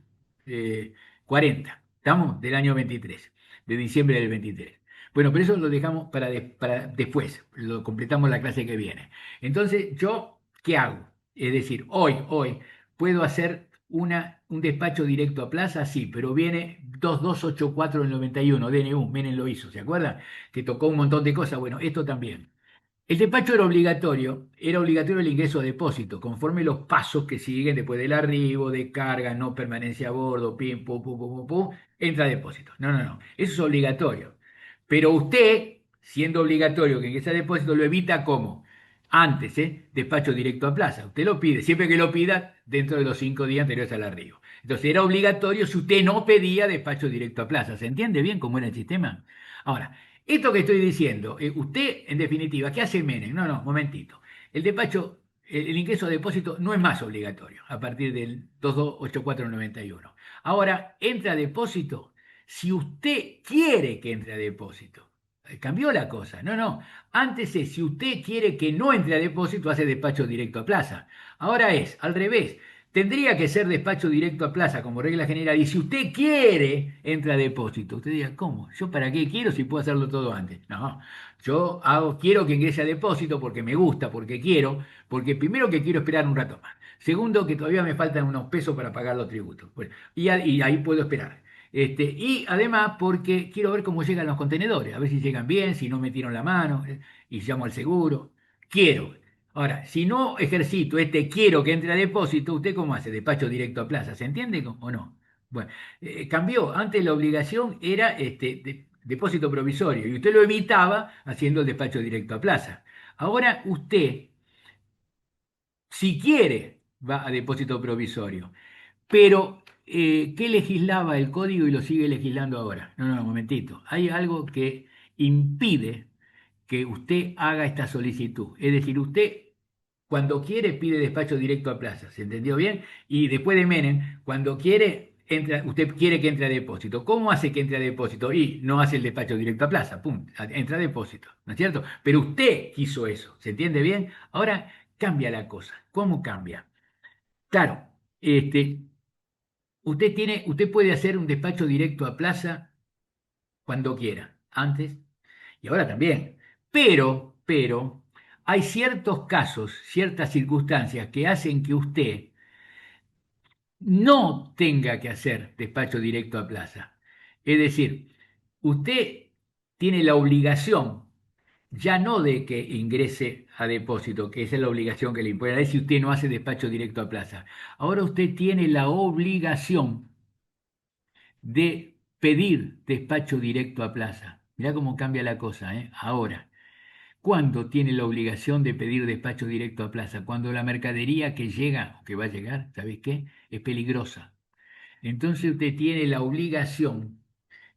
40. ¿Estamos? Del año 23, de diciembre del 23. Bueno, pero eso lo dejamos para después, lo completamos la clase que viene. Entonces, ¿yo qué hago? Es decir, hoy puedo hacer un despacho directo a plaza, sí, pero viene 2284 del 91, DNU, Menem lo hizo, ¿se acuerdan? Que tocó un montón de cosas. Bueno, esto también. El despacho era obligatorio el ingreso a depósito, conforme los pasos que siguen después del arribo, de carga, no permanencia a bordo, pim, pum, pum, pum, pum, pum, entra a depósito. No, no, no, eso es obligatorio. Pero usted, siendo obligatorio que ingrese a depósito, lo evita como antes, ¿eh? Despacho directo a plaza. Usted lo pide, siempre que lo pida, dentro de los 5 días anteriores al arribo. Entonces era obligatorio si usted no pedía despacho directo a plaza. ¿Se entiende bien cómo era el sistema? Ahora, esto que estoy diciendo, usted, en definitiva, ¿qué hace Menem? No, no, momentito. El despacho, el ingreso a depósito no es más obligatorio a partir del 228491. Ahora, entra a depósito si usted quiere que entre a depósito. Cambió la cosa. No, no. Antes es, si usted quiere que no entre a depósito, hace despacho directo a plaza. Ahora es, al revés. Tendría que ser despacho directo a plaza como regla general. Y si usted quiere, entra a depósito. Usted diga, ¿cómo? ¿Yo para qué quiero si puedo hacerlo todo antes? No, quiero que ingrese a depósito porque me gusta, porque quiero, porque primero que quiero esperar un rato más. Segundo, que todavía me faltan unos pesos para pagar los tributos. Bueno, y ahí puedo esperar. Y además porque quiero ver cómo llegan los contenedores, a ver si llegan bien, si no metieron la mano, y llamo al seguro. Quiero. Ahora, si no ejercito quiero que entre a depósito, ¿usted cómo hace? Despacho directo a plaza, ¿se entiende o no? Bueno, cambió. Antes la obligación era depósito provisorio y usted lo evitaba haciendo el despacho directo a plaza. Ahora usted, si quiere, va a depósito provisorio. Pero, ¿qué legislaba el código y lo sigue legislando ahora? No, no, un momentito. Hay algo que impide que usted haga esta solicitud. Es decir, usted cuando quiere pide despacho directo a plaza, ¿se entendió bien? Y después de Menem, cuando quiere, usted quiere que entre a depósito. ¿Cómo hace que entre a depósito? Y no hace el despacho directo a plaza, pum, entra a depósito, ¿no es cierto? Pero usted quiso eso, ¿se entiende bien? Ahora cambia la cosa. ¿Cómo cambia? Claro, usted puede hacer un despacho directo a plaza cuando quiera, antes y ahora también. Pero, hay ciertos casos, ciertas circunstancias que hacen que usted no tenga que hacer despacho directo a plaza. Es decir, usted tiene la obligación ya no de que ingrese a depósito, que esa es la obligación que le impone, si usted no hace despacho directo a plaza. Ahora usted tiene la obligación de pedir despacho directo a plaza. Mirá cómo cambia la cosa, ¿eh? Ahora, ¿cuándo tiene la obligación de pedir despacho directo a plaza? Cuando la mercadería que llega o que va a llegar, ¿sabes qué? Es peligrosa. Entonces usted tiene la obligación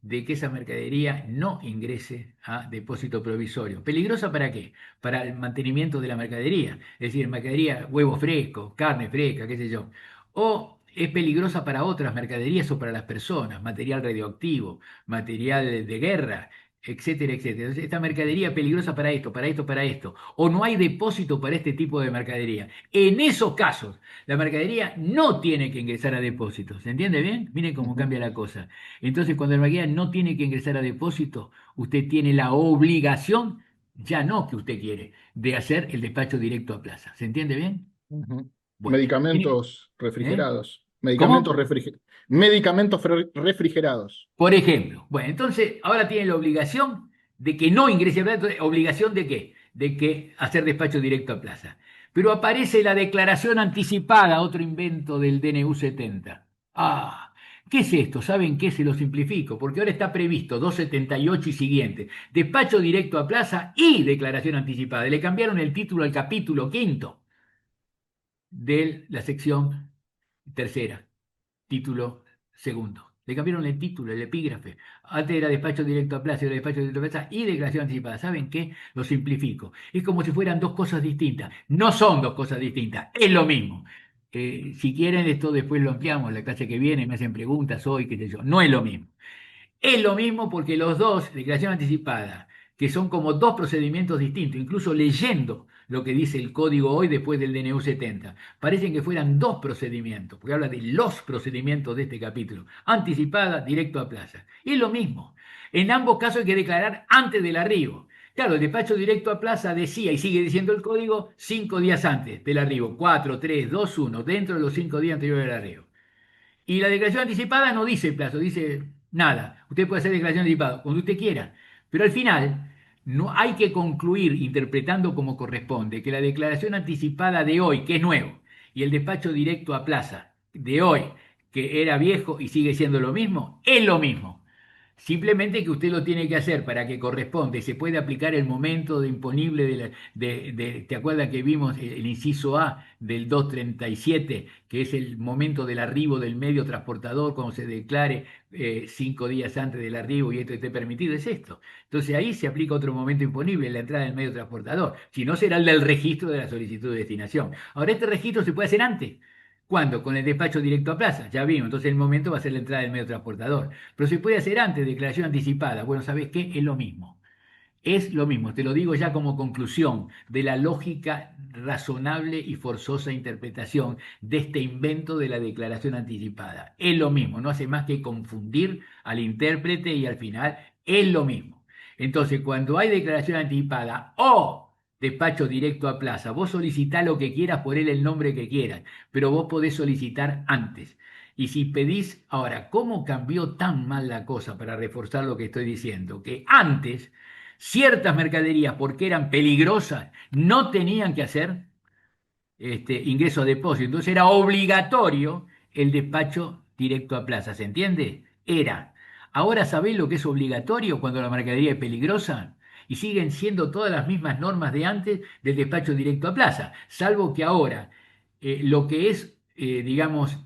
de que esa mercadería no ingrese a depósito provisorio. ¿Peligrosa para qué? Para el mantenimiento de la mercadería, es decir, mercadería, huevos frescos, carne fresca, qué sé yo. O es peligrosa para otras mercaderías o para las personas, material radioactivo, material de guerra, etcétera, etcétera. Entonces, esta mercadería es peligrosa para esto, para esto, para esto. O no hay depósito para este tipo de mercadería. En esos casos, la mercadería no tiene que ingresar a depósito. ¿Se entiende bien? Miren cómo Ujú. cambia la cosa. Entonces, cuando el mercadería no tiene que ingresar a depósito, usted tiene la obligación, ya no que usted quiere, de hacer el despacho directo a plaza. ¿Se entiende bien? Ujú. Bueno, Medicamentos ¿eh? refrigerados. ¿Cómo? Medicamentos refrigerados. Por ejemplo. Bueno, entonces ahora tiene la obligación de que no ingrese a plaza. Entonces, ¿obligación de qué? De que hacer despacho directo a plaza. Pero aparece la declaración anticipada, otro invento del DNU 70. Ah, ¿qué es esto? ¿Saben qué? Se lo simplifico, porque ahora está previsto 278 y siguiente. Despacho directo a plaza y declaración anticipada. Le cambiaron el título al capítulo quinto de la sección tercera, título segundo. Le cambiaron el título, el epígrafe. Antes era despacho directo a plaza, era despacho directo a plaza y declaración anticipada. ¿Saben qué? Lo simplifico. Es como si fueran dos cosas distintas. No son dos cosas distintas, es lo mismo. Si quieren, esto después lo ampliamos la clase que viene, me hacen preguntas hoy, qué sé yo. No es lo mismo. Es lo mismo porque los dos, declaración anticipada, que son como dos procedimientos distintos, incluso leyendo lo que dice el código hoy después del DNU 70, parecen que fueran dos procedimientos, porque habla de los procedimientos de este capítulo, anticipada, directo a plaza. Es lo mismo. En ambos casos hay que declarar antes del arribo. Claro, el despacho directo a plaza decía, y sigue diciendo el código, 5 días antes del arribo, 4, 3, 2, 1, dentro de los 5 días anteriores del arribo. Y la declaración anticipada no dice plazo, dice nada. Usted puede hacer declaración anticipada cuando usted quiera. Pero al final no hay que concluir interpretando como corresponde que la declaración anticipada de hoy, que es nuevo, y el despacho directo a plaza de hoy, que era viejo y sigue siendo lo mismo, es lo mismo. Simplemente que usted lo tiene que hacer para que corresponde y se puede aplicar el momento de imponible ¿te acuerdas que vimos el inciso A del 237, que es el momento del arribo del medio transportador cuando se declare 5 días antes del arribo y esto esté permitido? Es esto. Entonces ahí se aplica otro momento imponible, la entrada del medio transportador. Si no, será el del registro de la solicitud de destinación. Ahora, este registro se puede hacer antes. ¿Cuándo? Con el despacho directo a plaza, ya vimos. Entonces el momento va a ser la entrada del medio transportador. Pero se puede hacer antes, declaración anticipada. Bueno, ¿sabes qué? Es lo mismo. Es lo mismo, te lo digo ya como conclusión de la lógica razonable y forzosa interpretación de este invento de la declaración anticipada. Es lo mismo, no hace más que confundir al intérprete y al final es lo mismo. Entonces, cuando hay declaración anticipada o despacho directo a plaza, vos solicitás lo que quieras, por él el nombre que quieras, pero vos podés solicitar antes. Y si pedís, ahora, ¿cómo cambió tan mal la cosa para reforzar lo que estoy diciendo? Que antes ciertas mercaderías, porque eran peligrosas, no tenían que hacer ingreso a depósito. Entonces era obligatorio el despacho directo a plaza. ¿Se entiende? Era. Ahora sabéis lo que es obligatorio cuando la mercadería es peligrosa. Y siguen siendo todas las mismas normas de antes del despacho directo a plaza, salvo que ahora lo que es, digamos,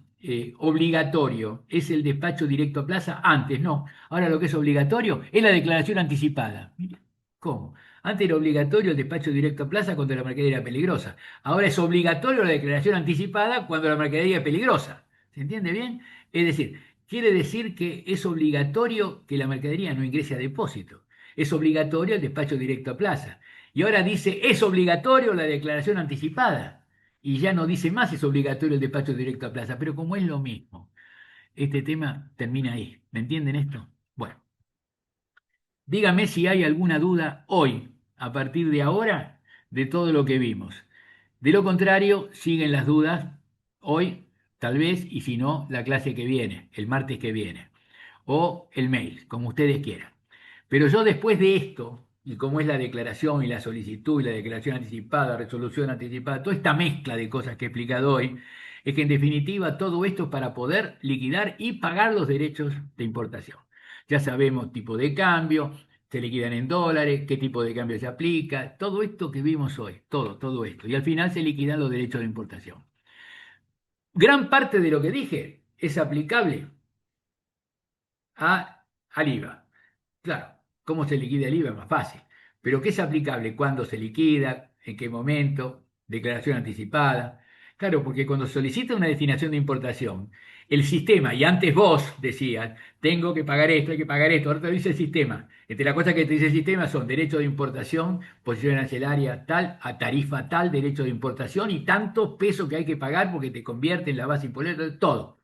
obligatorio es el despacho directo a plaza, antes no. Ahora lo que es obligatorio es la declaración anticipada. Mire, ¿cómo? Antes era obligatorio el despacho directo a plaza cuando la mercadería era peligrosa. Ahora es obligatorio la declaración anticipada cuando la mercadería es peligrosa. ¿Se entiende bien? Es decir, quiere decir que es obligatorio que la mercadería no ingrese a depósito. Es obligatorio el despacho directo a plaza. Y ahora dice, es obligatorio la declaración anticipada. Y ya no dice más es obligatorio el despacho directo a plaza. Pero como es lo mismo, este tema termina ahí. ¿Me entienden esto? Bueno. Dígame si hay alguna duda hoy, a partir de ahora, de todo lo que vimos. De lo contrario, siguen las dudas hoy, tal vez, y si no, la clase que viene, el martes que viene, o el mail, como ustedes quieran. Pero yo después de esto, y como es la declaración y la solicitud y la declaración anticipada, resolución anticipada, toda esta mezcla de cosas que he explicado hoy, es que en definitiva todo esto es para poder liquidar y pagar los derechos de importación. Ya sabemos tipo de cambio, se liquidan en dólares, qué tipo de cambio se aplica, todo esto que vimos hoy, todo esto. Y al final se liquidan los derechos de importación. Gran parte de lo que dije es aplicable al IVA. Claro, ¿cómo se liquida el IVA? Es más fácil. Pero ¿qué es aplicable? ¿Cuándo se liquida? ¿En qué momento? Declaración anticipada. Claro, porque cuando solicita una destinación de importación, el sistema, y antes vos decías, tengo que pagar esto, hay que pagar esto, ahora te dice el sistema. Entre las cosas que te dice el sistema son derecho de importación, posición arancelaria tal, a tarifa tal, derecho de importación y tantos pesos que hay que pagar porque te convierte en la base imposible, todo.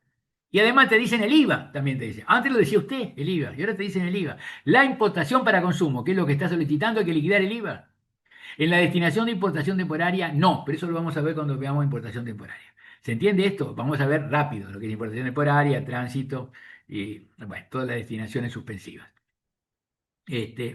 Y además te dicen el IVA, también te dice. Antes lo decía usted, el IVA, y ahora te dicen el IVA. La importación para consumo, que es lo que está solicitando, hay que liquidar el IVA. En la destinación de importación temporaria, no, pero eso lo vamos a ver cuando veamos importación temporaria. ¿Se entiende esto? Vamos a ver rápido lo que es importación temporaria, tránsito y, bueno, todas las destinaciones suspensivas.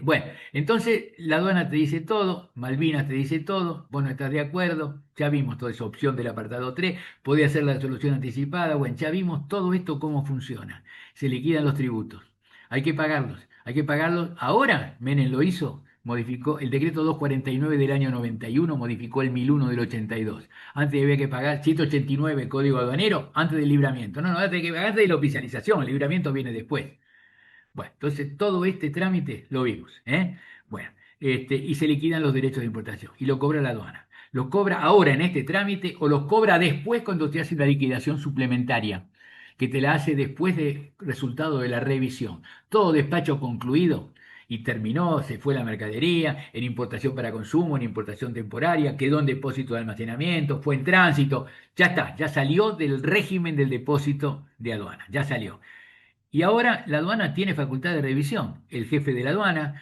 Bueno, entonces la aduana te dice todo, Malvinas te dice todo, vos no estás de acuerdo, ya vimos toda esa opción del apartado 3, podía hacer la solución anticipada, bueno, ya vimos todo esto cómo funciona. Se liquidan los tributos, hay que pagarlos, hay que pagarlos. Ahora Menem lo hizo, modificó el decreto 249 del año 91, modificó el 1001 del 82. Antes había que pagar 189 código aduanero, antes del libramiento. No, antes de que antes de la oficialización, el libramiento viene después. Bueno, entonces todo este trámite lo vimos, ¿eh? Bueno, y se liquidan los derechos de importación y lo cobra la aduana. ¿Los cobra ahora en este trámite o los cobra después cuando te hace la liquidación suplementaria, que te la hace después de resultado de la revisión? Todo despacho concluido y terminó, se fue la mercadería, en importación para consumo, en importación temporaria, quedó en depósito de almacenamiento, fue en tránsito, ya está, ya salió del régimen del depósito de aduana, ya salió. Y ahora la aduana tiene facultad de revisión. El jefe de la aduana,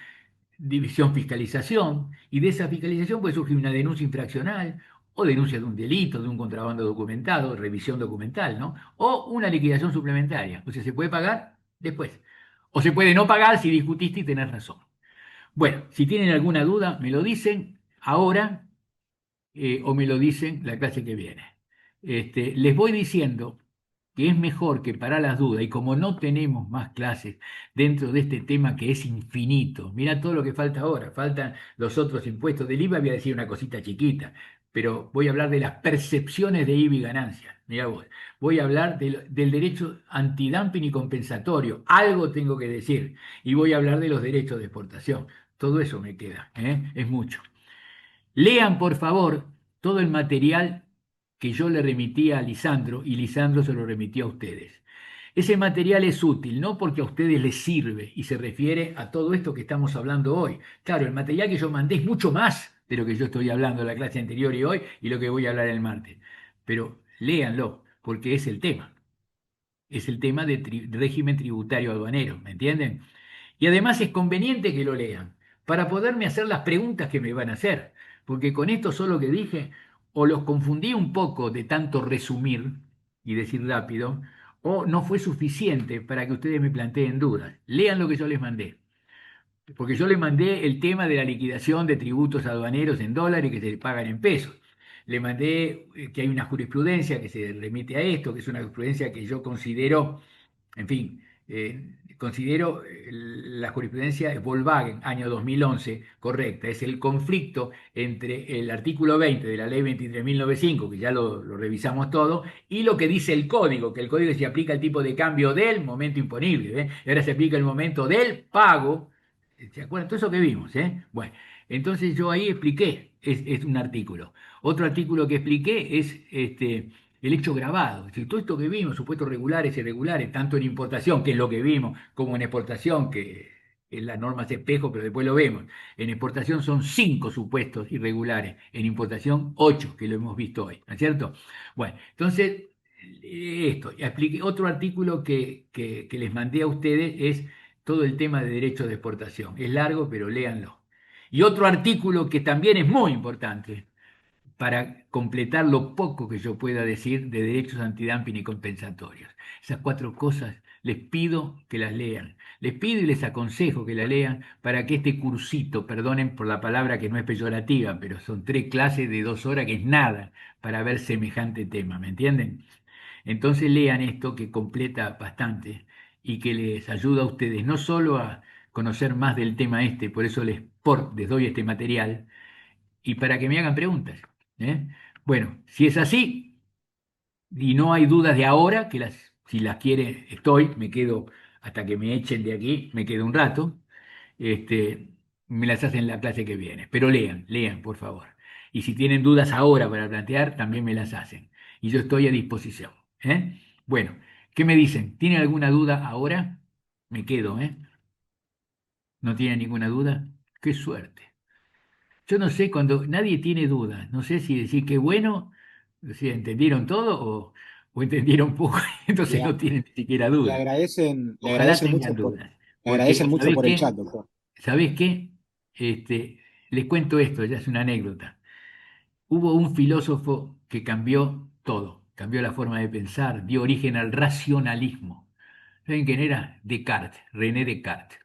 división fiscalización, y de esa fiscalización puede surgir una denuncia infraccional o denuncia de un delito, de un contrabando documentado, revisión documental, ¿no? O una liquidación suplementaria. O sea, se puede pagar después. O se puede no pagar si discutiste y tenés razón. Bueno, si tienen alguna duda, me lo dicen ahora o me lo dicen la clase que viene. Les voy diciendo que es mejor que para las dudas, y como no tenemos más clases dentro de este tema que es infinito, mira todo lo que falta ahora, faltan los otros impuestos del IVA, voy a decir una cosita chiquita, pero voy a hablar de las percepciones de IVA y ganancias, mira vos, voy a hablar del derecho antidumping y compensatorio, algo tengo que decir, y voy a hablar de los derechos de exportación, todo eso me queda, ¿eh? Es mucho. Lean, por favor, todo el material que yo le remití a Lisandro y Lisandro se lo remitió a ustedes. Ese material es útil, no porque a ustedes les sirve y se refiere a todo esto que estamos hablando hoy. Claro, el material que yo mandé es mucho más de lo que yo estoy hablando en la clase anterior y hoy y lo que voy a hablar el martes. Pero léanlo, porque es el tema. Es el tema de régimen tributario aduanero, ¿me entienden? Y además es conveniente que lo lean para poderme hacer las preguntas que me van a hacer, porque con esto solo que dije, o los confundí un poco de tanto resumir y decir rápido, o no fue suficiente para que ustedes me planteen dudas. Lean lo que yo les mandé, porque yo les mandé el tema de la liquidación de tributos aduaneros en dólares que se pagan en pesos. Le mandé que hay una jurisprudencia que se remite a esto, que es una jurisprudencia que yo considero, en fin, considero la jurisprudencia de Volkswagen, año 2011, correcta. Es el conflicto entre el artículo 20 de la ley 23.905, que ya lo revisamos todo, y lo que dice el código, que el código se aplica el tipo de cambio del momento imponible, ¿eh? Y ahora se aplica el momento del pago. ¿Se acuerdan? Todo eso que vimos, ¿eh? Bueno, entonces yo ahí expliqué, es un artículo. Otro artículo que expliqué es el hecho grabado. Es decir, todo esto que vimos, supuestos regulares y irregulares, tanto en importación, que es lo que vimos, como en exportación, que es la norma espejo, pero después lo vemos. En exportación son 5 supuestos irregulares, en importación 8, que lo hemos visto hoy, ¿no es cierto? Bueno, entonces, esto, expliqué, otro artículo que les mandé a ustedes es todo el tema de derechos de exportación. Es largo, pero léanlo. Y otro artículo que también es muy importante para completar lo poco que yo pueda decir de derechos antidumping y compensatorios. Esas 4 cosas les pido que las lean. Les pido y les aconsejo que las lean para que este cursito, perdonen por la palabra que no es peyorativa, pero son 3 clases de 2 horas que es nada para ver semejante tema, ¿me entienden? Entonces lean esto que completa bastante y que les ayuda a ustedes no solo a conocer más del tema este, por eso les doy este material, y para que me hagan preguntas. ¿Eh? Bueno, si es así y no hay dudas de ahora, si las quiere estoy, me quedo hasta que me echen de aquí, me quedo un rato, este, me las hacen en la clase que viene. Pero lean, lean, por favor. Y si tienen dudas ahora para plantear, también me las hacen. Y yo estoy a disposición. ¿Eh? Bueno, ¿qué me dicen? ¿Tienen alguna duda ahora? Me quedo, ¿eh? ¿No tienen ninguna duda? Qué suerte. Yo no sé, cuando nadie tiene dudas, no sé si decir qué bueno, si entendieron todo o entendieron poco, entonces Le, no tienen ni siquiera le dudas. agradecen, le Ojalá agradecen tengan mucho dudas. le Porque, agradecen mucho ¿sabés por el qué? chat, doctor. ¿Sabés qué? Les cuento esto, ya es una anécdota. Hubo un filósofo que cambió todo, cambió la forma de pensar, dio origen al racionalismo. ¿Saben quién era? Descartes, René Descartes.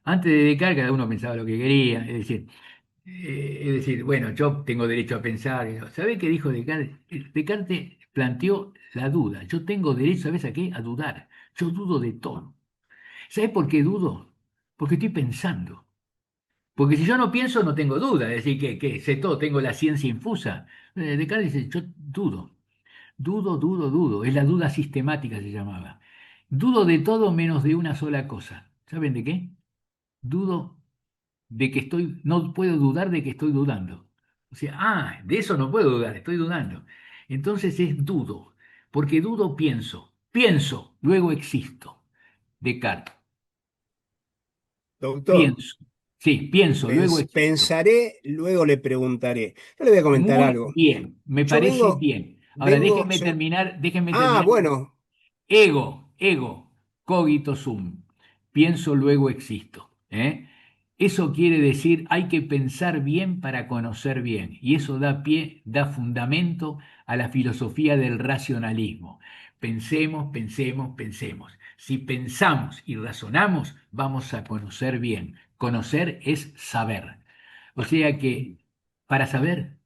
Antes de Descartes, cada uno pensaba lo que quería, es decir, bueno, yo tengo derecho a pensar. ¿Sabe qué dijo Descartes? Descartes planteó la duda. Yo tengo derecho, ¿sabes a qué? A dudar. Yo dudo de todo. ¿Sabes por qué dudo? Porque estoy pensando. Porque si yo no pienso, no tengo duda. Es decir, que sé todo, tengo la ciencia infusa. Descartes dice, yo dudo. Dudo, dudo, dudo. Es la duda sistemática, se llamaba. Dudo de todo menos de una sola cosa. ¿Saben de qué? Dudo de que no puedo dudar de que estoy dudando. O sea, de eso no puedo dudar, estoy dudando. Entonces es dudo, porque dudo pienso, luego existo. Descartes, Doctor, pienso, sí, pienso, luego existo. pensaré, luego le preguntaré. Yo le voy a comentar Muy algo. bien, me Yo parece vengo, bien. Ahora vengo, yo- déjenme ah, terminar. bueno, Ego, cogito sum. Pienso, luego existo. ¿Eh? Eso quiere decir hay que pensar bien para conocer bien, y eso da pie, da fundamento a la filosofía del racionalismo. Pensemos, pensemos, pensemos. Si pensamos y razonamos, vamos a conocer bien. Conocer es saber. O sea que para saber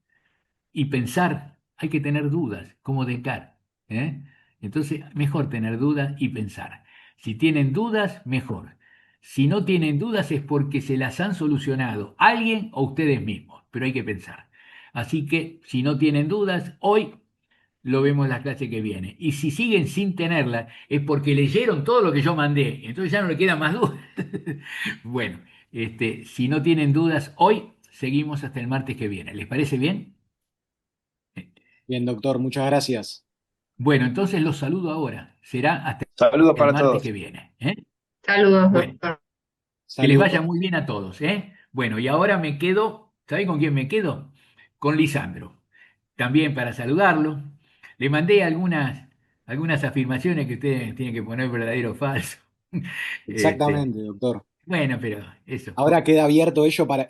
y pensar hay que tener dudas, como Descartes, ¿eh? Entonces, mejor tener dudas y pensar. Si tienen dudas, mejor. Si no tienen dudas es porque se las han solucionado alguien o ustedes mismos, pero hay que pensar. Así que, si no tienen dudas, hoy lo vemos la clase que viene. Y si siguen sin tenerla, es porque leyeron todo lo que yo mandé. Entonces ya no le quedan más dudas. Bueno, si no tienen dudas, hoy seguimos hasta el martes que viene. ¿Les parece bien? Bien, doctor, muchas gracias. Bueno, entonces los saludo ahora. Será hasta Saludos el para martes todos. que viene, ¿eh? Saludos, Bueno, doctor. que les vaya Saludos. muy bien a todos, ¿eh? Bueno, y ahora me quedo, ¿saben con quién me quedo? Con Lisandro. También para saludarlo. Le mandé algunas afirmaciones que ustedes tienen que poner verdadero o falso. Este, Exactamente, doctor. bueno, pero eso. Ahora queda abierto eso para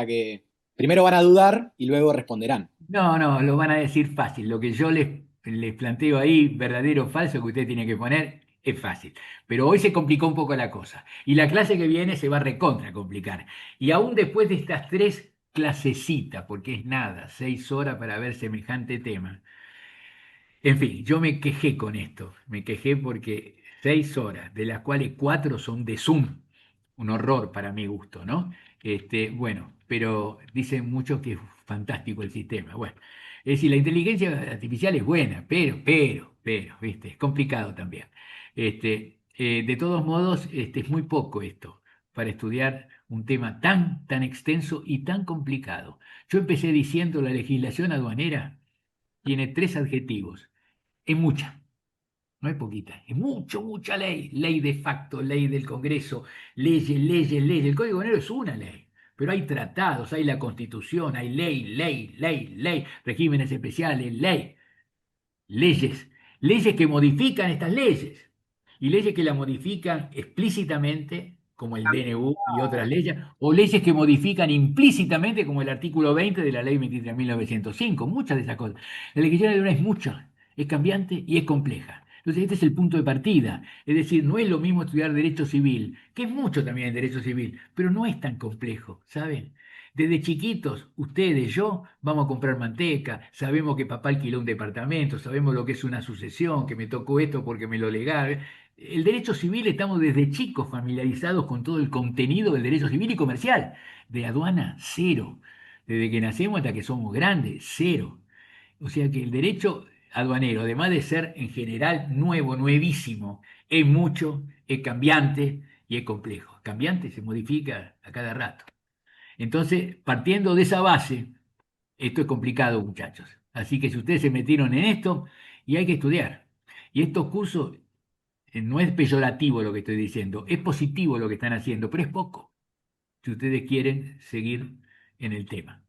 que primero van a dudar y luego responderán. No, no, lo van a decir fácil. Lo que yo les planteo ahí, verdadero o falso, que usted tiene que poner, es fácil. Pero hoy se complicó un poco la cosa. Y la clase que viene se va a recontra complicar. Y aún después de estas tres clasecitas, porque es nada, 6 horas para ver semejante tema. En fin, yo me quejé con esto. Me quejé porque 6 horas, de las cuales 4 son de Zoom. Un horror para mi gusto, ¿no? Bueno, pero dicen muchos que es fantástico el sistema. Bueno, es decir, la inteligencia artificial es buena, pero, ¿viste? Es complicado también. De todos modos, es muy poco esto para estudiar un tema tan extenso y tan complicado. Yo empecé diciendo la legislación aduanera tiene 3 adjetivos. Es mucha, no es poquita, es mucha ley. Ley de facto, ley del Congreso, leyes. El Código Minero es una ley, pero hay tratados, hay la Constitución, hay ley, regímenes especiales, leyes que modifican estas leyes y leyes que la modifican explícitamente, como el DNU y otras leyes, o leyes que modifican implícitamente, como el artículo 20 de la ley 23.905, muchas de esas cosas. La legislación de una es mucha, es cambiante y es compleja. Entonces, este es el punto de partida. Es decir, no es lo mismo estudiar derecho civil, que es mucho también derecho civil, pero no es tan complejo, ¿saben? Desde chiquitos, ustedes, yo, vamos a comprar manteca, sabemos que papá alquiló un departamento, sabemos lo que es una sucesión, que me tocó esto porque me lo legaron. El derecho civil estamos desde chicos familiarizados con todo el contenido del derecho civil y comercial. De aduana, cero. Desde que nacemos hasta que somos grandes, cero. O sea que el derecho aduanero, además de ser en general nuevo, nuevísimo, es mucho, es cambiante y es complejo. Cambiante se modifica a cada rato. Entonces, partiendo de esa base, esto es complicado, muchachos. Así que si ustedes se metieron en esto, y hay que estudiar. Y estos cursos, no es peyorativo lo que estoy diciendo, es positivo lo que están haciendo, pero es poco, si ustedes quieren seguir en el tema.